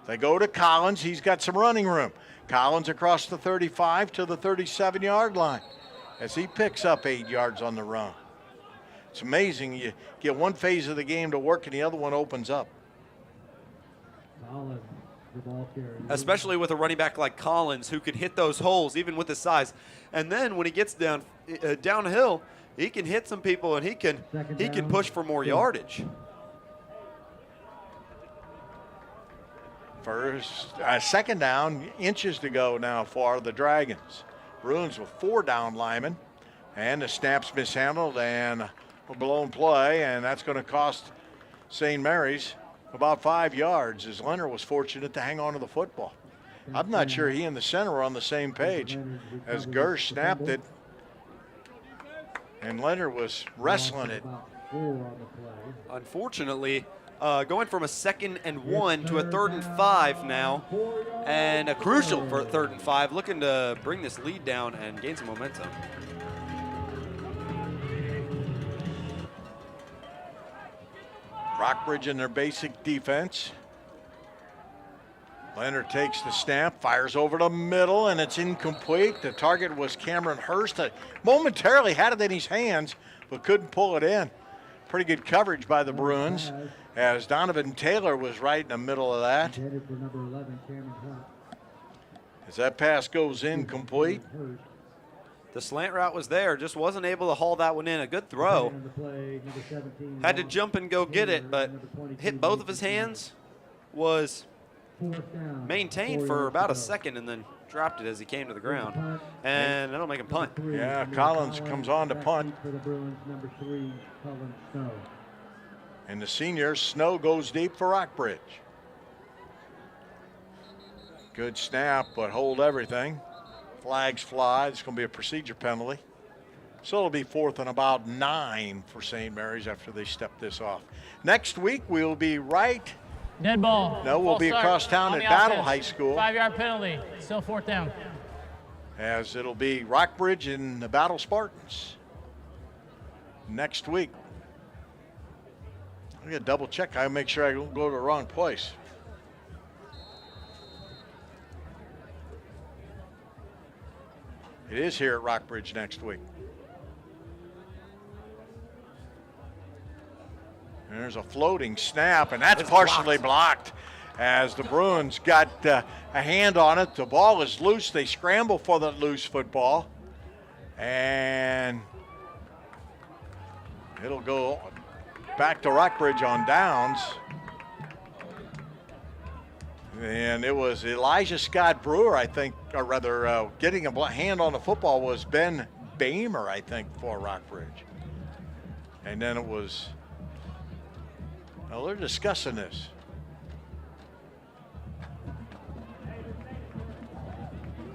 They go to Collins. He's got some running room. Collins across the 35 to the 37-yard line as he picks up 8 yards on the run. It's amazing. You get one phase of the game to work and the other one opens up. Collins, the ball carrier. Especially with a running back like Collins who can hit those holes even with his size. And then when he gets downhill, he can hit some people and he can push for more yardage. Second down, inches to go now for the Dragons. Bruins with 4 down linemen, and the snap's mishandled and a blown play, and that's going to cost St. Mary's about 5 yards, as Leonard was fortunate to hang on to the football. I'm not sure he and the center were on the same page, as Gersh snapped it, and Leonard was wrestling it. Unfortunately, going from a 2nd and 1 to a 3rd and 5 now, and a crucial for a 3rd and 5, looking to bring this lead down and gain some momentum. Rockbridge in their basic defense. Leonard takes the snap, fires over the middle, and it's incomplete. The target was Cameron Hurst. Momentarily had it in his hands, but couldn't pull it in. Pretty good coverage by the Bruins, as Donovan Taylor was right in the middle of that. As that pass goes incomplete. The slant route was there, just wasn't able to haul that one in. A good throw. Had to jump and go get it, but hit both of his hands, was maintained for about a second, and then dropped it as he came to the ground. And that'll make him punt. Yeah, Collins comes on to punt. And the senior, Snow, goes deep for Rockbridge. Good snap, but hold everything. Flags fly. It's going to be a procedure penalty. So it'll be 4th and about 9 for St. Mary's after they step this off. Next week, we'll be right. Dead ball. No, we'll be across town at Battle High School. 5-yard penalty. Still 4th down. As it'll be Rockbridge and the Battle Spartans next week. I'm going to double check. I make sure I don't go to the wrong place. It is here at Rockbridge next week. There's a floating snap, and that's partially blocked as the Bruins got a hand on it. The ball is loose. They scramble for the loose football, and it'll go back to Rockbridge on downs. And it was Elijah Scott Brewer, I think, or rather getting a hand on the football was Ben Bamer, I think, for Rockbridge. And then it was, well, they're discussing this.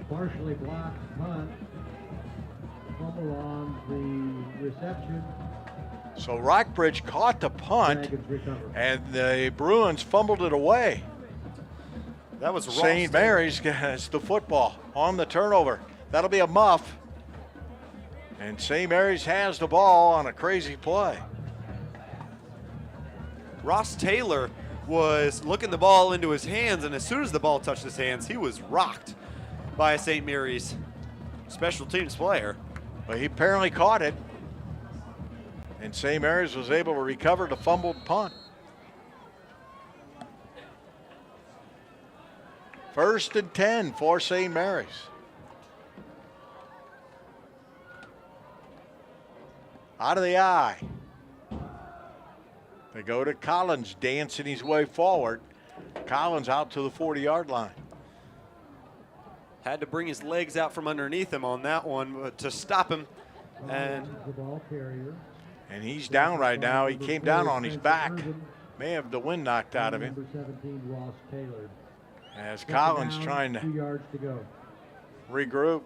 Partially blocked punt. Fumble on the reception. So Rockbridge caught the punt, and the Bruins fumbled it away. That was St. Mary's gets the football on the turnover. That'll be a muff. And St. Mary's has the ball on a crazy play. Ross Taylor was looking the ball into his hands, and as soon as the ball touched his hands, he was rocked by a St. Mary's special teams player. Well, he apparently caught it, and St. Mary's was able to recover the fumbled punt. 1st and 10 for St. Mary's. Out of the eye. They go to Collins, dancing his way forward. Collins out to the 40-yard line. Had to bring his legs out from underneath him on that one to stop him. And he's down right now. He came down on his back. May have the wind knocked out of him. As Collins trying to regroup,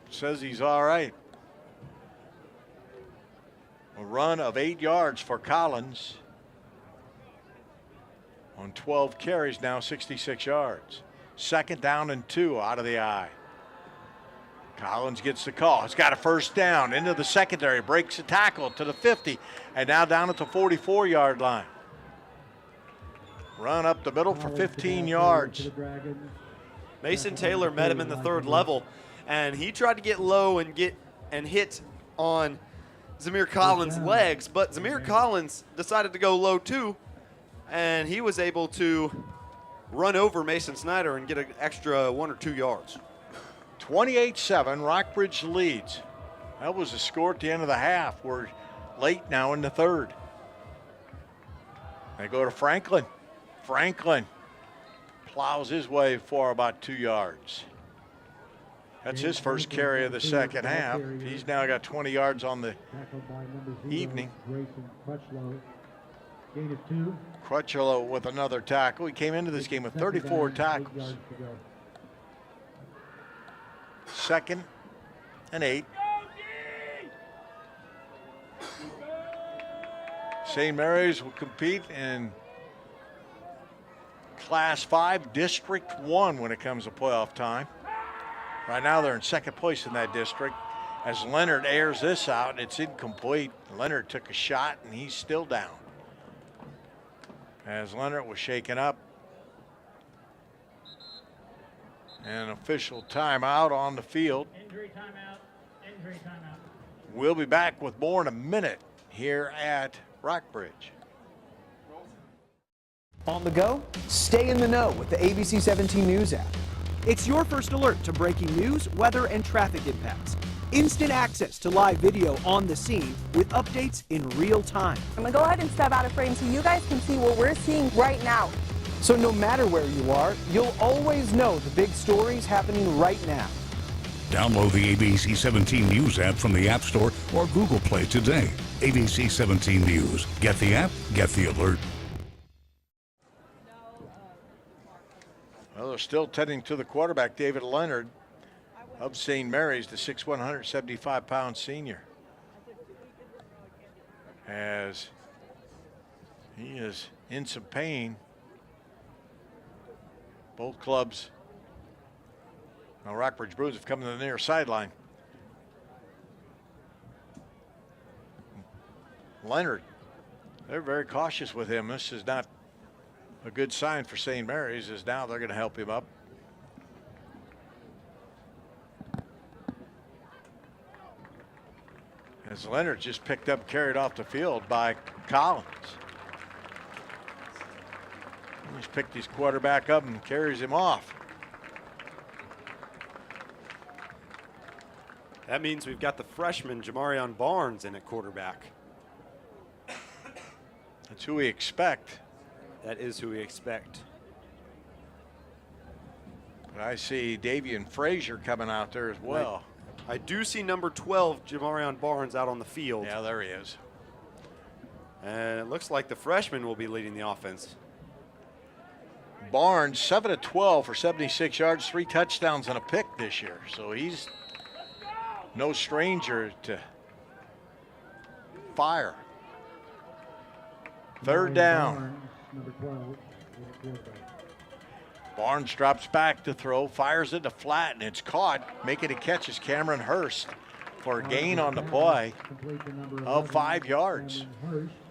says he's all right. A run of 8 yards for Collins. On 12 carries, now 66 yards. 2nd down and 2 out of the eye. Collins gets the call. He's got a 1st down into the secondary, breaks a tackle to the 50, and now down at the 44-yard line. Run up the middle for 15 yards. Mason Taylor met him in the 3rd level, and he tried to get low and hit on Zamir Collins' legs, but Zamir Collins decided to go low too, and he was able to run over Mason Snyder and get an extra 1 or 2 yards. 28-7, Rockbridge leads. That was the score at the end of the half. We're late now in the 3rd. They go to Franklin. Franklin plows his way for about 2 yards. That's his first carry of the second half. He's now got 20 yards on the evening. Crutchlow with another tackle. He came into this game with 34 tackles. 2nd and 8. St. Mary's will compete in Class 5, District 1 when it comes to playoff time. Right now they're in 2nd place in that district. As Leonard airs this out, it's incomplete. Leonard took a shot and he's still down. As Leonard was shaken up. And an official timeout on the field. Injury timeout. Injury timeout. We'll be back with more in a minute here at Rockbridge. On the go, stay in the know with the ABC 17 News app. It's your first alert to breaking news, weather, and traffic impacts. Instant access to live video on the scene with updates in real time. I'm gonna go ahead and step out of frame so you guys can see what we're seeing right now. So no matter where you are, you'll always know the big stories happening right now. Download the ABC 17 News app from the App Store or Google Play today. ABC 17 News. Get the app, get the alert. Well, they're still tending to the quarterback, David Leonard of St. Mary's, the 6'1", 175-pound senior. As he is in some pain. Both clubs, now Rockbridge Bruins, have come to the near sideline. Leonard, they're very cautious with him. This is not a good sign for St. Mary's, as now they're going to help him up. As Leonard just picked up, carried off the field by Collins. He's picked his quarterback up and carries him off. That means we've got the freshman Jamarion Barnes in at quarterback. That's who we expect. That is who we expect. But I see Davian Frazier coming out there as well. I do see number 12, Jamarion Barnes, out on the field. Yeah, there he is. And it looks like the freshman will be leading the offense. Barnes, 7 of 12 for 76 yards, 3 touchdowns and a pick this year. So he's no stranger to fire. 3rd down. Barnes drops back to throw, fires it to flat, and it's caught. Making a catch is Cameron Hurst for a gain on the play of 5 yards.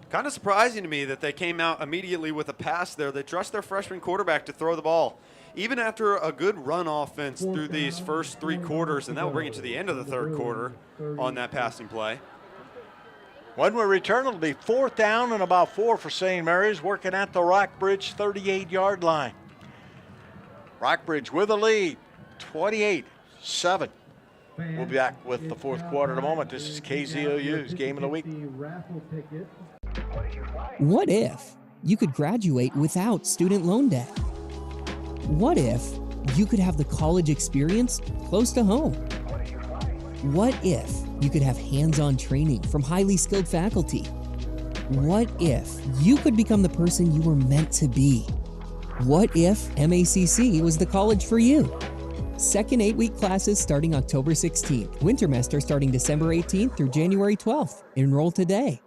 Kind of surprising to me that they came out immediately with a pass there. They trust their freshman quarterback to throw the ball. Even after a good run offense through these first 3 quarters, and that will bring it to the end of the 3rd quarter on that passing play. When we return, it'll be 4th down and about 4 for St. Mary's, working at the Rockbridge 38-yard line. Rockbridge with a lead, 28-7. We'll be back with the 4th quarter in a moment. This is KZOU's Game of the Week. What if you could graduate without student loan debt? What if you could have the college experience close to home? What if you could have hands-on training from highly skilled faculty? What if you could become the person you were meant to be? What if MACC was the college for you? Second 8-week classes starting October 16th. Wintermester starting December 18th through January 12th. Enroll today.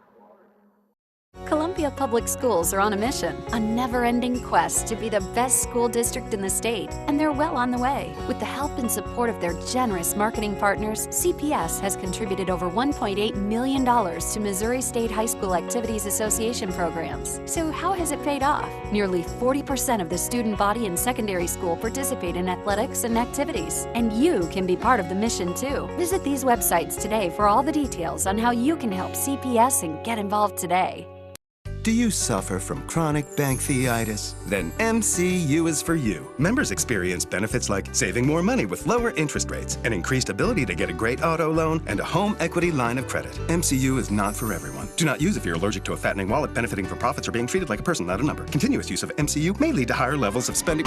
Columbia Public Schools are on a mission, a never-ending quest to be the best school district in the state, and they're well on the way. With the help and support of their generous marketing partners, CPS has contributed over $1.8 million to Missouri State High School Activities Association programs. So how has it paid off? Nearly 40% of the student body in secondary school participate in athletics and activities, and you can be part of the mission too. Visit these websites today for all the details on how you can help CPS and get involved today. Do you suffer from chronic pancreatitis? Then MCU is for you. Members experience benefits like saving more money with lower interest rates, an increased ability to get a great auto loan, and a home equity line of credit. MCU is not for everyone. Do not use if you're allergic to a fattening wallet, benefiting from profits, or being treated like a person, not a number. Continuous use of MCU may lead to higher levels of spending.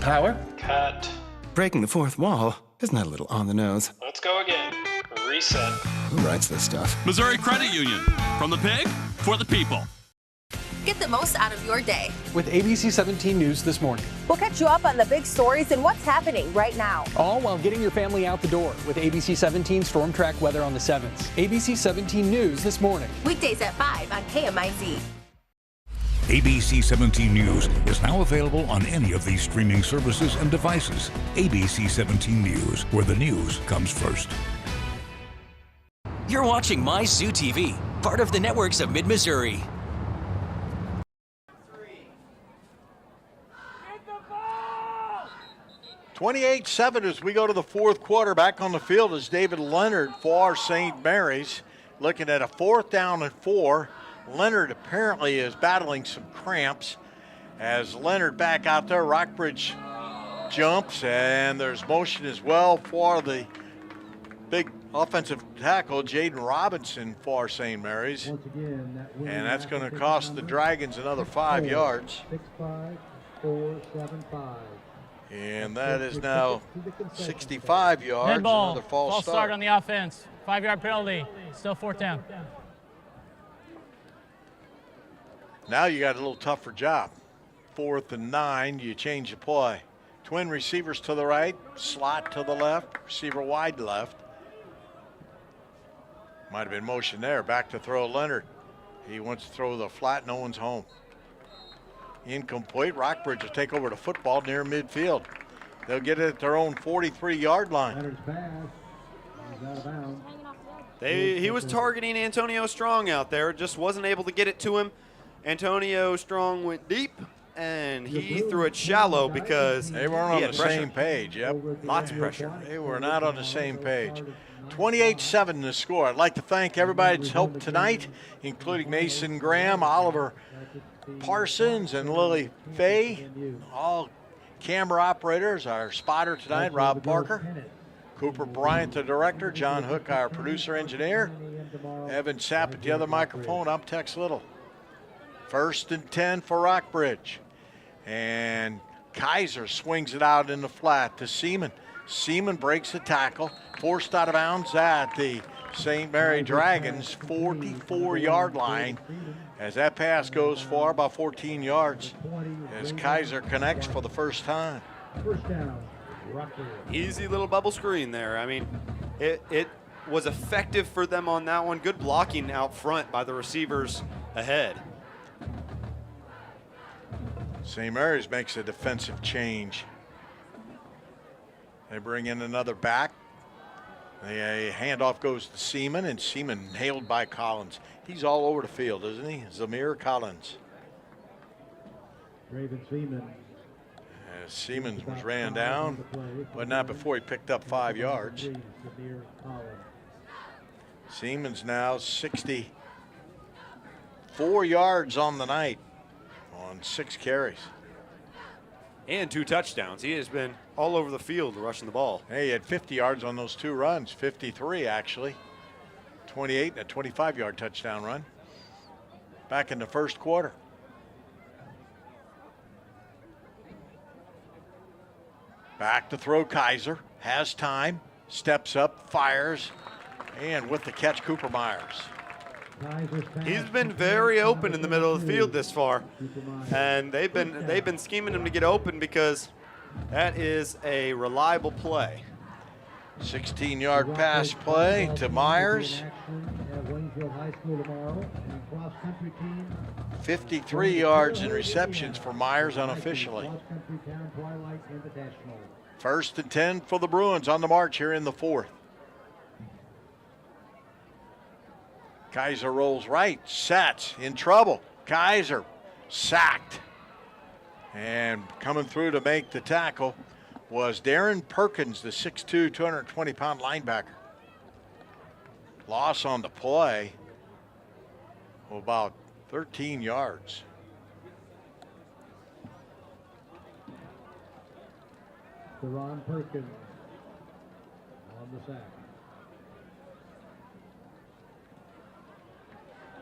Power? Cut. Breaking the fourth wall. Isn't that a little on the nose? Let's go again. Reset. Who writes this stuff? Missouri Credit Union. From the pig, for the people. Get the most out of your day with ABC 17 News this morning. We'll catch you up on the big stories and what's happening right now. All while getting your family out the door with ABC 17 Storm Track weather on the 7th. ABC 17 News this morning. Weekdays at 5 on KMIZ. ABC 17 News is now available on any of these streaming services and devices. ABC 17 News, where the news comes first. You're watching MyZoo TV, part of the networks of Mid-Missouri. 28-7 as we go to the fourth quarter. Back on the field is David Leonard for St. Mary's. Looking at a 4th down and 4. Leonard apparently is battling some cramps. As Leonard back out there, Rockbridge jumps, and there's motion as well for the big offensive tackle, Jaden Robinson for St. Mary's. And that's going to cost the Dragons another 5 yards. 6-5, 4-7-5. And that is now 65 yards. Dead ball. Another false start on the offense. 5-yard penalty. Still 4th down. Now you got a little tougher job. 4th and 9, you change the play. Twin receivers to the right, slot to the left, receiver wide left. Might have been motion there. Back to throw Leonard. He wants to throw the flat, no one's home. Incomplete. Rockbridge will take over the football near midfield. They'll get it at their own 43-yard line. Leonard's pass is out of bounds. He was targeting Antonio Strong out there, just wasn't able to get it to him. Antonio Strong went deep, and he threw it shallow because they weren't on the same page. Yep, lots of pressure. They were not on the same page. 28-7 the score. I'd like to thank everybody that's helped tonight, including Mason Graham, Oliver Parsons, and Lily Fay. All camera operators. Our spotter tonight, Rob Parker. Cooper Bryant, the director. John Hook, our producer engineer. Evan Sapp at the other microphone. I'm Tex Little. 1st and 10 for Rockbridge. And Kaiser swings it out in the flat to Seaman. Seaman breaks the tackle, forced out of bounds at the St. Mary Dragons 44-yard line. As that pass goes far, about 14 yards, as Kaiser connects for the first time. First down, Easy little bubble screen there. I mean, it was effective for them on that one. Good blocking out front by the receivers ahead. St. Mary's makes a defensive change. They bring in another back. The handoff goes to Seaman, and Seaman nailed by Collins. He's all over the field, isn't he? Zamir Collins. Raven Seaman. As Seaman was ran down, but not before he picked up 5 yards. Seaman's now 64 yards on the night on 6 carries. And 2 touchdowns. He has been all over the field rushing the ball. Hey, he had 50 yards on those 2 runs, 53 actually. 28 and a 25-yard touchdown run. Back in the first quarter. Back to throw Kaiser, has time, steps up, fires, and with the catch, Cooper Myers. He's been very open in the middle of the field this far, and they've been scheming him to get open because that is a reliable play. 16-yard pass play to Myers. 53 yards in receptions for Myers unofficially. 1st and 10 for the Bruins on the march here in the 4th. Kaiser rolls right, sets, in trouble. Kaiser sacked. And coming through to make the tackle was Darren Perkins, the 6'2", 220-pound linebacker. Loss on the play of about 13 yards. Deron Perkins on the sack.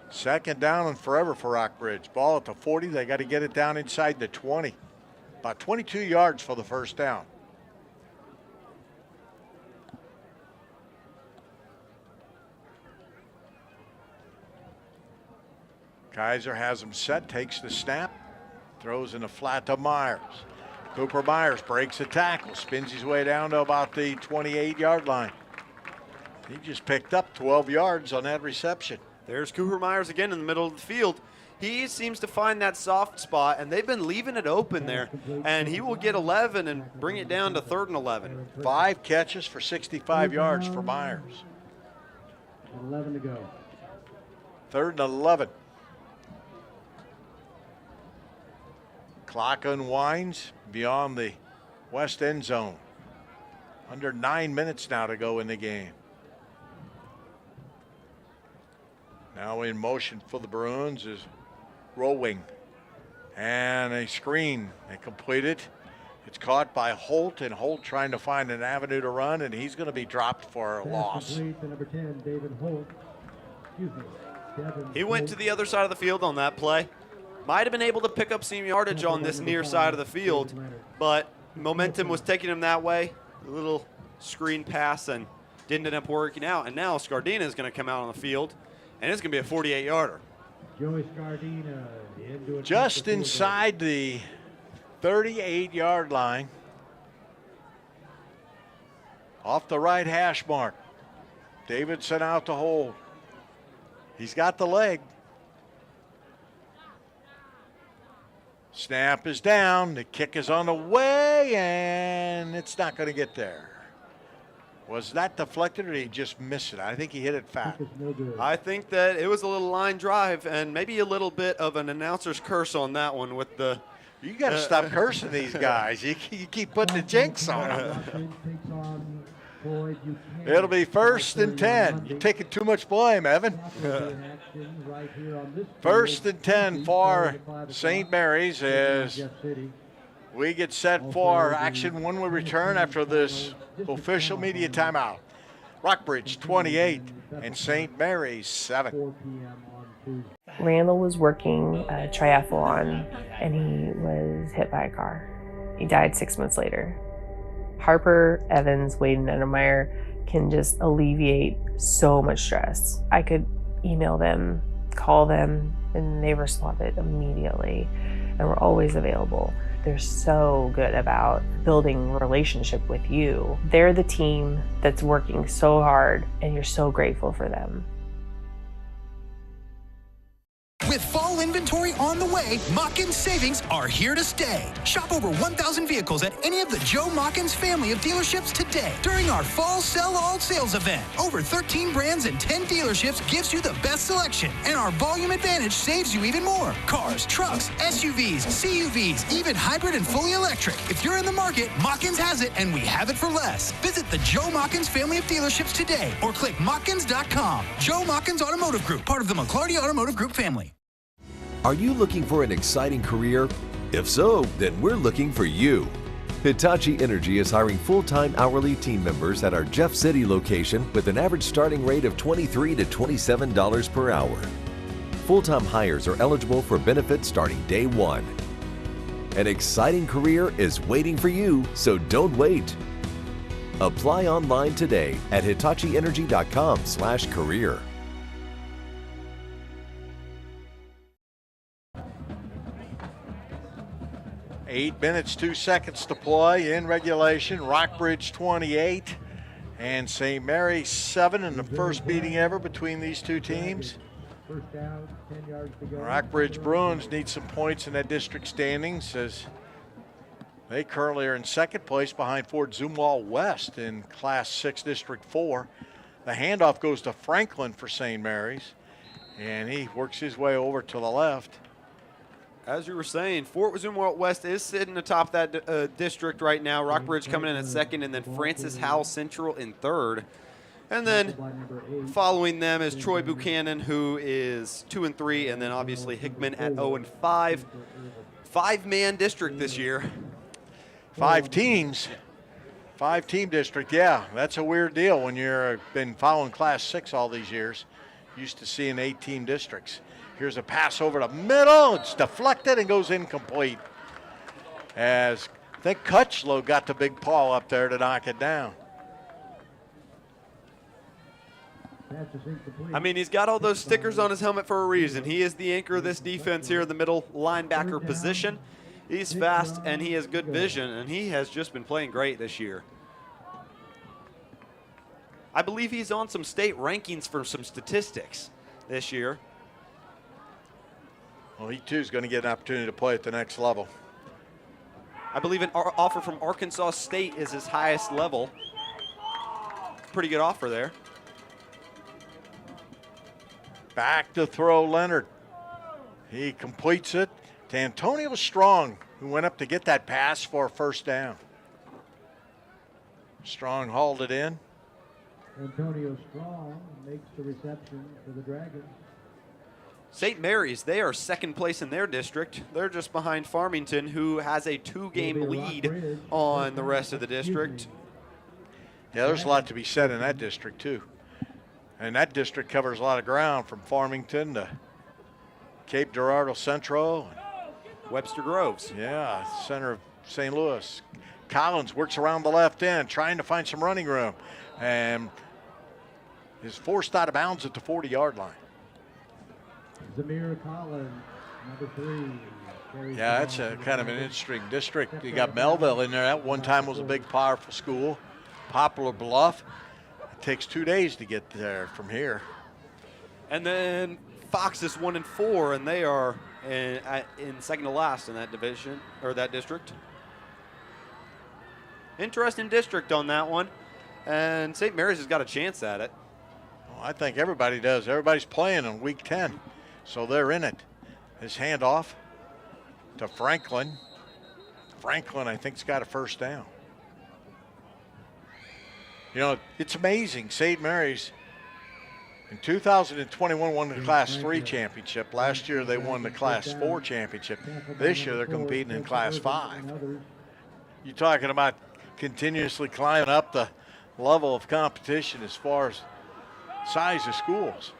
Second down and forever for Rockbridge. Ball at the 40. They got to get it down inside the 20. About 22 yards for the first down. Kaiser has him set, takes the snap, throws in the flat to Myers. Cooper Myers breaks a tackle, spins his way down to about the 28-yard line. He just picked up 12 yards on that reception. There's Cooper Myers again in the middle of the field. He seems to find that soft spot, and they've been leaving it open there. And he will get 11 and bring it down to 3rd and 11. 5 catches for 65 yards for Myers. 11 to go. 3rd and 11. Clock unwinds beyond the west end zone. Under 9 minutes now to go in the game. Now in motion for the Bruins is Rowing. And a screen. They complete it. It's caught by Holt, and Holt trying to find an avenue to run, and he's going to be dropped for a loss. To number 10, David Holt. He went to the other side of the field on that play. Might have been able to pick up some yardage on this near side of the field, but momentum was taking him that way. A little screen pass and didn't end up working out. And now Scardina is going to come out on the field, and it's going to be a 48-yarder. Joey Scardina into just inside the 38-yard line. Off the right hash mark. Davidson out to hold. He's got the leg. Snap is down. The kick is on the way, and it's not going to get there. Was that deflected, or did he just miss it? I think he hit it fat. I think that it was a little line drive and maybe a little bit of an announcer's curse on that one with the. You got to stop cursing these guys. You keep putting the jinx on them. It'll be 1st and 10. You're taking too much blame, Evan. 1st and 10 for St. Mary's as we get set for action when we return after this official media timeout. Rockbridge 28 and St. Mary's 7. Randall was working a triathlon and he was hit by a car. He died 6 months later. Harper, Evans, Wade, and Ennemeyer can just alleviate so much stress. I could email them, call them, and they responded immediately and were always available. They're so good about building a relationship with you. They're the team that's working so hard, and you're so grateful for them. With fall inventory on the way, Machins savings are here to stay. Shop over 1,000 vehicles at any of the Joe Machins family of dealerships today during our fall sell-all sales event. Over 13 brands and 10 dealerships gives you the best selection, and our volume advantage saves you even more. Cars, trucks, SUVs, CUVs, even hybrid and fully electric. If you're in the market, Machins has it, and we have it for less. Visit the Joe Machins family of dealerships today or click Machins.com. Joe Machins Automotive Group, part of the McClarty Automotive Group family. Are you looking for an exciting career? If so, then we're looking for you. Hitachi Energy is hiring full-time hourly team members at our Jeff City location with an average starting rate of $23 to $27 per hour. Full-time hires are eligible for benefits starting day one. An exciting career is waiting for you, so don't wait. Apply online today at hitachienergy.com/career. 8 minutes, 2 seconds to play in regulation. Rockbridge 28 and St. Mary's 7 in the first meeting ever between these two teams. First down, 10 yards to go. Rockbridge Bruins need some points in that district standings as they currently are in second place behind Fort Zumwalt West in Class 6 District 4. The handoff goes to Franklin for St. Mary's, and he works his way over to the left. As you were saying, Fort Zumwalt West is sitting atop that district right now. Rockbridge coming in at second, and then Francis Howell Central in third. And then following them is Troy Buchanan, who is 2-3, and then obviously Hickman at 0-5. 5-man district this year. 5 teams. 5-team district, yeah. That's a weird deal when you've been following Class 6 all these years. Used to seeing 8-team districts. Here's a pass over the middle. It's deflected and goes incomplete. As I think Kutchlow got the big paw up there to knock it down. I mean, he's got all those stickers on his helmet for a reason. He is the anchor of this defense here in the middle linebacker position. He's fast and he has good vision, and he has just been playing great this year. I believe he's on some state rankings for some statistics this year. Well, he too is going to get an opportunity to play at the next level. I believe an offer from Arkansas State is his highest level. Pretty good offer there. Back to throw Leonard. He completes it to Antonio Strong, who went up to get that pass for a first down. Strong hauled it in. Antonio Strong makes the reception for the Dragons. St. Mary's, they are second place in their district. They're just behind Farmington, who has a 2-game lead on the rest of the district. Yeah, there's a lot to be said in that district, too. And that district covers a lot of ground from Farmington to Cape Girardeau Central. Webster Groves. Yeah, center of St. Louis. Collins works around the left end, trying to find some running room, and is forced out of bounds at the 40-yard line. Zamir Collins, number 3. Yeah, that's a kind of an interesting district. You got Melville in there. That one time was a big, powerful school. Poplar Bluff. It takes 2 days to get there from here. And then Fox is 1-4, and they are in second to last in that division, or that district. Interesting district on that one. And St. Mary's has got a chance at it. Well, I think everybody does. Everybody's playing in week 10, so they're in it. His handoff to Franklin. Franklin, I think, has got a first down. You know, it's amazing. St. Mary's in 2021 won the Class 3 championship. Last year they won the Class 4 championship. This year they're competing in Class 5. You're talking about continuously climbing up the level of competition as far as size of schools.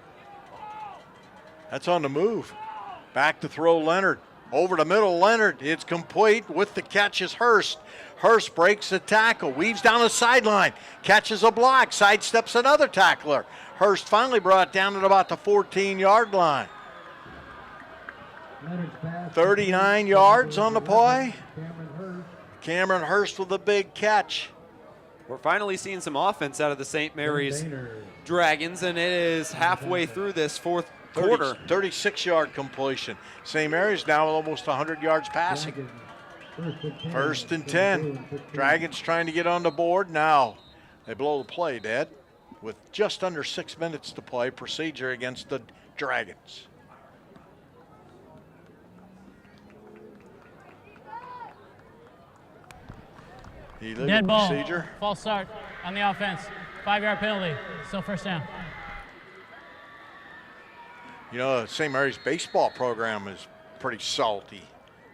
That's on the move. Back to throw Leonard. Over the middle, Leonard. It's complete. With the catch is Hurst. Hurst breaks the tackle, weaves down the sideline, catches a block, sidesteps another tackler. Hurst finally brought down at about the 14-yard line. 39 yards on the play. Cameron Hurst with a big catch. We're finally seeing some offense out of the St. Mary's Dragons, and it is halfway through this fourth quarter. 36-yard completion. St. Mary's now almost 100 yards passing. First and 10. Dragons trying to get on the board. Now they blow the play dead with just under 6 minutes to play. Procedure against the Dragons. Illegal Dead ball. Procedure. False start on the offense. 5-yard penalty. Still first down. You know, St. Mary's baseball program is pretty salty.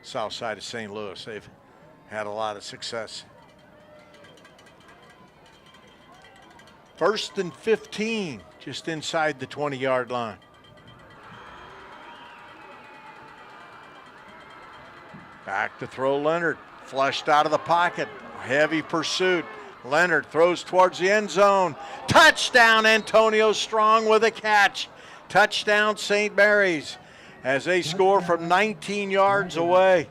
South side of St. Louis. They've had a lot of success. First and 15, just inside the 20-yard line. Back to throw Leonard. Flushed out of the pocket. Heavy pursuit. Leonard throws towards the end zone. Touchdown, Antonio Strong with a catch. Touchdown, St. Mary's, as they score from 19 yards away.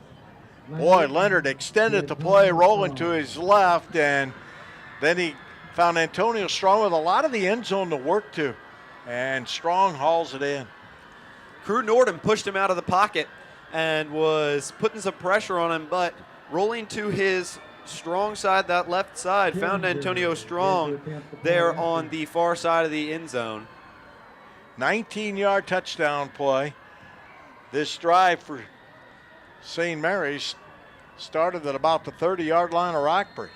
Boy, Leonard extended the play, rolling to his left, and then he found Antonio Strong with a lot of the end zone to work to, and Strong hauls it in. Crew Norden pushed him out of the pocket and was putting some pressure on him, but rolling to his strong side, that left side, found Antonio Strong there on the far side of the end zone. 19-yard touchdown play. This drive for St. Mary's started at about the 30-yard line of Rockbridge.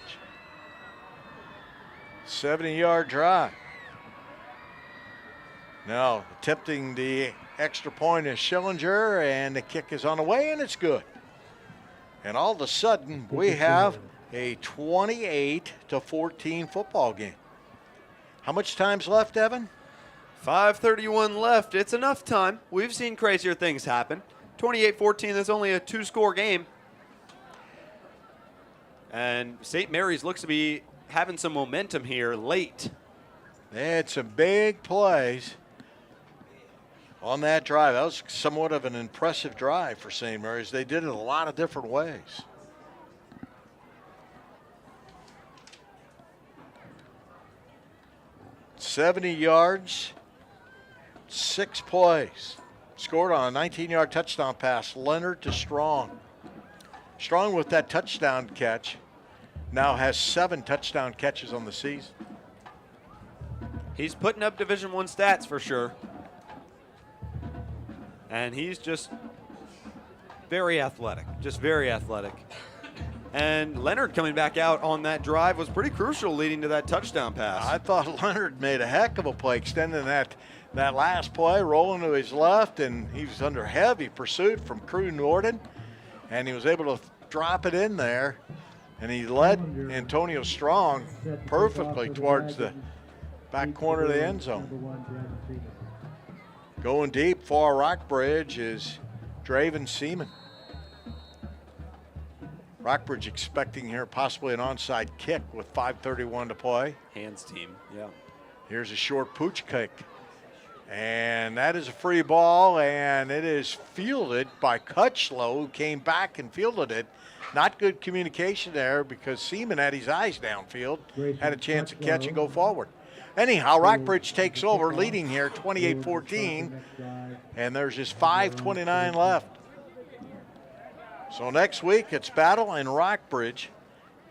70-yard drive. Now attempting the extra point is Schillinger, and the kick is on the way, and it's good. And all of a sudden, we have a 28-14 football game. How much time's left, Evan? 5:31 left. It's enough time. We've seen crazier things happen. 28-14, that's only a 2-score game. And St. Mary's looks to be having some momentum here late. They had some big plays on that drive. That was somewhat of an impressive drive for St. Mary's. They did it a lot of different ways. $70 yards, 6 plays. Scored on a 19-yard touchdown pass, Leonard to Strong. Strong with that touchdown catch now has 7 touchdown catches on the season. He's putting up Division I stats for sure. And he's just very athletic, just very athletic. And Leonard coming back out on that drive was pretty crucial, leading to that touchdown pass. I thought Leonard made a heck of a play, extending that last play, rolling to his left, and he was under heavy pursuit from Crew Norden, and he was able to drop it in there, and he led Antonio Strong perfectly towards the back corner of the end zone. Going deep for Rockbridge is Draven Seaman. Rockbridge expecting here possibly an onside kick with 5:31 to play. Hands team, yeah. Here's a short pooch kick. And that is a free ball, and it is fielded by Cutchlow, who came back and fielded it. Not good communication there because Seaman had his eyes downfield, had a chance to catch and go forward. Anyhow, Rockbridge takes over, leading here 28-14, and there's just 5:29 left. So next week, it's Battle and Rockbridge,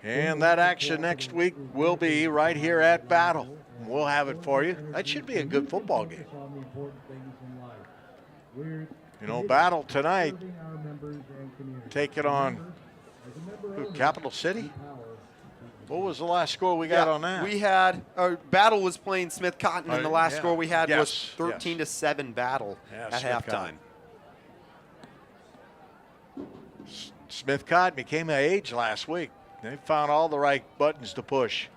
and that action next week will be right here at Battle. We'll have it for you. That should be a good football game. You know, Battle tonight, take it on Capital City. What was the last score we got on that? We had, Battle was playing Smith Cotton, and the last score we had was 13-7 Battle at halftime. Smith Cotton became an age last week. They found all the right buttons to push.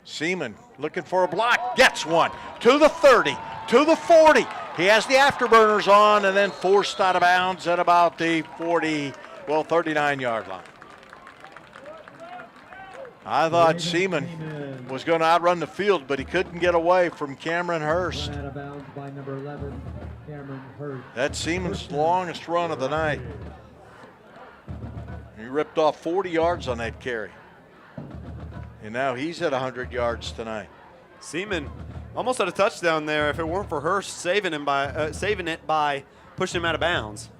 Seaman looking for a block, gets one to the 30, to the 40. He has the afterburners on and then forced out of bounds at about the 39-yard line. I thought Seaman was going to outrun the field, but he couldn't get away from Cameron Hurst. Out of bounds by number 11, Cameron Hurst. That's Seaman's longest run of the night. He ripped off 40 yards on that carry. And now he's at 100 yards tonight. Seaman almost had a touchdown there if it weren't for Hurst saving it by pushing him out of bounds.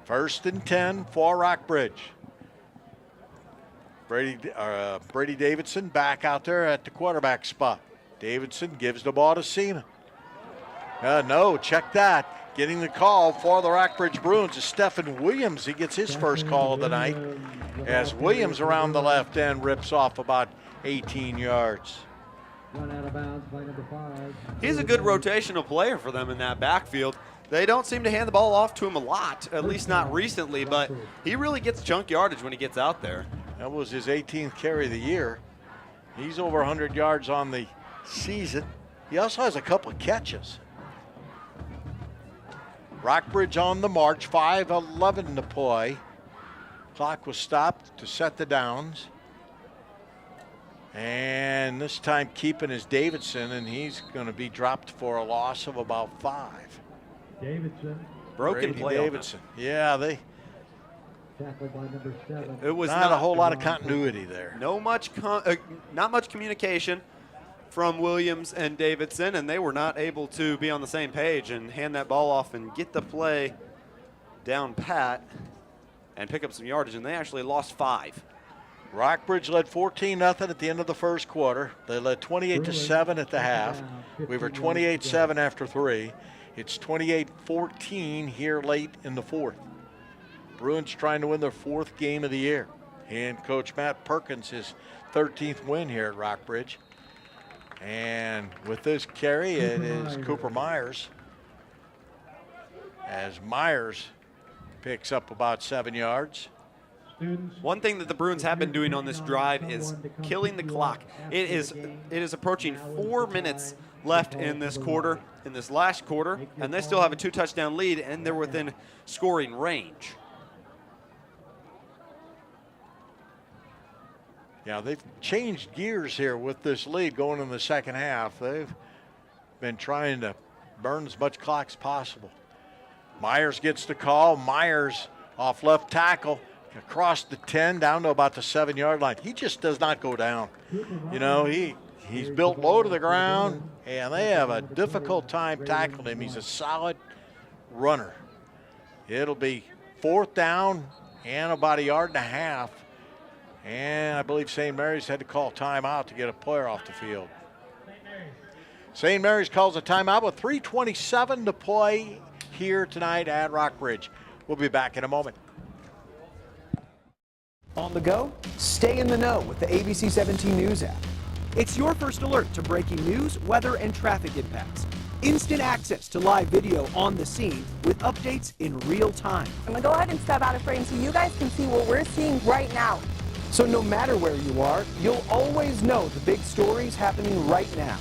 1st and 10 for Rockbridge. Brady Davidson back out there at the quarterback spot. Davidson gives the ball to Seaman. No, check that. Getting the call for the Rockbridge Bruins is Stephen Williams. He gets his first call of the night as Williams around the left end rips off about 18 yards. Run out of bounds by number 5. He's a good rotational player for them in that backfield. They don't seem to hand the ball off to him a lot, at least not recently, but he really gets chunk yardage when he gets out there. That was his 18th carry of the year. He's over 100 yards on the season. He also has a couple of catches. Rockbridge on the march, 5:11 to play. Clock was stopped to set the downs. And this time keeping is Davidson, and he's going to be dropped for a loss of about 5. Davidson. Broken play. Davidson. Yeah, they. Tackled by number 7. It was not a whole lot of continuity there. Not much communication from Williams and Davidson, and they were not able to be on the same page and hand that ball off and get the play down pat and pick up some yardage, and they actually lost 5. Rockbridge led 14-0 at the end of the first quarter. They led 28-7 at the half. We were 28-7 after 3. It's 28-14 here late in the fourth. Bruins trying to win their 4th game of the year. And Coach Matt Perkins, his 13th win here at Rockbridge. And with this carry, it is Cooper Myers. As Myers picks up about 7 yards. One thing that the Bruins have been doing on this drive is killing the clock. It is approaching 4 minutes left in this quarter, in this last quarter, and they still have a 2-touchdown lead, and they're within scoring range. Yeah, they've changed gears here with this lead going in the second half. They've been trying to burn as much clock as possible. Myers gets the call. Myers off left tackle, across the 10, down to about the 7-yard line. He just does not go down. You know, he's built low to the ground, and they have a difficult time tackling him. He's a solid runner. It'll be 4th down and about 1.5 yards. And I believe St. Mary's had to call timeout to get a player off the field. St. Mary's calls a timeout with 3:27 to play here tonight at Rockbridge. We'll be back in a moment. On the go, stay in the know with the ABC 17 News app. It's your first alert to breaking news, weather, and traffic impacts. Instant access to live video on the scene with updates in real time. I'm going to go ahead and step out of frame so you guys can see what we're seeing right now. So no matter where you are, you'll always know the big stories happening right now.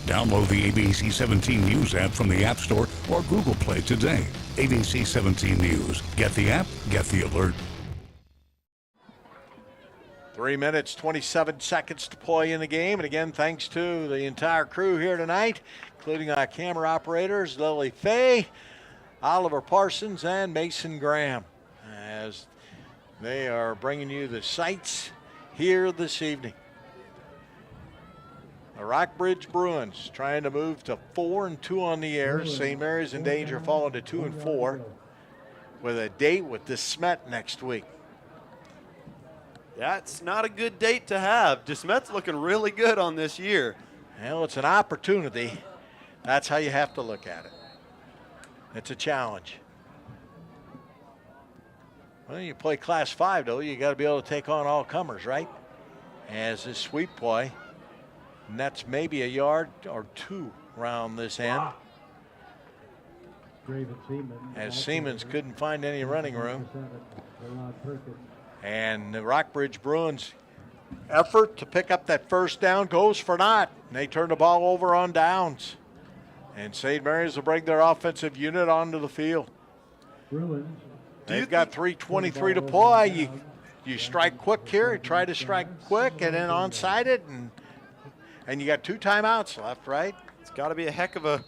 Download the ABC 17 News app from the App Store or Google Play today. ABC 17 News. Get the app, get the alert. 3 minutes, 27 seconds to play in the game. And again, thanks to the entire crew here tonight, including our camera operators, Lily Fay, Oliver Parsons, and Mason Graham, as they are bringing you the sights here this evening. The Rockbridge Bruins trying to move to 4-2 on the air. St. Mary's in danger of falling to 2-4 with a date with DeSmet next week. That's not a good date to have. DeSmet's looking really good on this year. Well, it's an opportunity. That's how you have to look at it. It's a challenge. Well, you play Class 5, though. You got to be able to take on all comers, right? As this sweep play, and that's maybe 1 yard or 2 around this end. As Siemens couldn't find any running room. And the Rockbridge Bruins effort to pick up that first down goes for naught. And they turn the ball over on downs. And St. Mary's will bring their offensive unit onto the field. They've got 3:23 to play. You strike quick here, try to strike quick, and then onside it, and you got 2 timeouts left, right? It's got to be a heck of a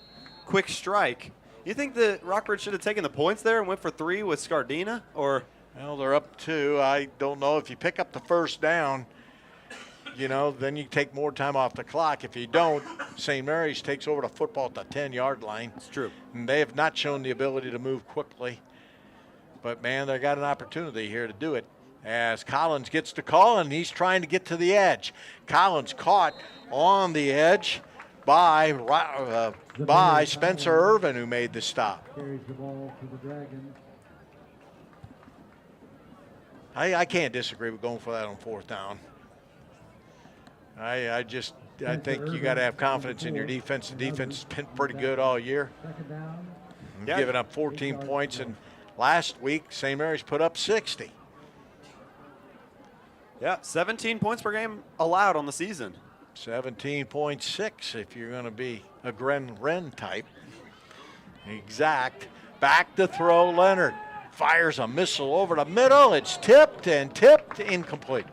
quick strike. You think that Rockbridge should have taken the points there and went for 3 with Scardina, or? Well, they're up 2. I don't know. If you pick up the first down, you know, then you take more time off the clock. If you don't, St. Mary's takes over the football at the 10-yard line. It's true. And they have not shown the ability to move quickly. But, man, they got an opportunity here to do it as Collins gets the call, and he's trying to get to the edge. Collins caught on the edge by Spencer Irvin, who made the stop. Carries the ball to the Dragons. I can't disagree with going for that on 4th down. I think you got to have confidence in your defense. The defense has been pretty good all year. Giving up 14 points, and last week St. Mary's put up 60. Yeah, 17 points per game allowed on the season. 17.6 if you're going to be a Gren Wren type. Exact. Back to throw, Leonard. Fires a missile over the middle. It's tipped incomplete.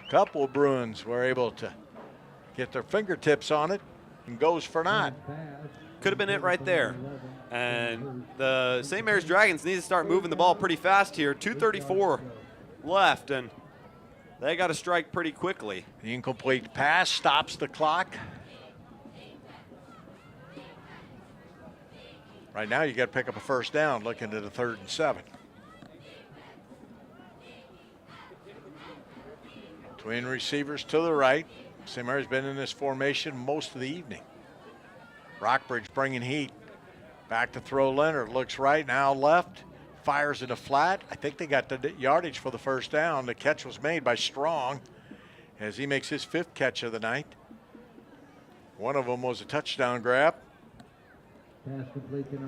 A couple of Bruins were able to get their fingertips on it and goes for naught. Could have been it right there. And the St. Mary's Dragons need to start moving the ball pretty fast here. 2:34 left, and they got to strike pretty quickly. The incomplete pass stops the clock. Right now, you got to pick up a first down, looking at a 3rd and 7. Twin receivers to the right. St. Mary's been in this formation most of the evening. Rockbridge bringing heat. Back to throw, Leonard. Looks right, now left. Fires it a flat. I think they got the yardage for the first down. The catch was made by Strong as he makes his 5th catch of the night. One of them was a touchdown grab.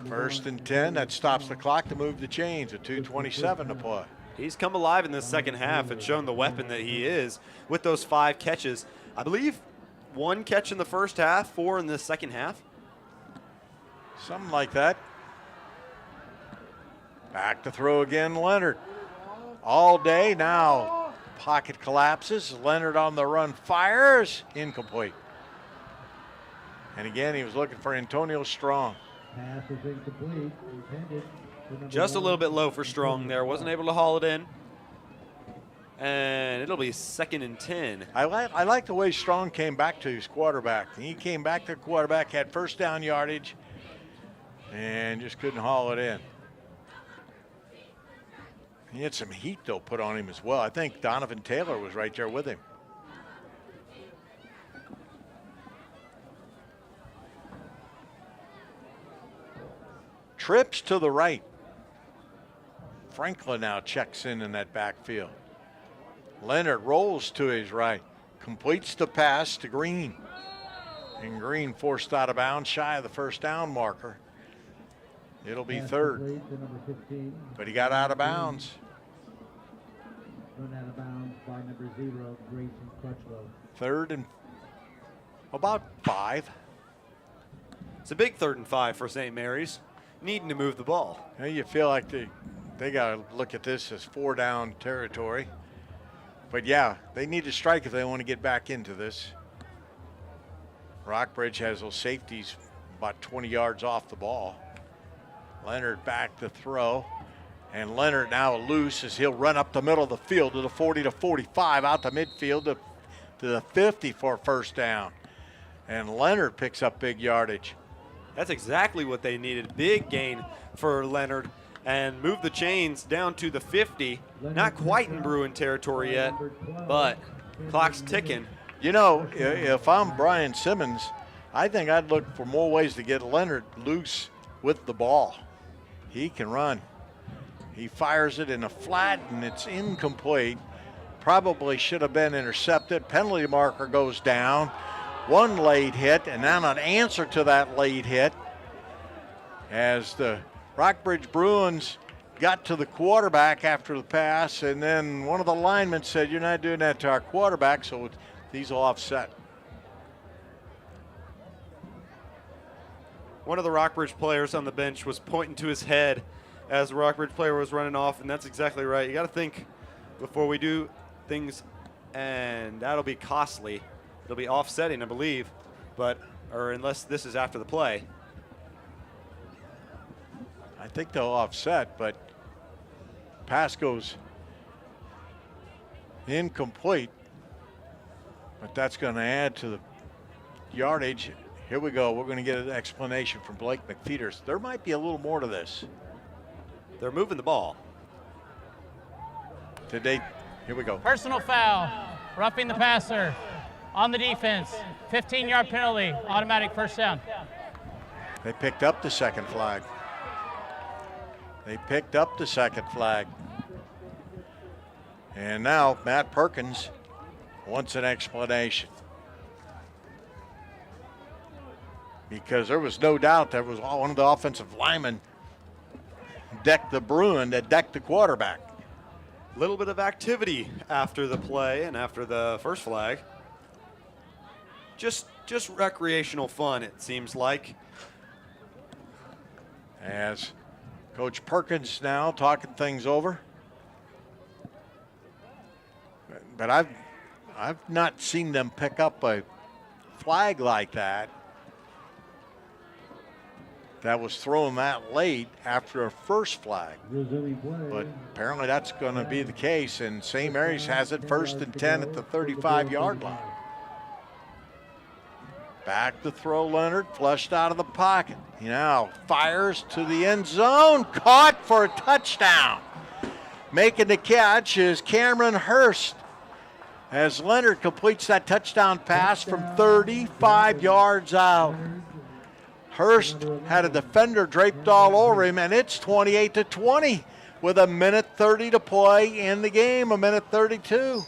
First and 10, that stops the clock to move the chains with 2:27 to play. He's come alive in the second half and shown the weapon that he is with those 5 catches. I believe 1 catch in the first half, 4 in the second half. Something like that. Back to throw again, Leonard. All day now. Pocket collapses. Leonard on the run fires. Incomplete. And again, he was looking for Antonio Strong. Pass is incomplete. Intended for Just a little bit low for Strong there. Wasn't able to haul it in. And it'll be 2nd and 10. I like the way Strong came back to his quarterback. He came back to the quarterback, had first down yardage, and just couldn't haul it in. He had some heat, though, put on him as well. I think Donovan Taylor was right there with him. Trips to the right. Franklin now checks in that backfield. Leonard rolls to his right, completes the pass to Green. And Green forced out of bounds, shy of the first down marker. It'll be 3rd. But he got out of bounds. Run out of bounds by number 0, Grayson Crutchlow. 3rd and about 5. It's a big 3rd and 5 for St. Mary's, needing to move the ball. Now you feel like they got to look at this as 4-down territory. But yeah, they need to strike if they want to get back into this. Rockbridge has those safeties about 20 yards off the ball. Leonard back to throw. And Leonard now loose as he'll run up the middle of the field to the 40 to 45, out to midfield to the 50 for a first down. And Leonard picks up big yardage. That's exactly what they needed. Big gain for Leonard and move the chains down to the 50. Not quite in Bruin territory yet, but clock's ticking. You know, if I'm Brian Simmons, I think I'd look for more ways to get Leonard loose with the ball. He can run. He fires it in a flat, and it's incomplete. Probably should have been intercepted. Penalty marker goes down. One late hit, and then an answer to that late hit as the Rockbridge Bruins got to the quarterback after the pass, and then one of the linemen said, "You're not doing that to our quarterback," so these will offset. One of the Rockbridge players on the bench was pointing to his head as the Rockbridge player was running off, and that's exactly right. You got to think before we do things, and that'll be costly. It'll be offsetting, I believe, or unless this is after the play. I think they'll offset, but pass goes incomplete. But that's going to add to the yardage. Here we go. We're going to get an explanation from Blake McPheeters. There might be a little more to this. They're moving the ball. Today, here we go. Personal foul, roughing the passer on the defense. 15-yard penalty, automatic first down. They picked up the second flag. And now Matt Perkins wants an explanation. Because there was no doubt there was one of the offensive linemen decked the Bruin that decked the quarterback. A little bit of activity after the play and after the first flag. Just recreational fun, it seems like. As Coach Perkins now talking things over. But I've not seen them pick up a flag like that was thrown that late after a first flag. But apparently that's going to be the case, and St. Mary's has it 1st and 10 at the 35-yard line. Back to throw Leonard, flushed out of the pocket. He now fires to the end zone, caught for a touchdown. Making the catch is Cameron Hurst as Leonard completes that touchdown pass from 35 yards out. Hurst had a defender draped all over him, and it's 28-20 with 1:30 to play in the game, 1:32.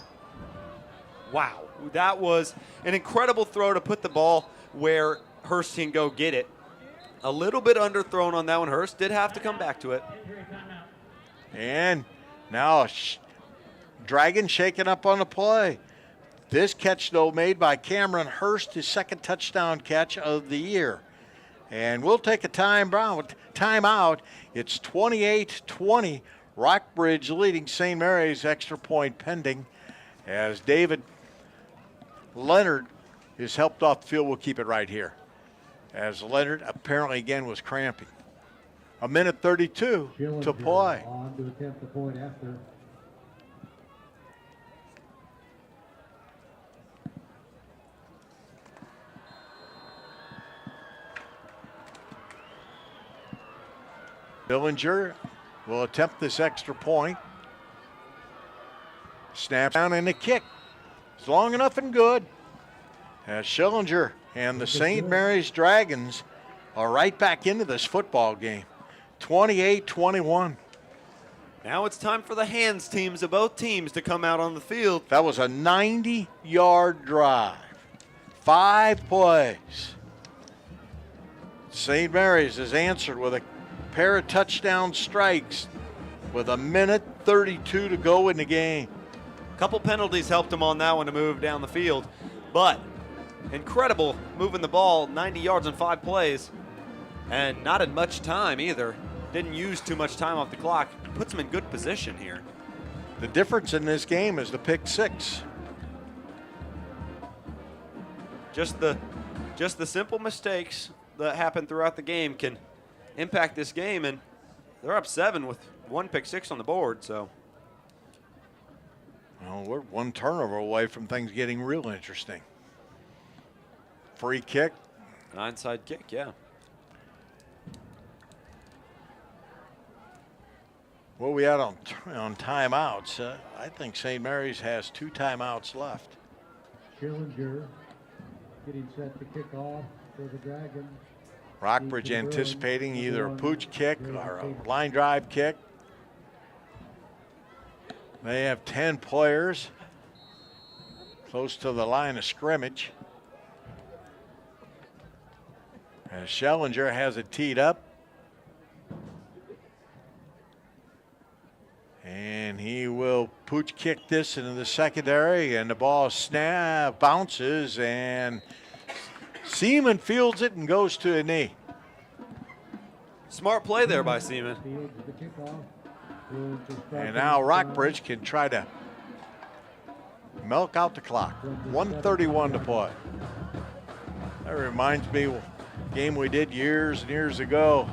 Wow, that was an incredible throw to put the ball where Hurst can go get it. A little bit underthrown on that one. Hurst did have to come back to it. And now Dragon shaking up on the play. This catch, though, made by Cameron Hurst, his second touchdown catch of the year. And we'll take a timeout. It's 28-20. Rockbridge leading St. Mary's, extra point pending. As David Leonard is helped off the field, we'll keep it right here. As Leonard apparently again was cramping. A minute 32 to play. On to attempt the point after. Billinger will attempt this extra point. Snap down and a kick. It's long enough and good. As Schillinger and the St. Mary's Dragons are right back into this football game. 28-21. Now it's time for the hands teams of both teams to come out on the field. That was a 90-yard drive. 5 plays. St. Mary's has answered with a pair of touchdown strikes with a minute 32 to go in the game. A couple penalties helped them on that one to move down the field, but incredible moving the ball 90 yards in 5 plays, and not in much time either. Didn't use too much time off the clock. Puts them in good position here. The difference in this game is the pick-6. Just the simple mistakes that happen throughout the game can impact this game, and they're up 7 with 1 pick-6 on the board. So, well, we're 1 turnover away from things getting real interesting. Free kick. An onside kick, yeah. What are we at on timeouts? I think St. Mary's has 2 timeouts left. Schillinger getting set to kick off for the Dragons. Rockbridge anticipating either a pooch kick or a line drive kick. They have 10 players close to the line of scrimmage. As Schillinger has it teed up. And he will pooch kick this into the secondary, and the ball bounces, and Seaman fields it and goes to a knee. Smart play there by Seaman. And now Rockbridge can try to milk out the clock. 1:31 to play. That reminds me of a game we did years and years ago.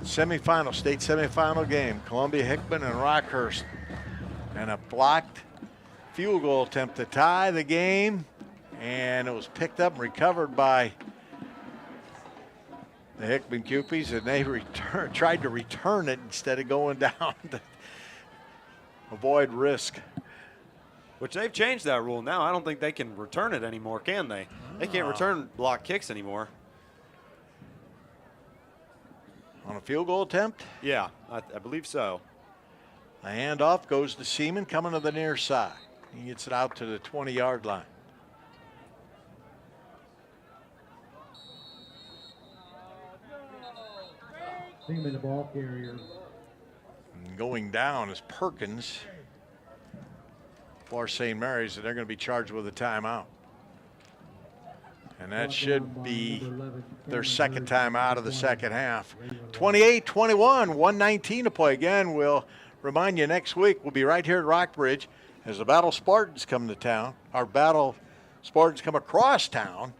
Semifinal, state semifinal game. Columbia Hickman and Rockhurst. And a blocked field goal attempt to tie the game. And it was picked up and recovered by the Hickman Cupies, and they tried to return it instead of going down to avoid risk. Which they've changed that rule now. I don't think they can return it anymore, can they? They can't return block kicks anymore. On a field goal attempt? Yeah, I believe so. The handoff goes to Seaman coming to the near side. He gets it out to the 20-yard line. Seaman, the ball carrier. And going down is Perkins for St. Mary's, and they're going to be charged with a timeout. And that should be their second time out of the second half. 28-21, 1:19 to play. Again, we'll remind you next week we'll be right here at Rockbridge as the Battle Spartans come to town. Our Battle Spartans come across town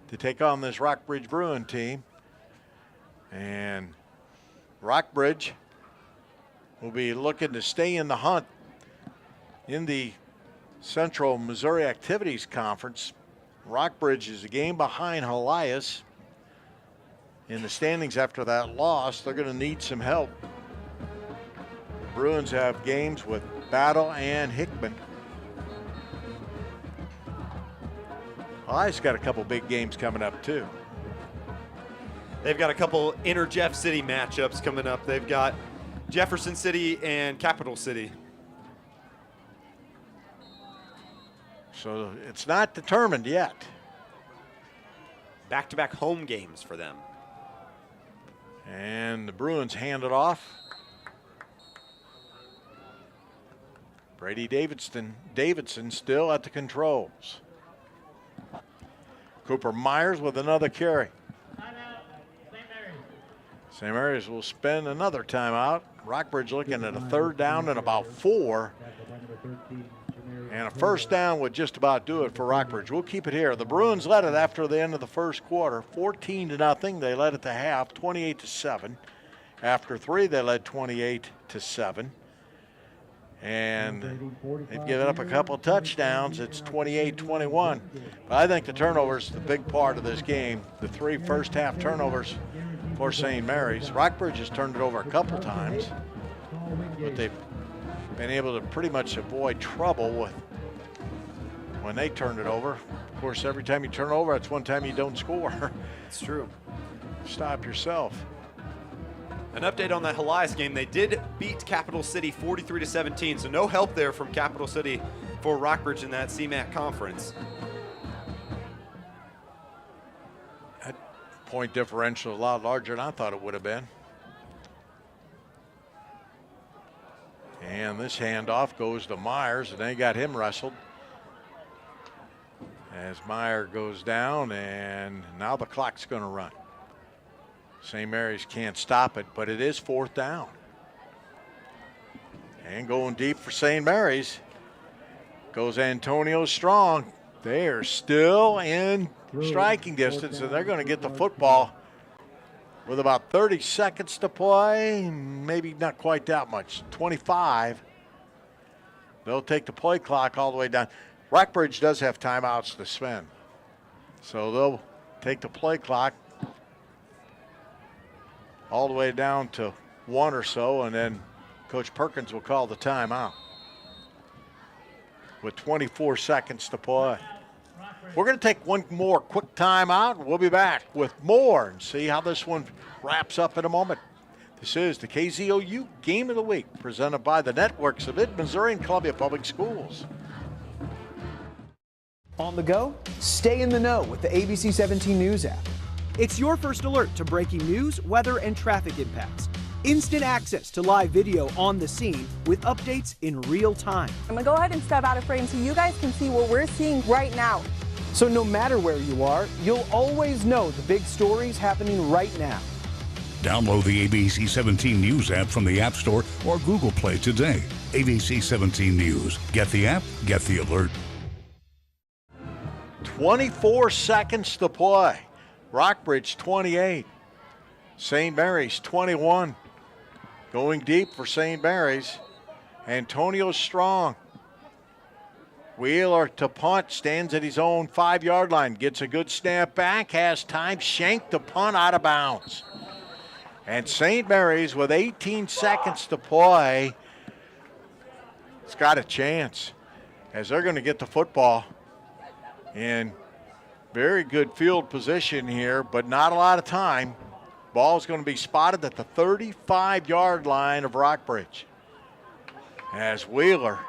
to take on this Rockbridge Bruin team. And Rockbridge will be looking to stay in the hunt in the Central Missouri Activities Conference. Rockbridge is a game behind Helias in the standings after that loss. They're going to need some help. Bruins have games with Battle and Hickman. Helias got a couple big games coming up too. They've got a couple inner Jeff City matchups coming up. They've got Jefferson City and Capital City. So it's not determined yet. Back-to-back home games for them. And the Bruins hand it off. Brady Davidson still at the controls. Cooper Myers with another carry. St. Mary's will spend another timeout. Rockbridge looking at a 3rd down and about 4. And a 1st down would just about do it for Rockbridge. We'll keep it here. The Bruins led it after the end of the 1st quarter, 14-0. They led at the half, 28-7. After 3, they led 28-7. And they've given up a couple of touchdowns. It's 28-21. But I think the turnovers the big part of this game. The 3 first-half turnovers for St. Mary's. Rockbridge has turned it over a couple times, but they've been able to pretty much avoid trouble with when they turn it over. Of course, every time you turn over, it's one time you don't score. It's true. Stop yourself. An update on that Helias game. They did beat Capital City 43-17, so no help there from Capital City for Rockbridge in that CMAC conference. That point differential is a lot larger than I thought it would have been. And this handoff goes to Myers, and they got him wrestled. As Meyer goes down, and now the clock's going to run. St. Mary's can't stop it, but it is 4th down. And going deep for St. Mary's goes Antonio Strong. They are still in striking distance, and they're going to get the football with about 30 seconds to play, maybe not quite that much, 25. They'll take the play clock all the way down. Rockbridge does have timeouts to spend, so they'll take the play clock all the way down to 1 or so, and then Coach Perkins will call the timeout with 24 seconds to play. We're going to take one more quick timeout, and we'll be back with more and see how this one wraps up in a moment. This is the KZOU Game of the Week, presented by the networks of Mid-Missouri and Columbia Public Schools. On the go, stay in the know with the ABC 17 News app. It's your first alert to breaking news, weather, and traffic impacts. Instant access to live video on the scene with updates in real time. I'm gonna go ahead and step out of frame so you guys can see what we're seeing right now. So no matter where you are, you'll always know the big stories happening right now. Download the ABC 17 News app from the App Store or Google Play today. ABC 17 News. Get the app, get the alert. 24 seconds to play. Rockbridge 28. St. Mary's 21. Going deep for St. Mary's. Antonio Strong. Wheeler to punt, stands at his own 5-yard line, gets a good snap back, has time, shanked the punt out of bounds. And St. Mary's with 18 seconds to play, it's got a chance as they're going to get the football in very good field position here, but not a lot of time. Ball's going to be spotted at the 35-yard line of Rockbridge as Wheeler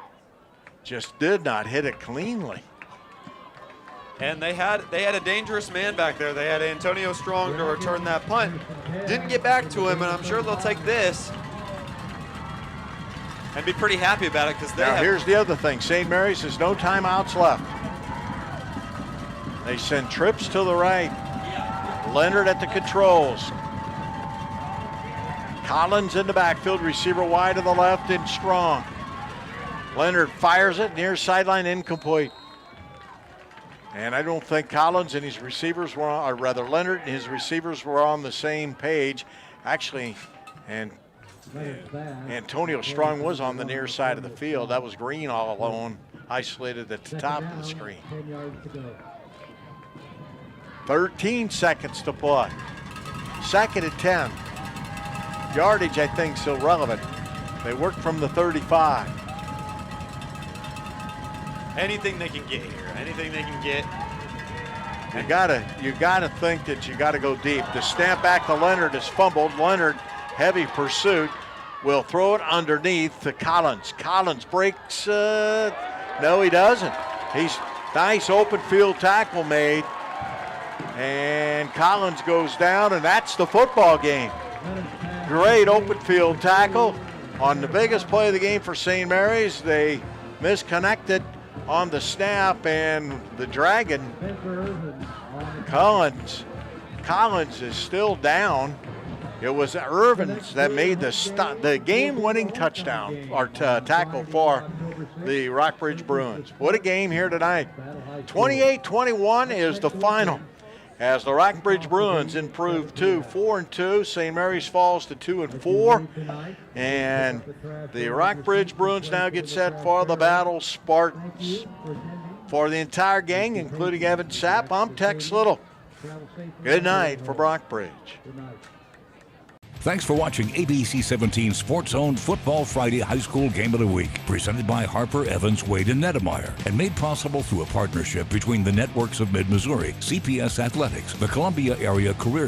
just did not hit it cleanly. And they had a dangerous man back there. They had Antonio Strong to return that punt. Didn't get back to him, and I'm sure they'll take this and be pretty happy about it because they Now here's the other thing. St. Mary's has no timeouts left. They send trips to the right. Leonard at the controls. Collins in the backfield, receiver wide to the left, and Strong. Leonard fires it, near sideline, incomplete. And I don't think Collins and his receivers were on, or rather Leonard and his receivers were on the same page. Actually, and Antonio Strong was on the near side of the field. That was Green all alone, isolated at the top of the screen. 13 seconds to play. 2nd and 10. Yardage, I think, is irrelevant. They work from the 35. Anything they can get here. Anything they can get. You gotta think that you gotta go deep. The snap back to Leonard is fumbled. Leonard, heavy pursuit, will throw it underneath to Collins. Collins breaks. No, he doesn't. He's nice open field tackle made. And Collins goes down, and that's the football game. Great open field tackle on the biggest play of the game for St. Mary's. They misconnected on the snap, and the Dragon, Collins is still down. It was Irvins that made the game-winning touchdown or tackle for the Rockbridge Bruins. What a game here tonight. 28-21 is the final, as the Rockbridge Bruins improve to 4-2. St. Mary's falls to 2-4. And the Rockbridge Bruins now get set for the Battle Spartans. For the entire gang, including Evan Sapp, I'm Tex Little. Good night for Rockbridge. Thanks for watching ABC 17 SportsZone Football Friday High School Game of the Week, presented by Harper, Evans, Wade, and Nedemeyer, and made possible through a partnership between the networks of Mid-Missouri, CPS Athletics, the Columbia Area Career